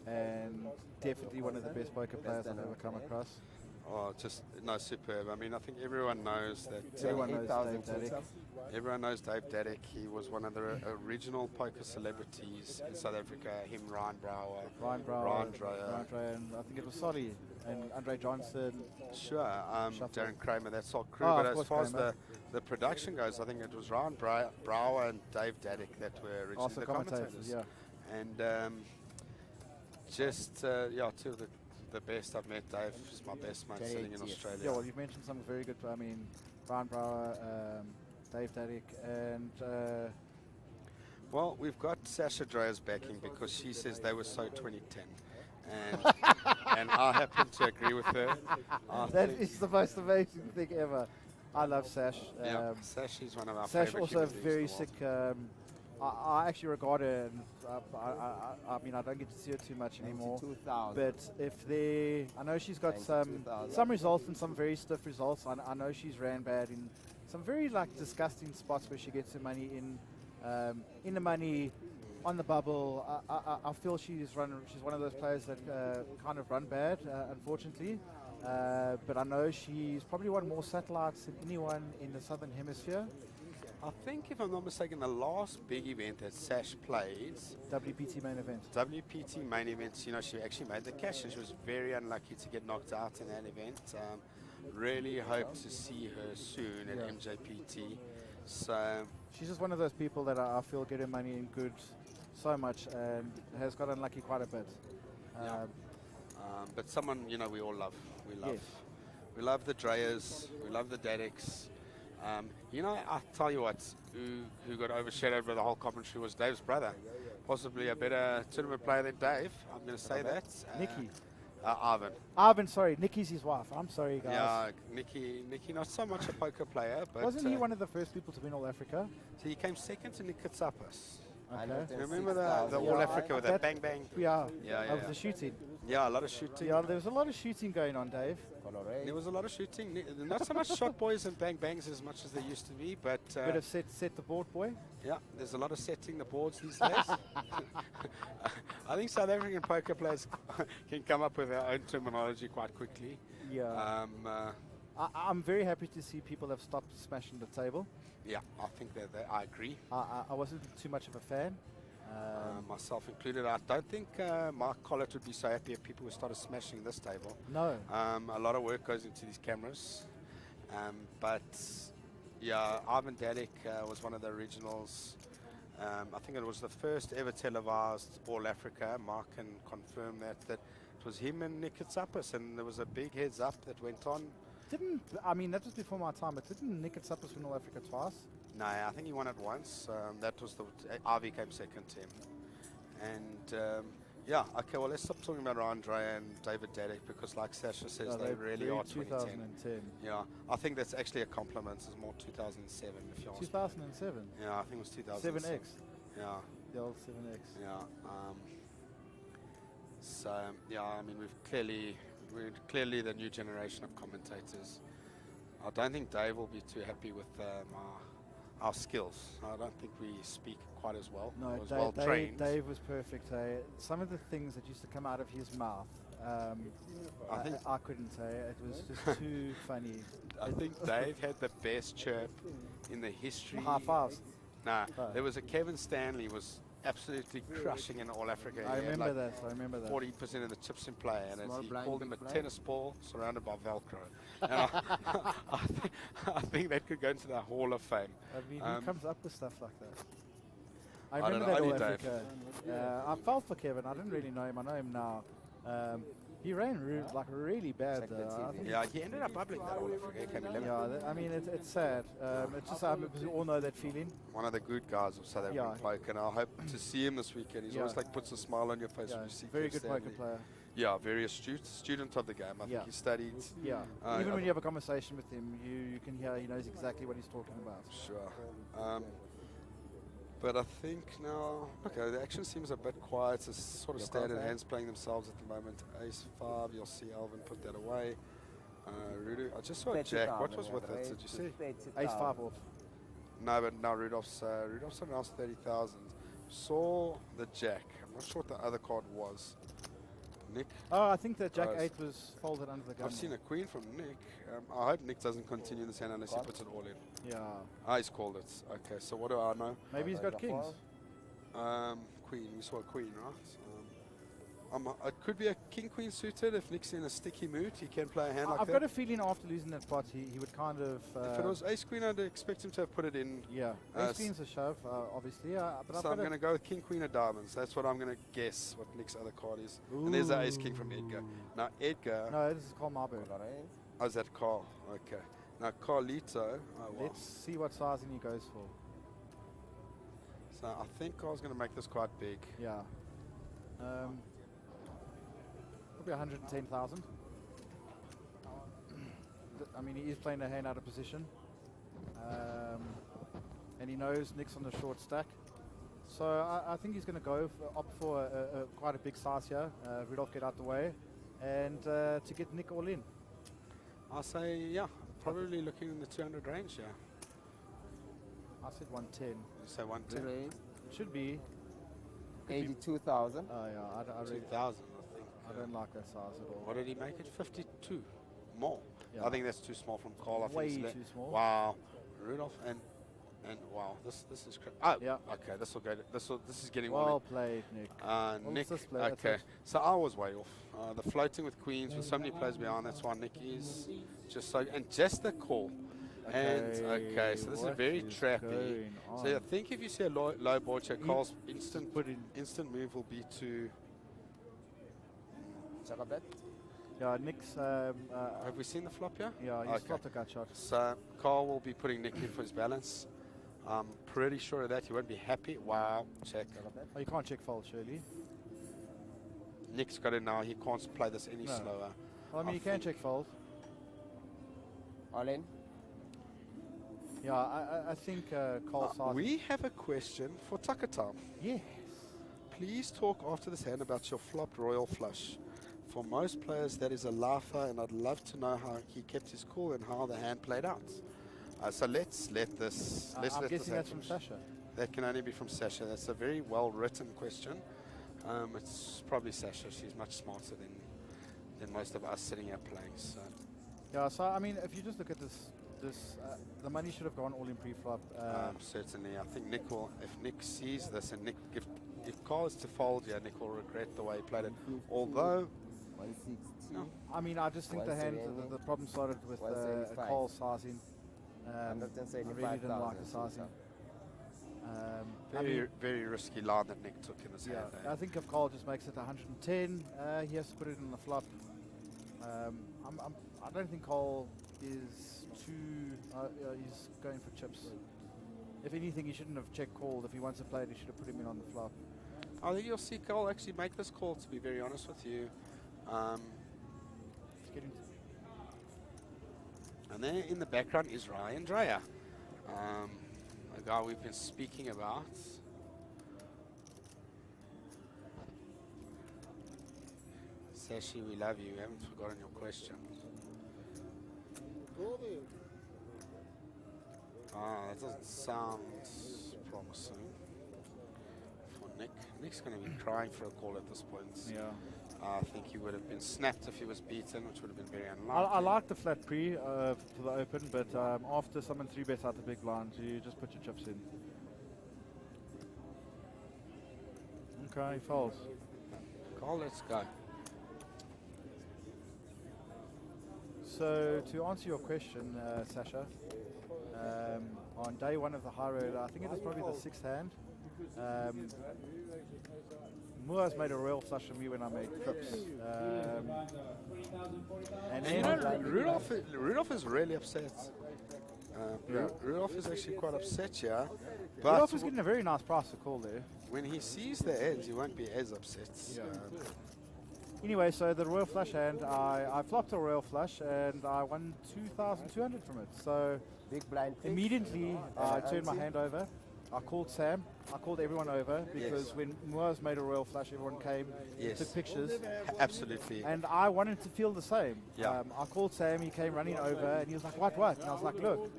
and definitely one of the best poker players I've ever come across. Oh, just no, superb. I mean, I think everyone knows that. Everyone knows Dave Dadik. Everyone knows Dave Dadik. He was one of the original poker celebrities in South Africa. Him, Ryan Brouwer, Ryan Dreyer, and I think it was Solly and Andre Johnson. Sure, Darren Kramer. That's all crew. But as far as the production goes, I think it was Ryan Brouwer and Dave Dadik that were originally also the commentators. Yeah. And two of the best I've met. Dave is my best mate sitting in Australia. Yeah, well, you've mentioned some very good. I mean, Ryan Brouwer, Dave Dadik, and. Well, we've got Sasha Dreyer's backing because she says they were so 2010. and and I happen to agree with her. I That think- is the most amazing thing ever. I love Sash. Yeah, Sash is one of our Sash favorite also human beings in very the world. sick. I actually regard her, and I mean, I don't get to see her too much anymore. 92,000. But if they, I know she's got 92,000. some results and some very stiff results. I know she's ran bad in some very like disgusting spots where she gets her money in the money, on the bubble. I feel she's one of those players that kind of run bad, unfortunately. But I know she's probably won more satellites than anyone in the Southern Hemisphere. I think, if I'm not mistaken, the last big event that Sash played, WPT main event. WPT main events, you know, she actually made the cash, and she was very unlucky to get knocked out in that event. Really hope to see her soon at MJPT. So she's just one of those people that I feel get her money in good so much and has got unlucky quite a bit. but someone, you know, we all love. Yes. We love the Dreyers, we love the Dadicks. You know, I tell you what, who got overshadowed by the whole commentary was Dave's brother. Possibly a better tournament player than Dave. I'm going to say that. Nikki. Ivan. Ivan, sorry. Nikki's his wife. I'm sorry, guys. Yeah, Nikki, not so much a poker player, but wasn't he one of the first people to win All Africa? So he came second to Nick Katsapas. Okay. Remember the All Africa with that bang bang? Yeah. Yeah. Of the shooting. Yeah, a lot of shooting. Yeah, there was a lot of shooting going on, Dave. There was a lot of shooting. Not so much shot boys and bang bangs as much as there used to be, but bit of set the board, boy. Yeah, there's a lot of setting the boards these days. I think South African poker players can come up with their own terminology quite quickly. Yeah. I'm very happy to see people have stopped smashing the table. Yeah, I think that I agree. I wasn't too much of a fan. Myself included. I don't think Mark Collett would be so happy if people started smashing this table. No. A lot of work goes into these cameras. But yeah, Ivan Dadic was one of the originals. I think it was the first ever televised All Africa. Mark can confirm that it was him and Nick Katsapas, and there was a big heads up that went on. I mean, that was before my time, but didn't Nick Katsapas win All Africa twice? No, I think he won it once. That was the Ivy came second to him. And yeah, okay, well, let's stop talking about Andre and David Dadic, because like Sasha says, they really are 2010. Yeah, I think that's actually a compliment. It's more 2007 if you ask me. 2007? Yeah, I think it was 2007. 7X? Yeah. The old 7X. Yeah. So, yeah, I mean, we're clearly the new generation of commentators. I don't think Dave will be too happy with our skills. I don't think we speak quite as well. No, as well trained. Dave was perfect. Some of the things that used to come out of his mouth, I couldn't say. It was just too funny. I think Dave had the best chirp in the history. High fives. Nah, there was a Kevin Stanley was absolutely crushing in All Africa. I remember that. 40% of the chips in play, and he called him a flag. tennis ball surrounded by Velcro. And I think that could go into the Hall of Fame. I mean, who comes up with stuff like that? I don't remember know, that only All Dave. Africa. I felt for Kevin. I didn't really know him. I know him now. He ran really bad. I think Yeah, he ended up bubbling that All Africa. He came 11th. yeah, I mean, it's sad. It's just we all know that feeling. One of the good guys of South African poker, and I hope to see him this weekend. He's always like puts a smile on your face when you see very Kev good poker Stanley. player. Yeah, very astute, student of the game. I think he studied. Yeah, even when you have a conversation with him, you can hear he knows exactly what he's talking about. Sure. But I think now, okay, the action seems a bit quiet. It's sort of standard hands playing themselves at the moment. Ace 5, you'll see Alvin put that away. Rudu, I just saw Jack. What was with it? Did you see? Ace 5 off. No, but now Rudolph's announced 30,000. Saw the Jack. I'm not sure what the other card was. Nick? Oh, I think that Jack 8 was folded under the gun. I've seen a queen from Nick. I hope Nick doesn't continue this hand unless he puts it all in. Yeah. He's called it. Okay, so what do I know? Maybe he's got kings. Queen. We saw a queen, right? It could be a king-queen suited. If Nick's in a sticky mood, he can play a hand like that. I've got a feeling after losing that pot, he would kind of... if it was ace-queen, I'd expect him to have put it in. Yeah, ace-queen's a shove, obviously. But so I'm going to go with king-queen of diamonds. That's what I'm going to guess what Nick's other card is. And there's the ace-king from Edgar. Now, Edgar... No, this is Carl Marburg. Oh, is that Carl? Okay. Now, Carlito... Let's see what sizing he goes for. So I think Carl's going to make this quite big. Yeah. Could be 110,000. I mean, he is playing a hand out of position. And he knows Nick's on the short stack. So I think he's going to go opt for quite a big size here. Rudolph get out the way. And to get Nick all in. I'll say, yeah, probably looking in the 200 range, yeah. I said 110. You say 110? Should be. 82,000. Oh, yeah. I really 2,000, I think. I don't like that size at all. What did he make it? 52. More. Yeah. I think that's too small from Carl. I Way think it's too small. Wow. Rudolph and wow, this is crazy. Oh, yeah. Okay, this will go. This is getting well played, Nick. Nick. Display, Okay, so I was way off. The floating with queens with so many players behind. That's why Nick is just so and just the call. And okay, so this is very trappy. So I think if you see a low board check, Carl's instant move will be to. Yeah, Nick's. Have we seen the flop here? Yeah, he's flopped a gut shot. So Carl will be putting Nick in for his balance. I'm pretty sure of that. He won't be happy. Wow, check. Oh, you can't check fold, surely. Nick's got it now. He can't play this any slower. Well, I mean, you can check fold. All in? Yeah, I think Carl we have a question for Tucker Time. Yes. Please talk after this hand about your flopped royal flush. For most players, that is a laugher, and I'd love to know how he kept his cool and how the hand played out. So let's let this. I'm guessing that's from Sasha. That can only be from Sasha. That's a very well-written question. It's probably Sasha. She's much smarter than most of us sitting here playing. So. Yeah. So I mean, if you just look at this, the money should have gone all in pre-flop. Certainly, I think Nick will. If Nick sees this, and Nick, if Carl is to fold, yeah, Nick will regret the way he played it. Although. 160. No. I mean, I just think the hand, the problem started with Carl sizing. I really didn't like the sizing. Very risky line that Nick took in this hand. I think if Carl just makes it 110, he has to put it in the flop. I don't think Carl is too. He's going for chips. If anything, he shouldn't have check called. If he wants to play it, he should have put him in on the flop. I think you'll see Carl actually make this call, to be very honest with you. And there in the background is Ryan Dreyer, a guy we've been speaking about. Sashi, we love you. We haven't forgotten your question. That doesn't sound promising for Nick. Nick's going to be crying for a call at this point. Yeah. I think he would have been snapped if he was beaten, which would have been very unlikely. I like the flat pre for the open, but after someone 3-bets out the big blind, you just put your chips in. Okay, he folds. Carl, let's go. So to answer your question, Sasha, on day one of the high road, I think it was probably the 6th hand. Mua's made a royal flush for me when I made trips. And you know, Rudolph is really upset. Rudolph is actually quite upset here. But Rudolph is getting a very nice price to call there. When he sees the edge, he won't be as upset. Yeah. Anyway, so the royal flush hand, I flopped a royal flush and I won 2,200 from it. So big blind. Immediately, I turned my hand over. I called Sam. I called everyone over because when Mua's made a royal flush, everyone came, took pictures. Absolutely. And I wanted to feel the same. Yeah. I called Sam. He came running over, and he was like, "What?" And I was like, "Look."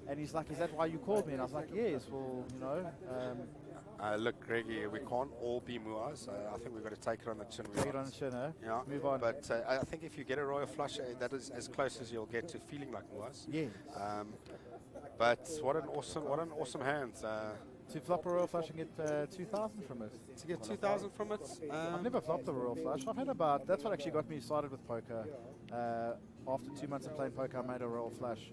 And he's like, "Is that why you called me?" And I was like, "Yes." Well, you know. Look, Greggy, we can't all be Muas. I think we've got to take it on the chin. Take it on the chin, eh? Yeah. Move on. But I think if you get a royal flush, that is as close as you'll get to feeling like Muas. Yes. But what an awesome hand. To flop a royal flush and get 2,000 from it. To get 2,000 from it? I've never flopped a royal flush. I've had about, that's what actually got me started with poker. After 2 months of playing poker, I made a royal flush.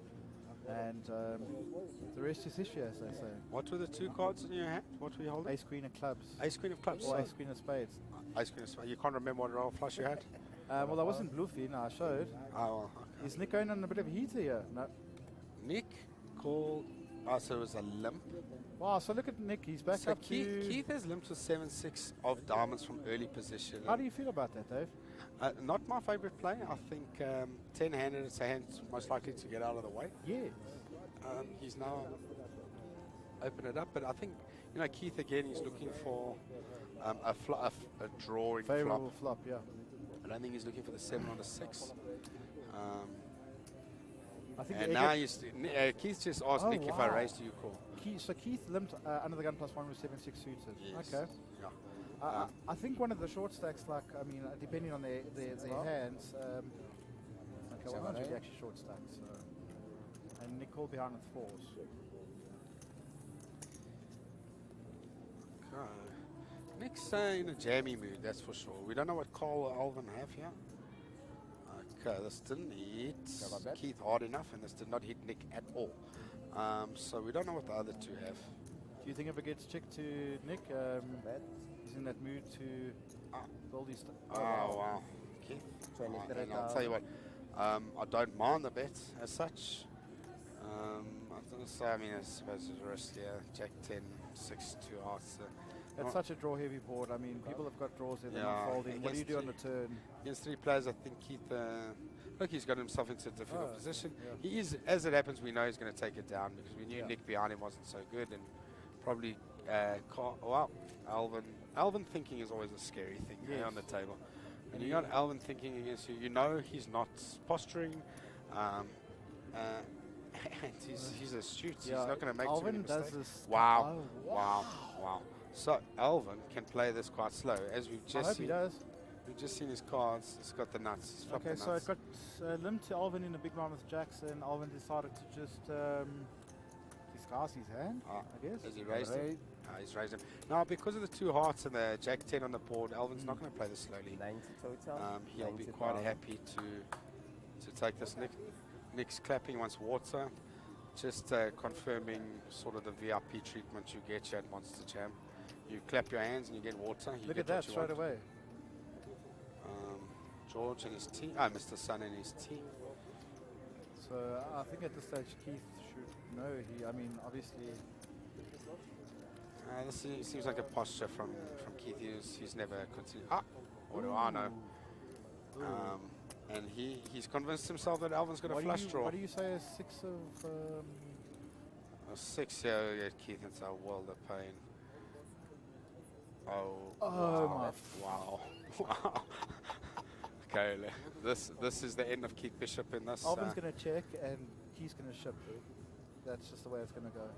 And the rest is history, as they say. What were the 2 cards in your hand? What were you holding? Ace, Queen of Clubs. Ace, Queen of Clubs? Or Ace, Queen of Spades. Ace, Queen of Spades. You can't remember what royal flush you had? Well, I wasn't bluffing, I showed. Oh, well, okay. Is Nick going on a bit of a heater here? No. Nick called Oh, so it was a limp. Wow, so look at Nick. He's back So up to... Keith has limped with 7-6 of diamonds from early position. How do you feel about that, Dave? Not my favorite play. I think 10-handed, it's a hand most likely to get out of the way. Yes. He's now opened it up, but I think, you know, Keith again, he's looking for a drawing Favorable flop, yeah. I don't think he's looking for the 7 or the 6. I think and now Keith just asked Nick if I raised, do you call? So Keith limped under the gun +1 with 7-6 suited. Yes. Okay. Yeah. I think one of the short stacks, like, I mean, depending on their hands, okay, well, not really actually short stacks. So. And Nick called behind with 4s. Okay. Nick's in a jammy mood, that's for sure. We don't know what call or Alvin have here. Okay, this didn't hit Keith hard enough, and this did not hit Nick at all. So we don't know what the other two have. Do you think if it gets checked to Nick, he's in that mood to build his stuff? Oh, wow. Keith. And I'll tell you what, I don't mind the bet as such. I mean, I suppose it's a risk, yeah. Jack 10, 6, 2 hearts. It's such a draw-heavy board. I mean, people have got draws there that are folding. What do you do on the turn? Against 3 players, I think Keith, look, he's got himself into a difficult position. Yeah. He is, as it happens, we know he's going to take it down because we knew Nick behind him wasn't so good, and probably, Alvin thinking is always a scary thing on the table. And you got Alvin thinking against you. You know he's not posturing, and he's astute. He's not going to make too many mistakes. Wow. So Alvin can play this quite slow, as we've just seen. He does. We've just seen his cards. He's got the nuts. Okay, so it got limped to Alvin in a big round with Jackson. Alvin decided to just discard his hand, I guess. Has he raised him? He's raised him. Now, because of the 2 hearts and the Jack 10 on the board, Alvin's not going to play this slowly. 90 total. He'll be quite happy to take this. Nick's clapping, he wants water. Just confirming sort of the VIP treatment you get here at Monsterjam. You clap your hands and you get water. You Look get at that straight away. George and his team. Mr. Sun and his team. So I think at this stage Keith should know. I mean, obviously. This seems like a posture from Keith. He's never continued. What do I know? And he's convinced himself that Alvin's got a flush draw. What do you say, a 6 of... A 6, yeah, Keith, it's a world of pain. Wow. Okay, this is the end of Keith Bishop in this. Alvin's going to check and Keith's going to ship. That's just the way it's going to go.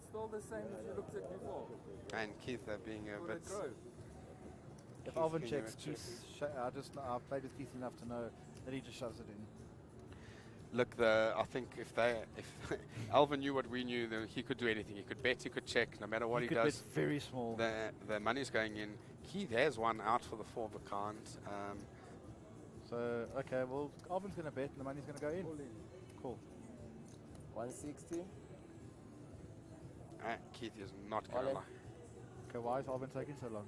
Still the same as you looked at before. And Keith being a bit... If Alvin checks, Keith, I've played with Keith enough to know that he just shoves it in. Look, I think if Alvin knew what we knew, then he could do anything. He could bet, he could check, no matter what he does. It's very small. The money's going in. Keith has one out for the 4 of a kind. So, okay, well, Alvin's going to bet and the money's going to go in. Cool. 160. Keith is not going to lie. Okay, why is Alvin taking so long?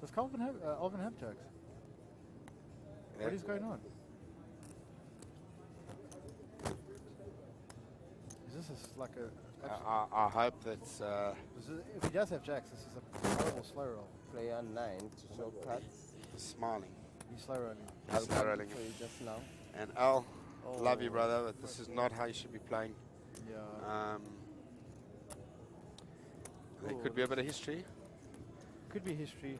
Does Alvin have jacks? Yeah. What is going on? Is this like a... I hope that... if he does have jacks, this is a horrible slow roll. Player 9 to show cuts. He's smiling. He's slow rolling. He's slow rolling. Just now. And Al, love you, brother, but this is not how you should be playing. Yeah. There could be a bit of history. Could be history.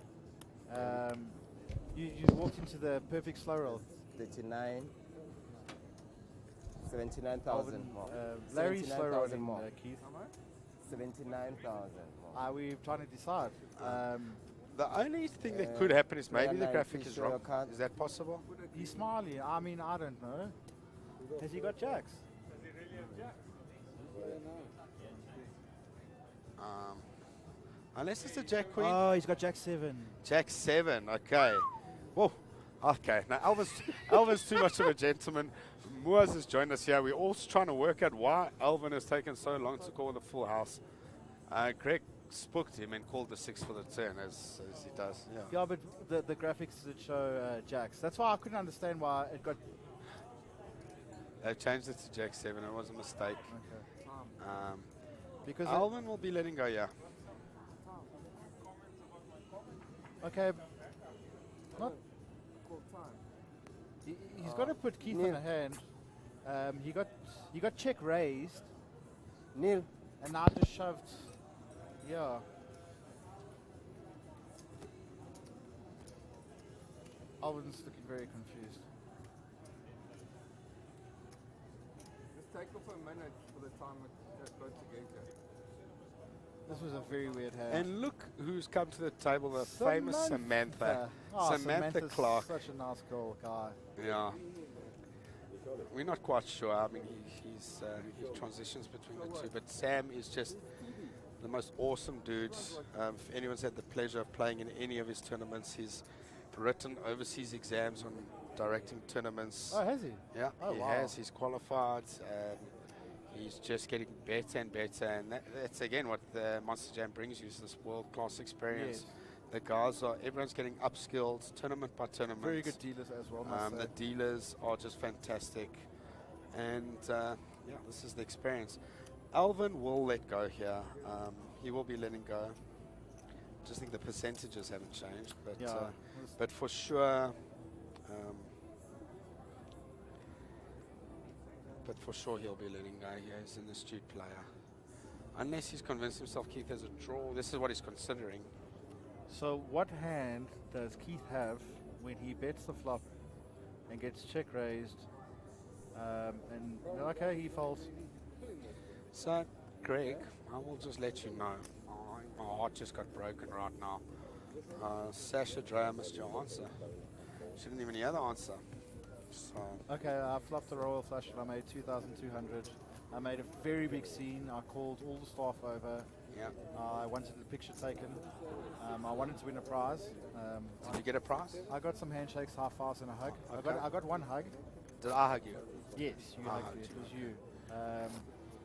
You walked into the perfect slow roll. 39. 79,000 more. Larry's slow rolling more. Keith. 79,000 more. Are we trying to decide? The only thing that could happen is maybe the graphic is wrong. Is that possible? He's smiling. I mean, I don't know. Has he got jacks? Does he really have jacks? Unless it's a Jack Queen. Oh, he's got Jack 7. Jack 7, okay. Whoa. Okay, now Alvin's too much of a gentleman. Moaz has joined us here. We're all trying to work out why Alvin has taken so long to call the full house. Greg spooked him and called the 6 for the turn, as he does. Yeah, but the graphics did show jacks. That's why I couldn't understand why it got... They've changed it to Jack 7. It was a mistake. Okay. Because Alvin will be letting go, yeah. Okay. Not. He's got to put Keith in the hand. He got check raised. Neil. And now just shoved. Yeah. Alvin's looking very confused. Just take off a minute for the time it got together. This was a very weird hand. And look who's come to the table, the famous Samantha. Oh, Samantha Clark. Such a nice girl guy. Yeah. We're not quite sure. I mean, he transitions between the two. But Sam is just the most awesome dude. If anyone's had the pleasure of playing in any of his tournaments, he's written overseas exams on directing tournaments. Oh, has he? Yeah, oh, he wow. has. He's qualified. He's just getting better and better. And that's, again, what the Monsterjam brings you, is this world-class experience. Yes. The guys everyone's getting upskilled tournament by tournament. Very good dealers as well. The dealers are just fantastic. And yeah, this is the experience. Alvin will let go here. He will be letting go. Just think the percentages haven't changed, but for sure, he'll be letting go. He's an astute player, unless he's convinced himself Keith has a draw. This is what he's considering. So what hand does Keith have when he bets the flop and gets check raised? And okay, he folds. So, Greg, I will just let you know. My heart just got broken right now. Sasha Dreyer missed your answer. She didn't even hear the answer. So. Okay, I flopped the royal flush and I made 2,200. I made a very big scene. I called all the staff over. Yeah. I wanted the picture taken. I wanted to win a prize. Did you get a prize? I got some handshakes, high fives, and a hug. Okay. I got one hug. Did I hug you? Yes, you hugged me. It was you.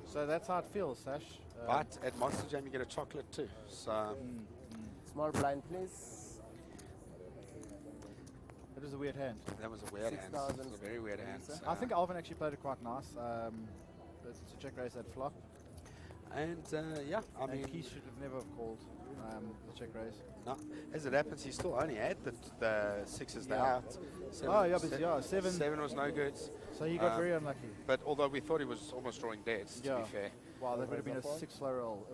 So that's how it feels, Sash. But at Monsterjam you get a chocolate too. So Small blind, please. It was a weird hand. That was a weird hand. It was a very weird hand. I think Alvin actually played it quite nice. It's a check raise that flop. And yeah, I mean, he should have never have called the check raise. No, as it happens, he still only had the sixes out. Seven was no good. So he got very unlucky. But although we thought he was almost drawing dead, to be fair. Wow, that would have been a 6 low roll.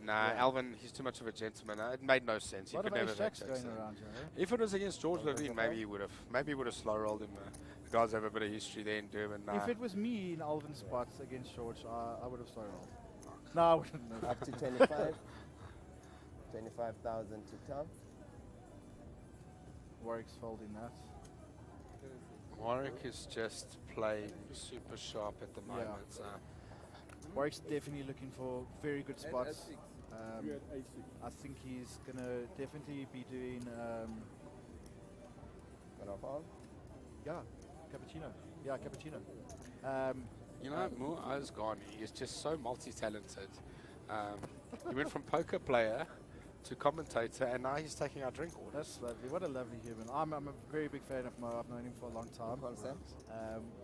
Alvin, he's too much of a gentleman. It made no sense. He could never have going around here, eh? If it was against George Levine, maybe he would have. Maybe he would have slow rolled him. The guys have a bit of history there in Durban. If it was me in Alvin's spots against George, I would have slow rolled. No, I wouldn't have. Up to 25. 25,000 to come. Warwick's folding that. Warwick is just playing super sharp at the moment. Warwick's definitely looking for very good spots. I think he's going to definitely be doing... cappuccino. Yeah, cappuccino. You know, Mu'az Ghani is just so multi-talented. He went from poker player to commentator, and now he's taking our drink orders. That's lovely. What a lovely human. I'm a very big fan of Mo. I've known him for a long time.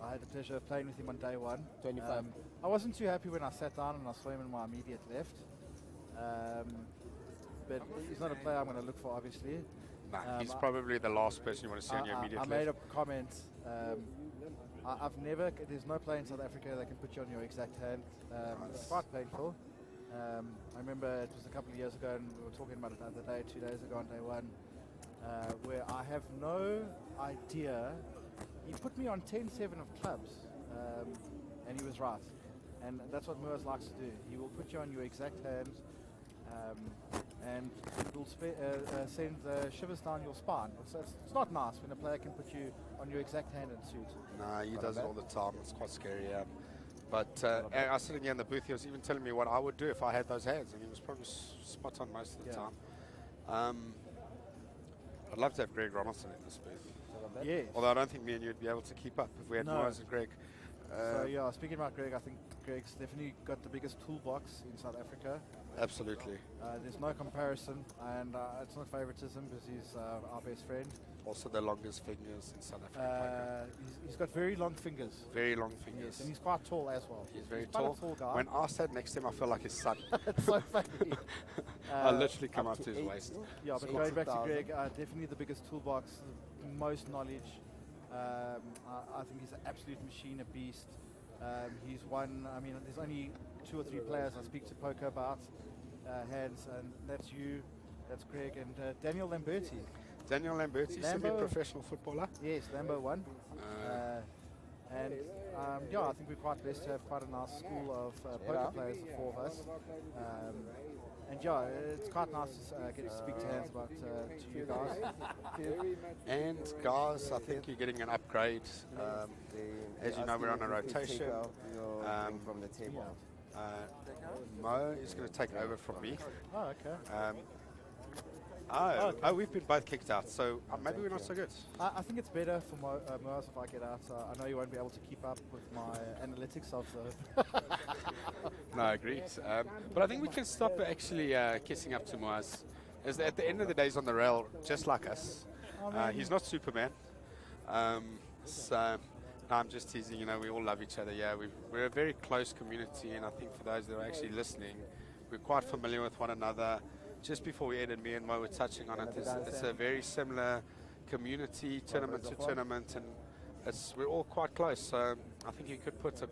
I had the pleasure of playing with him on day one. 25. I wasn't too happy when I sat down and I saw him in my immediate left. But he's not a player I'm going to look for, obviously. Nah, he's probably the last person you want to see on your immediate left. I made a comment. There's no player in South Africa that can put you on your exact hand. It's quite painful. I remember it was a couple of years ago, and we were talking about it the other day, 2 days ago on day one, where I have no idea. He put me on 10-7 of clubs, and he was right. And that's what Moors likes to do. He will put you on your exact hand, and it will send shivers down your spine. It's not nice when a player can put you on your exact hand and suit. Nah, he does it all the time. It's quite scary, yeah. But I was sitting here in the booth, he was even telling me what I would do if I had those hands, and he was probably spot on most of the time. I'd love to have Greg Ronaldson in this booth. Yes. Although I don't think me and you would be able to keep up if we had Moaz and Greg. So yeah, speaking about Greg, I think Greg's definitely got the biggest toolbox in South Africa. Absolutely. There's no comparison, and it's not favoritism because he's our best friend. also the longest fingers in South Africa. He's got very long fingers. Very long fingers. Yes, and he's quite tall as well. He's very quite tall. a tall guy. When I sat next to him, I felt like his son. It's so funny. I literally come up to his waist. Yeah, but going back to Greg, definitely the biggest toolbox, the most knowledge. I think he's an absolute machine, a beast. He's won, I mean, there's only 2 or 3 players I speak to poker about hands, and that's you, that's Greg, and Daniel Lamberti. Daniel Lamberti, semi-professional footballer. Yes, Lambo won. And yeah, I think we're quite blessed to have quite a nice school of poker players, the 4 of us. And yeah, it's quite nice to get to speak to hands about to you guys. And guys, I think you're getting an upgrade. As you know, we're on a rotation. From the table. Mo is going to take over from me. Oh, okay. Oh, we've been both kicked out, so maybe we're not so good. I think it's better for Moaz if I get out. I know you won't be able to keep up with my analytics of the... No, I agree. But I think we can stop actually kissing up to Moaz. As at the end of the day, he's on the rail, just like us. He's not Superman. So no, I'm just teasing. You know, we all love each other. Yeah, we're a very close community, and I think for those that are actually listening, we're quite familiar with one another. Just before we ended, me and Mo were touching on it. It's a very similar community, tournament to tournament, and we're all quite close. So I think you could put a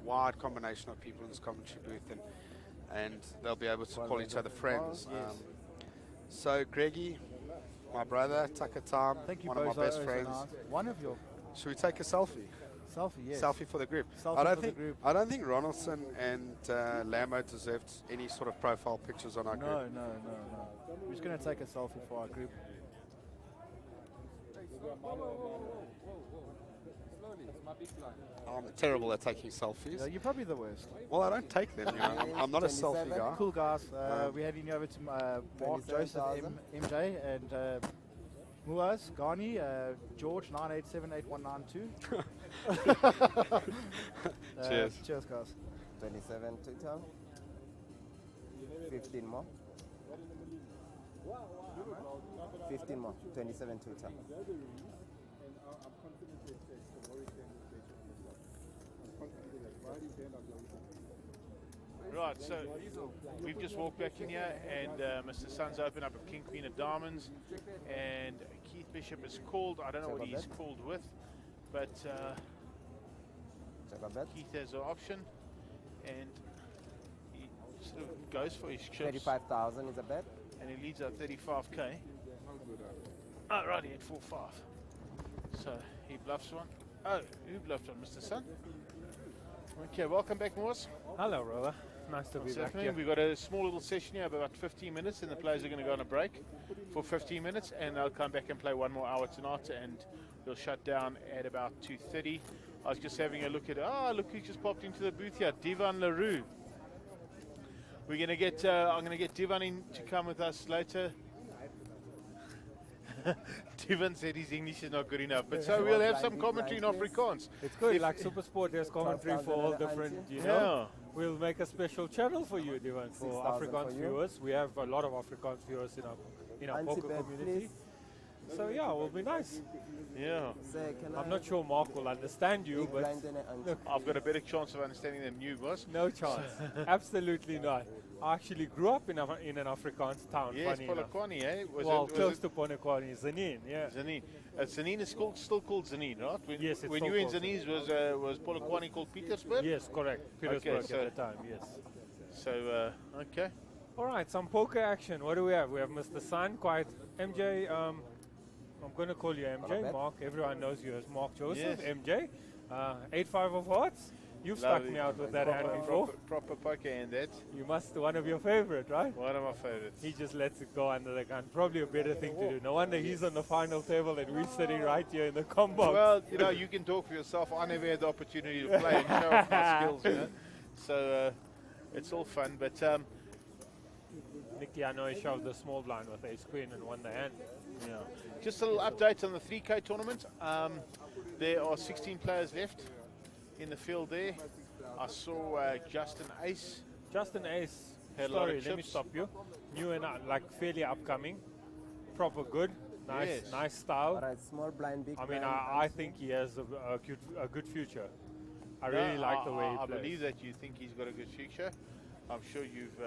wide combination of people in this commentary booth, and they'll be able to call each other friends. So Greggy, my brother, Tucker Tom, one of my best friends. One of your. Should we take a selfie? Selfie, yes. Selfie for the group. Selfie I for the group. don't think Ronaldson and Lambo deserved any sort of profile pictures on our group. No. We're just going to take a selfie for our group. I'm terrible at taking selfies. Yeah, you're probably the worst. Well, I don't take them. You know, I'm not a selfie guy. Cool guys. We're heading over to Mark, Joseph, MJ, and Muaz, Ghani, George, 9878192. Cheers. Cheers, guys. 27 total. 15 more. 15 more. 27 total. Right, so we've just walked back in here, and Mr. Sun's opened up a King Queen of Diamonds, and Keith Bishop is called. I don't know what he's called with, but Keith has an option, and he sort of goes for his chips. 35,000 is a bet. And he leads at 35k. Oh, right, he had 4-5. So he bluffs one. Oh, who bluffed on Mr. Sun? Okay, welcome back, Morris. Hello, Rover. Nice to be back here. We've got a small little session here of about 15 minutes, and the players are going to go on a break for 15 minutes, and they'll come back and play 1 more hour tonight, and we'll shut down at about 2:30. I was just having a look at, look who just popped into the booth here, Divan LaRue. We're going to get, I'm going to get Divan in to come with us later. Divan said his English is not good enough, but so we'll have some commentary in Afrikaans. It's good, like SuperSport, there's commentary for all different, you know. We'll make a special channel for you, Divan, for Afrikaans viewers. We have a lot of Afrikaans viewers in our poker community. So yeah, it will be nice. Yeah. I'm not sure Mark will understand you, but look, I've got a better chance of understanding than you, boss. No chance. Absolutely not. I actually grew up in an Afrikaans town. Yes, funny Polokwane, eh? Was close to Polokwane, Zanin, yeah. Zanin. Zanin is still called Zanin, right? Yes, it's when you were in Zanin, was Polokwane called Pietersburg? Yes, correct. Pietersburg okay, at the time, yes. So, okay. All right, some poker action. What do we have? We have Mr. Sun, quite MJ. I'm going to call you MJ. Mark, everyone knows you as Mark Joseph, yes. MJ. 8-5 of hearts. You've stuck me out with that hand before. Proper poker hand, that. You must, one of your favorite, right? One of my favorites. He just lets it go under the gun. Probably a better thing to do. No wonder he's on the final table and we're sitting right here in the combo. Well, you know, you can talk for yourself. I never had the opportunity to play and show off my skills, you know. So it's all fun, but Nicky, I know he shoved the small blind with ace queen and won the hand. Yeah. Just a little update on the 3K tournament. There are 16 players left in the field there. I saw Justin Ace. Justin Ace, had a lot of let me chips. stop you. New and like fairly upcoming, proper good. Nice, nice style. Alright, small blind, big I mean, blind. I think he has a good future. I really like the way he I plays. believe that you think he's got a good future. I'm sure you've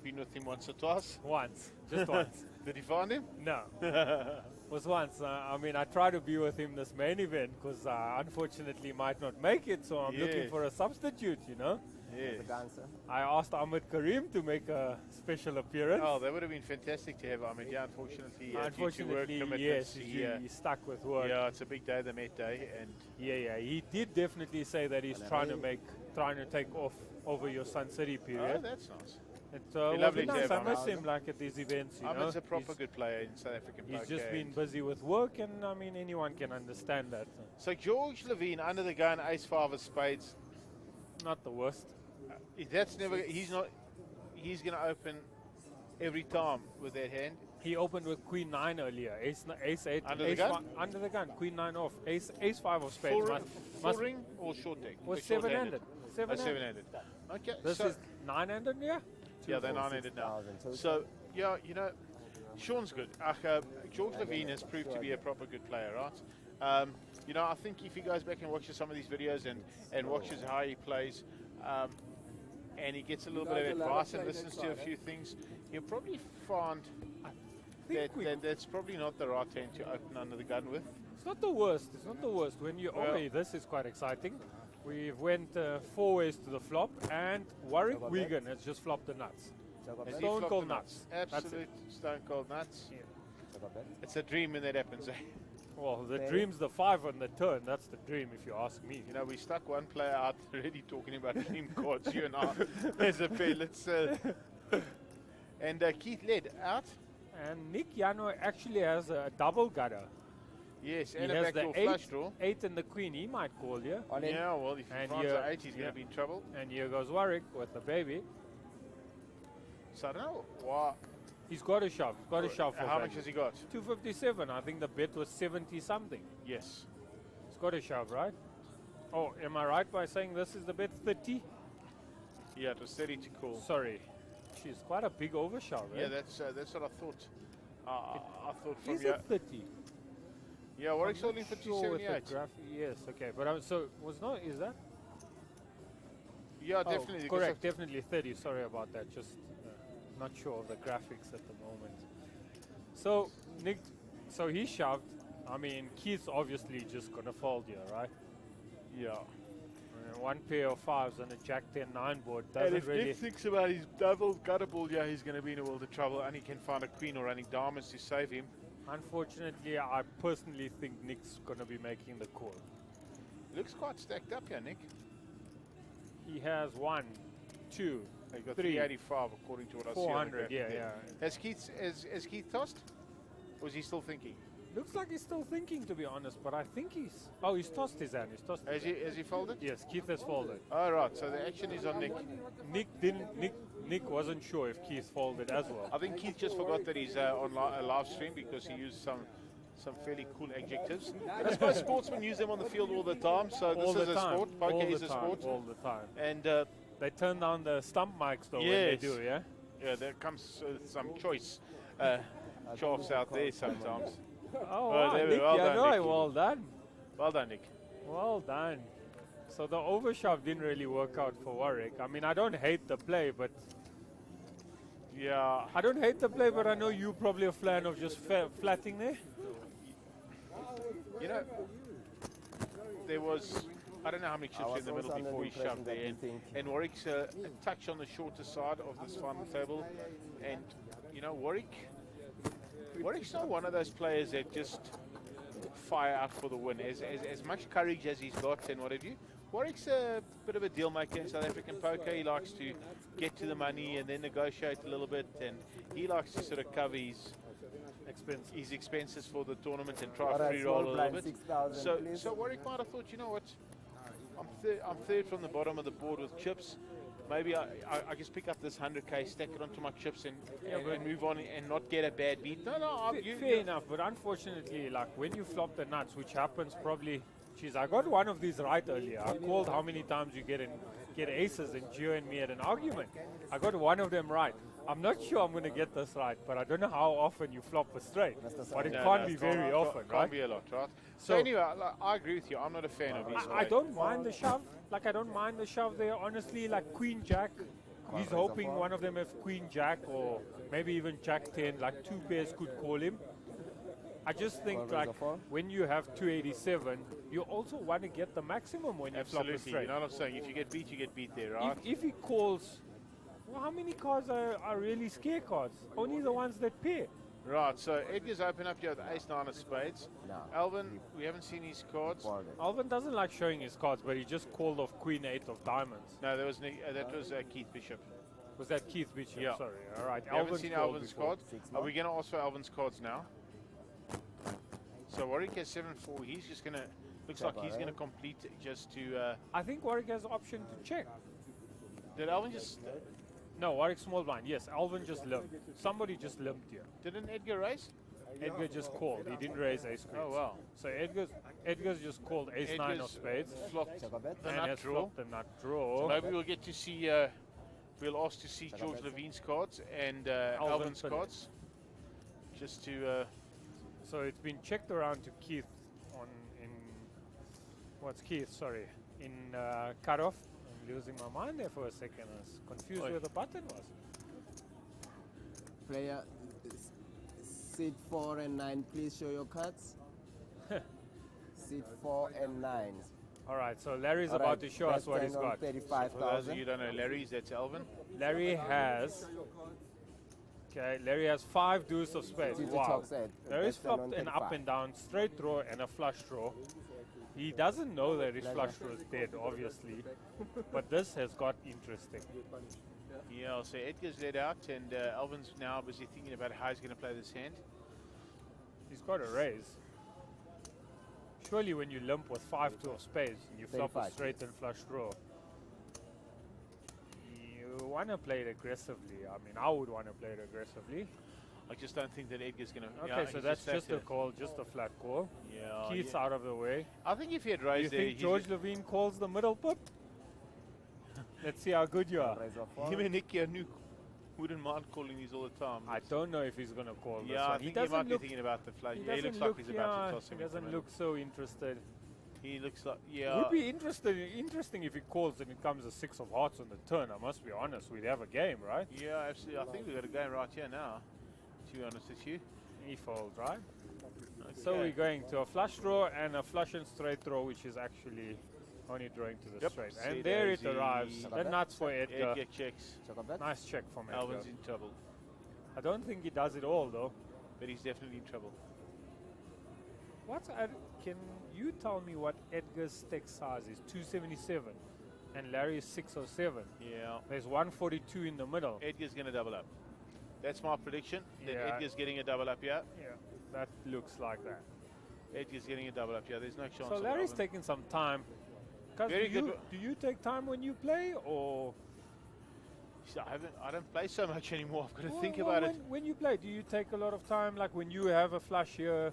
been with him once or twice. Once, just once. Did he find him? No. Was once. I mean, I tried to be with him this main event because unfortunately might not make it, so I'm looking for a substitute, you know. Yes. I asked Ahmed Karim to make a special appearance. Oh, that would have been fantastic to have. I mean, yeah, unfortunately, due to work commitments, yes, he's stuck with work. Yeah, it's a big day, the Met Day, and yeah, he did definitely say that he's trying to take off over your Sun City period. Oh, that's nice. It's lovely to have I him. miss him like at these events. You know, Ahmed's a proper good player in South African He's poker, just been and busy with work, and I mean anyone can understand that. So George Levine under the gun, ace-5 of spades. Not the worst. That's never. He's not. He's going to open every time with that hand. He opened with Queen 9 earlier, Ace 8, Under Ace the gun? under the gun, Queen 9 off, Ace 5 of spades. Full ring or short deck? Was Short-handed. 7-handed. Seven-handed. Okay. This so is 9-handed, yeah. Yeah, they're 9-handed now. So yeah, you know, Sean's good. George Levine has proved to be a proper good player, right? You know, I think if he goes back and watches some of these videos and watches how he plays, and he gets a little bit of advice and listens to a few things, he'll probably find that's probably not the right hand to open under the gun with. It's not the worst. It's not the worst. When you this is quite exciting. We've went 4 ways to the flop, and Warwick Wigan has just flopped the nuts. Stone cold nuts. Absolute stone cold nuts. Yeah. It's a dream when that happens. Eh? Well, the dream's the 5 on the turn. That's the dream, if you ask me. You know, we stuck one player out already talking about dream cards. You and I, there's a pair. Let's. And Keith led out. And Nick Yano actually has a double gutter. Yes, he and a has backdoor the flush draw. 8 and the queen. He might call you. Yeah, well, if he finds the 8, he's going to be in trouble. And here goes Warwick with the baby. So I don't know why. He's got a shove. Got a shove. For how much has he got? 257. I think the bet was 70 something. Yes. He's got a shove, right? Oh, am I right by saying this is the bet 30? Yeah, it was 30 to call. Sorry. She's quite a big overshove. Yeah, right? that's what I thought. I thought from Is it 30? Yeah, Warwick's holding for sure with the 278. yes, okay. But so was not, is that? Yeah, definitely. Correct, definitely 30. Sorry about that. Just not sure of the graphics at the moment. So Nick, so he shoved. I mean, Keith's obviously just gonna fold here, right? Yeah. One pair of 5s and a Jack 10-9 board And doesn't if really. Nick thinks about his double guttable, yeah, he's going to be in a world of trouble, and he can find a queen or running diamonds to save him. Unfortunately, I personally think Nick's gonna be making the call. Looks quite stacked up here, Nick. He has 1, 2, He got 3, 385 according to what I see on the 400. graphic Yeah, there. yeah. Has Keith tossed? Or is he still thinking? Looks like he's still thinking, to be honest, but I think he's... Oh, he's tossed his hand. He's tossed his hand. Has he folded? Yes, Keith has folded. Oh, right. So the action is on Nick. Nick wasn't sure if Keith folded as well. I think Keith just forgot that he's on a live stream because he used some fairly cool adjectives. And I suppose sportsmen use them on the field all the time, so All this the is a time. sport. Poker All the is a time. sport. All the time. And they turn down the stump mics though when they do, yeah? Yeah, there comes some choice chops out there sometimes. Oh, wow, Nick, well done, Nick. well done. Well done, Nick. Well done. So the overshove didn't really work out for Warwick. I mean, I don't hate the play, but... Yeah. I don't hate the play, but I know you probably a fan of just flatting there. You know, there was... I don't know how many chips in the middle before he shoved there. And Warwick's a touch on the shorter side of this final table. And, you know, Warwick's not one of those players that just fire out for the win. As much courage as he's got and what have you. Warwick's a bit of a deal maker in South African poker. He likes to get to the money and then negotiate a little bit. And he likes to sort of cover his expenses for the tournament and try free roll a little bit. So Warwick might have thought, you know what, I'm third from the bottom of the board with chips. Maybe I just pick up this 100k, stack it onto my chips, and move on and not get a bad beat. No, fair enough, but unfortunately, like when you flop the nuts, which happens probably, geez, I got one of these right earlier. I called how many times you get in get aces and Gio and me had an argument. I got one of them right. I'm not sure I'm going to get this right, but I don't know how often you flop a straight. But it can't be very often, right? Can't be a lot, right? So anyway, I agree with you. I'm not a fan of his I don't mind the shove. Like, I don't mind the shove there, honestly. Like, Queen Jack, he's hoping one of them have Queen Jack or maybe even Jack 10. Like, two pairs could call him. I just think, like, when you have 287, you also want to get the maximum when you flop a Absolutely. straight. You know what I'm saying? If you get beat there, right? If he calls, well, how many cards are really scare cards? Only the ones that pair. Right, so Edgar's open up here with Ace 9 of spades. No. Alvin, we haven't seen his cards. Alvin doesn't like showing his cards, but he just called off Queen 8 of diamonds. No, that was Keith Bishop. Was that Keith Bishop? Yeah. Sorry. All right. We haven't seen called Alvin's before. cards. Are we going to ask for Alvin's cards now? So Warwick has 7-4. He's just going to, looks like he's going to complete just to... I think Warwick has the option to check. Did Alvin just... No, Warwick small blind. Yes, Alvin just limped. Somebody just limped here. Didn't Edgar raise? Edgar just called. He didn't raise ace queen. Oh, wow. So Edgar's just called ace 9 of spades. Flopped the and nut has draw. flopped the nut draw. So maybe we'll get to see... we'll ask to see George Levine's cards and Alvin's cards. Just to... So it's been checked around to Keith what's Keith? Sorry, in cutoff. I'm losing my mind there for a second. I was confused where the button was. Player, seat 4 and 9, please show your cards. Seat 4 and 9. All right, so Larry's about to show us what he's got. 35,000. For those of you who don't know Larry's, that's Alvin. Larry has... Okay, Larry has 5 deuce of spades. Wow. Larry's flopped an up and down straight draw and a flush draw. He doesn't know that his flush draw is dead, obviously. But this has got interesting. Yeah, so Edgar's led out and Alvin's now busy thinking about how he's going to play this hand. He's got a raise. Surely when you limp with 5-2 of spades and you flop a straight and flush draw, you want to play it aggressively. I mean, I would want to play it aggressively. I just don't think that Edgar's going to... Okay, so that's just a call, just a flat call. Yeah. Keith's out of the way. I think if he had raised there... Do you think George Levine calls the middle put? Let's see how good you are. Him and Nicky Anouk wouldn't mind calling these all the time. I don't know if he's going to call this one. one. I think he might be thinking about the flush. Yeah, he looks like he's about to toss him. He doesn't look so interested. He looks like, It would be interesting if he calls and it comes a 6 of hearts on the turn. I must be honest, we'd have a game, right? Yeah, absolutely. I think we've got a game right here now, to be honest with you. He folds, right? Okay. So we're going to a flush draw and a flush and straight draw, which is actually only drawing to the straight. And there it arrives. The nuts for Edgar. Edgar checks. Nice check from Edgar. Alvin's in trouble. I don't think he does it all, though. But he's definitely in trouble. Can you tell me what Edgar's stack size is? 277. And Larry's 607. Yeah. There's 142 in the middle. Edgar's going to double up. That's my prediction. That Edgar's getting a double up here. Yeah, that looks like that. Edgar's getting a double up here. There's no chance. So Larry's taking some time. Very good. Do you take time when you play, or? I don't play so much anymore. I've got to think about it. When you play, do you take a lot of time? Like when you have a flush here.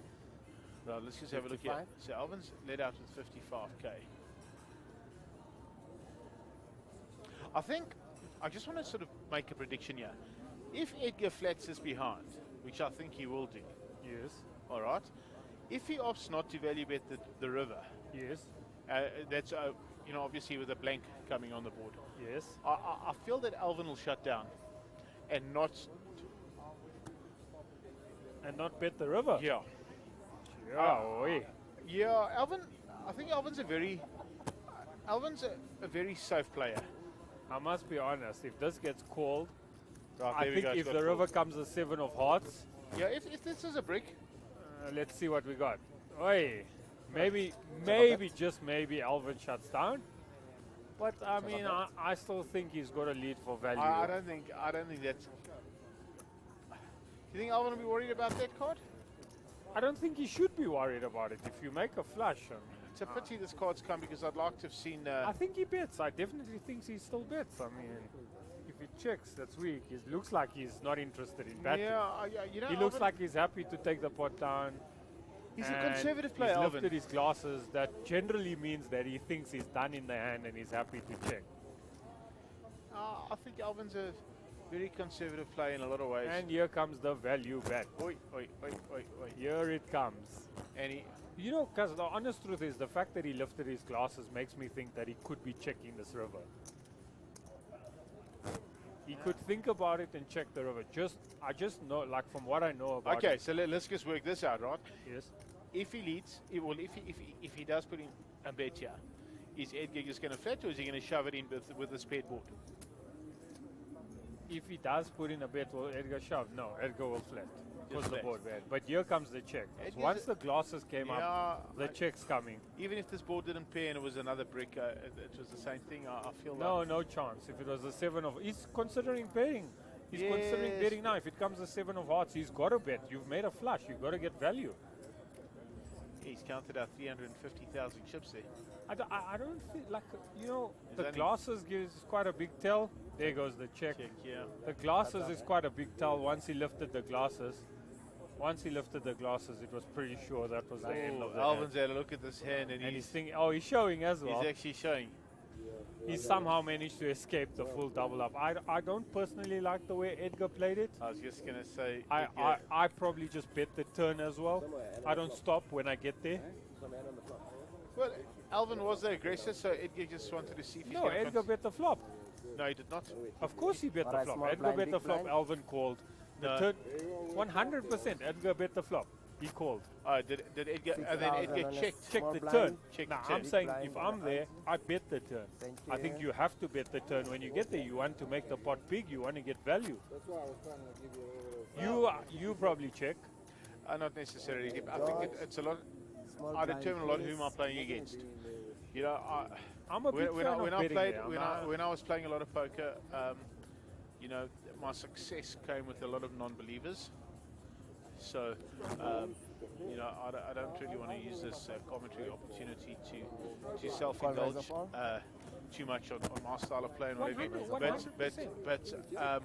No, let's just have a look here. So Alvin's led out with 55k. I think I just want to sort of make a prediction here. If Edgar flats this behind, which I think he will do. Yes. All right. If he opts not to value bet the river. Yes. That's obviously with a blank coming on the board. Yes. I feel that Alvin will shut down and not bet the river. Yeah. Yeah, Alvin. I think Alvin's a very safe player. I must be honest. If this gets called, right, I think if the river comes a 7 of hearts. Yeah, if this is a brick. Let's see what we got. Maybe just maybe Alvin shuts down. But I mean, I still think he's got a lead for value. I don't think that's. Do you think Alvin will be worried about that card? I don't think he should be worried about it. If you make a flush, it's a pity this card's come because I'd like to have seen. I think he bets. I definitely think he still bets. I mean, if he checks, that's weak. It looks like he's not interested in betting. Yeah, he looks like he's happy to take the pot down. He's a conservative player, He's Alvin. lifted his glasses. That generally means that he thinks he's done in the hand and he's happy to check. think Alvin's a very conservative player in a lot of ways. And here comes the value bet. Oi, oi, oi, oi, oi. Here it comes. And he, You know, because the honest truth is, the fact that he lifted his glasses makes me think that he could be checking this river. He could think about it and check the river. I just know, like from what I know about okay, it. so let's just work this out, right? Yes. If he leads, if he does put in a bet here, is Edgar just going to flat, or is he going to shove it in with the spade board? If he does put in a bet, will Edgar shove? No, Edgar will flat. Because the flat. board bad. But here comes the check. Edgar's Once the glasses came up, Yeah, the check's coming. Even if this board didn't pair and it was another brick, it was the same thing. I feel No, like no chance. If it was a 7 of... He's considering betting. He's considering Yes. betting now. If it comes a 7 of hearts, he's got to bet. You've made a flush. You've got to get value. he's counted out 350,000 chips there. I don't feel like, you know, Is the that glasses gives quite a big tell. There goes the check. Yeah. The glasses is quite a big tell. Once he lifted the glasses, it was pretty sure that was the end of the Alvin's hand. had a look at this hand and, He's thinking, oh, he's showing as well. He's actually showing. He somehow managed to escape the full double up. I don't personally like the way Edgar played it. I was just going to say. I probably just bet the turn as well. I don't stop when I get there. Well, Alvin was the aggressor, so Edgar just wanted to see if he's No, going to... Edgar bet the flop. No, he did not. Of course he bet the Alright, flop. small Edgar blind, bet big the flop, blind. Alvin called. The No. turn, 100% Edgar bet the flop. He called. Did Edgar... And then Edgar checked. Check Small the blind. turn. Check Now, the I'm turn. saying Blind, if I'm there, I bet the turn. Thank I think you. you have to bet the turn. When you get there, you want to make the pot big. You want to get value. That's why I was trying to give you a little bit of... You probably check. Not necessarily. I think it's a lot... Small I blind, determine a lot please. whom I'm playing against. You know, I'm a big when fan I of betting played, there. when I was playing a lot of poker, you know, my success came with a lot of non-believers. So, you know, I don't really want to use this commentary opportunity to self-indulge too much on my style of play and whatever. 100%. I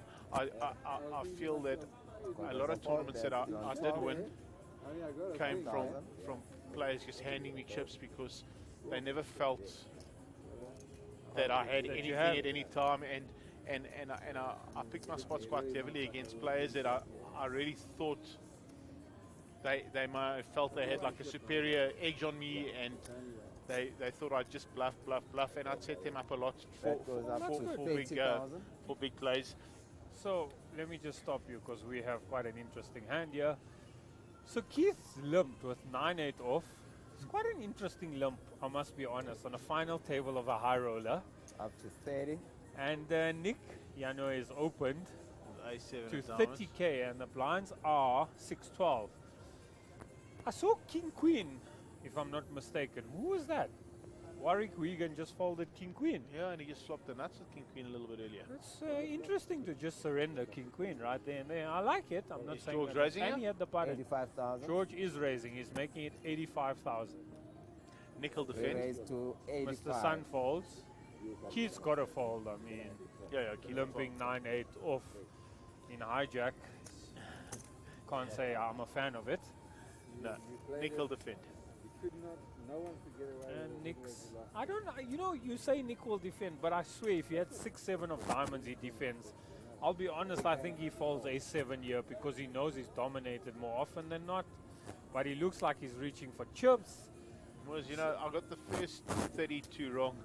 feel that a lot of tournaments that I did win came from players just handing me chips because they never felt that I had anything at any time, and I picked my spots quite cleverly against players that I really thought they might have felt they had like a superior edge on me, and they thought I'd just bluff, and I'd set them up a lot for big plays. So let me just stop you because we have quite an interesting hand here. So Keith limped with 9-8 off. It's quite an interesting limp, I must be honest, on a final table of a high roller. Up to 30. And Nick Yano is opened A7 to of diamonds. 30k, and the blinds are 612. I saw King Queen, if I'm not mistaken. Who was that? Warwick Wigan just folded King Queen. Yeah, and he just flopped the nuts with King Queen a little bit earlier. It's interesting to just surrender King Queen right there and there. I like it. I'm not Is saying George that. raising And it? he had the button. 85,000. George is raising. He's making it 85,000. Nickel We defend. raised to 85. Mr. Sun folds. Keith's got to fold. I mean, Yeah, Keith limping 9-8 off in hijack. Can't say I'm a fan of it. No, nickel defend. No one could get away And with it Nick's, when I don't know, you know, you say Nick will defend, but I swear if he had 6-7 of diamonds, he defends. I'll be honest, I think he folds A7 here because he knows he's dominated more often than not. But he looks like he's reaching for chips. Was, you know, I got the first 32 wrong,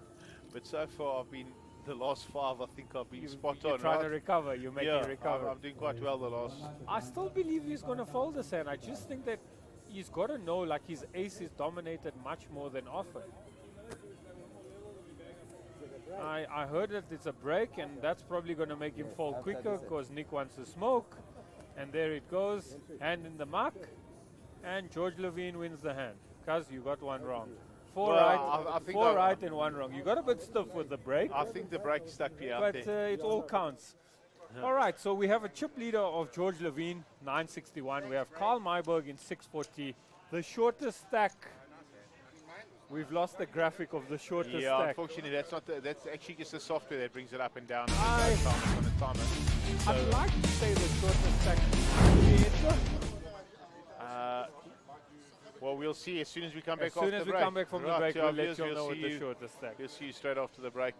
but so far I've been the last 5. I think I've been spot You're on. trying right? to recover, you're making Yeah, recover. I'm doing quite well the last. I still believe he's going to fold this hand. I just think that he's got to know, like, his ace is dominated much more than often. I heard that it's a break, and that's probably going to make him fold quicker because Nick wants to smoke. And there it goes, hand in the muck, and George Levine wins the hand. Cuz you got one wrong. Four Well, right, I think four I- right and one wrong. You got a bit stiff with the break. I think the break stuck me out But there. it all counts. All right, so we have a chip leader of George Levine, 961. We have Carl Mayberg in 640. The shortest stack. We've lost the graphic of the shortest Yeah, stack. unfortunately, that's actually just the software that brings it up and down on I- the timer. I'd So, like to say the shortest stack. well, we'll see as soon as we come As back soon after as the we break. come back from the Right, break, so we'll our let viewers you will know what see the shortest stack. We'll see you straight after the break.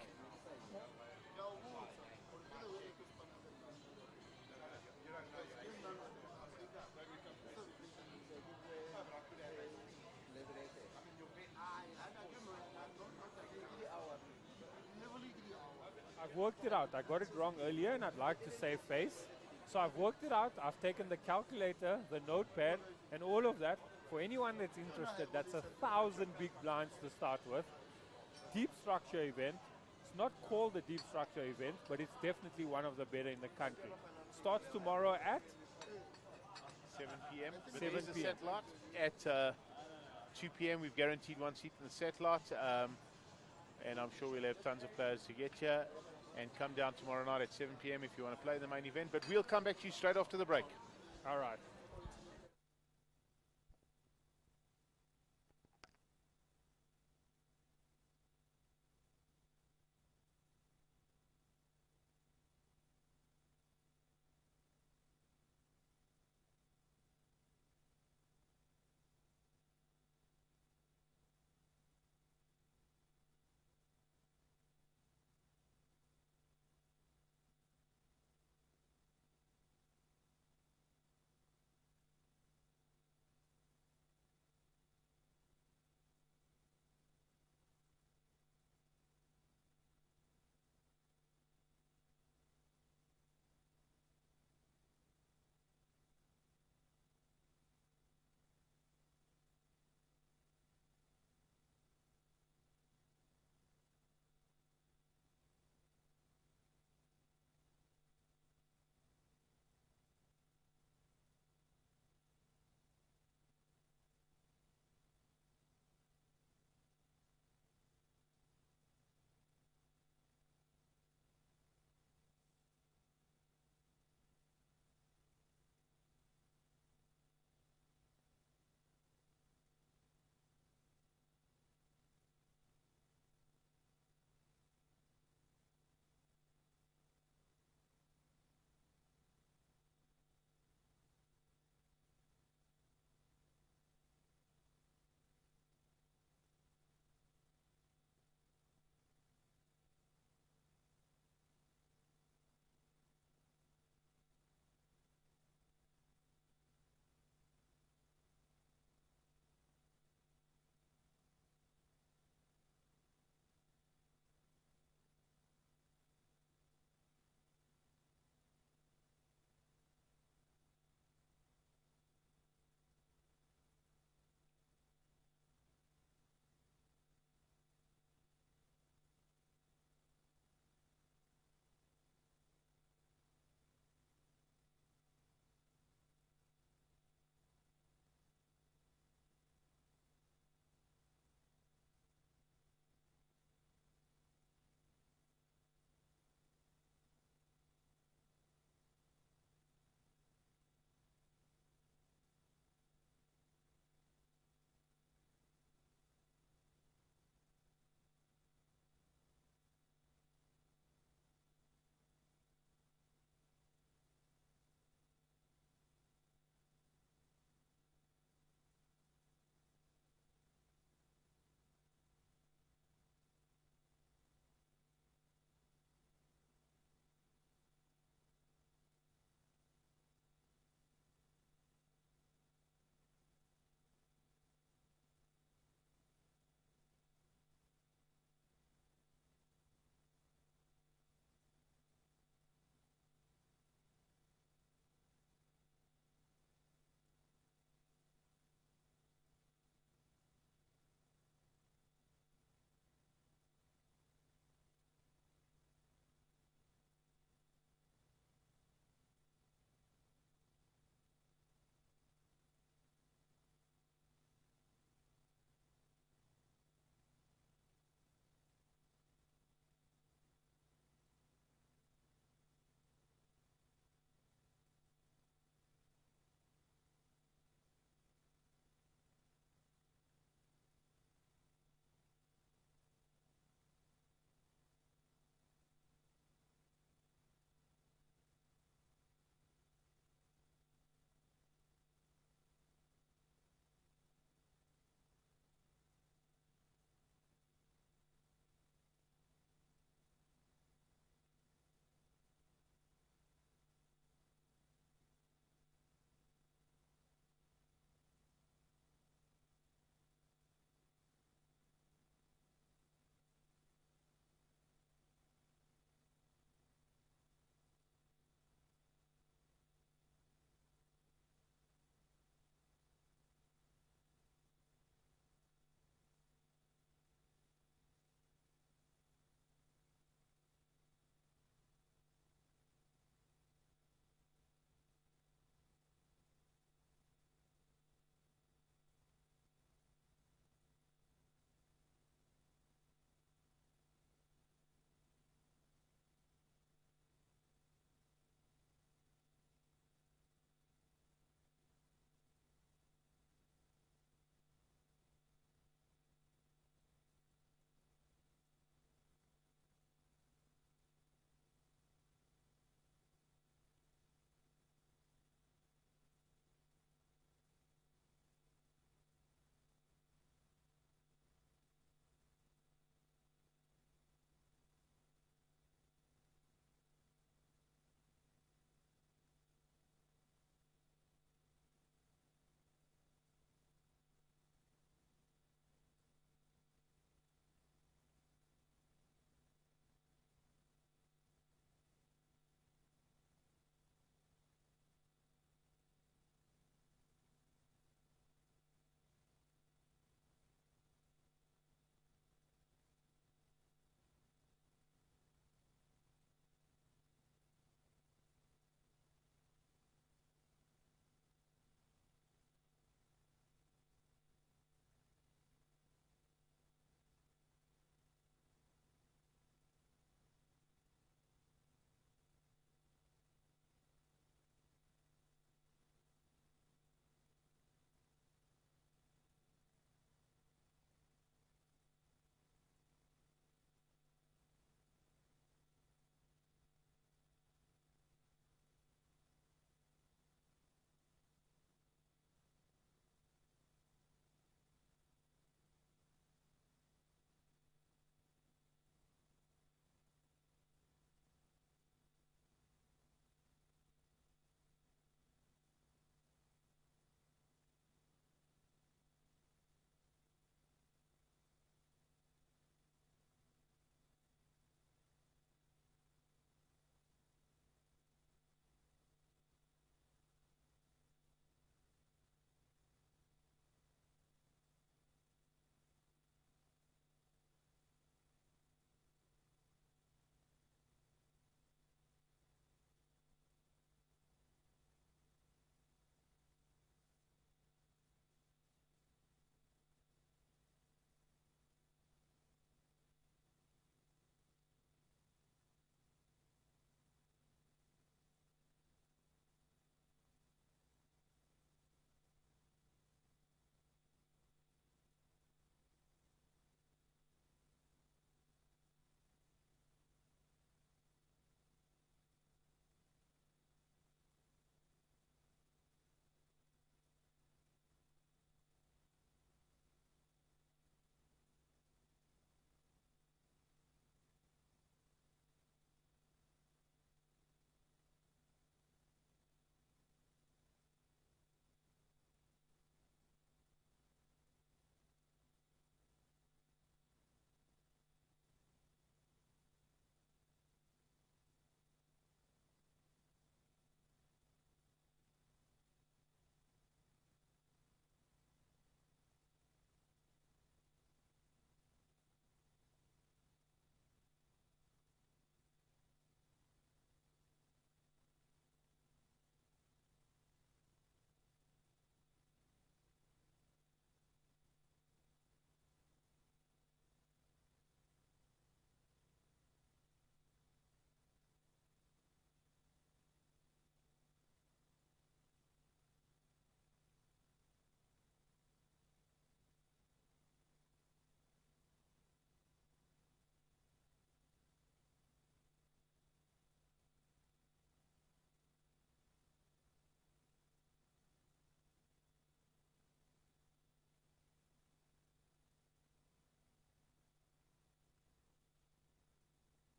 I've worked it out. I got it wrong earlier, and I'd like to save face. So I've worked it out. I've taken the calculator, the notepad, and all of that. For anyone that's interested, that's 1,000 big blinds to start with. Deep structure event. It's not called a deep structure event, but it's definitely one of the better in the country. Starts tomorrow at 7 p.m. But 7 there's the p.m. satellite at 2 p.m. We've guaranteed one seat in the satellite, and I'm sure we'll have tons of players to get here. And come down tomorrow night at 7 p.m. if you want to play the main event. But we'll come back to you straight after the break. All right.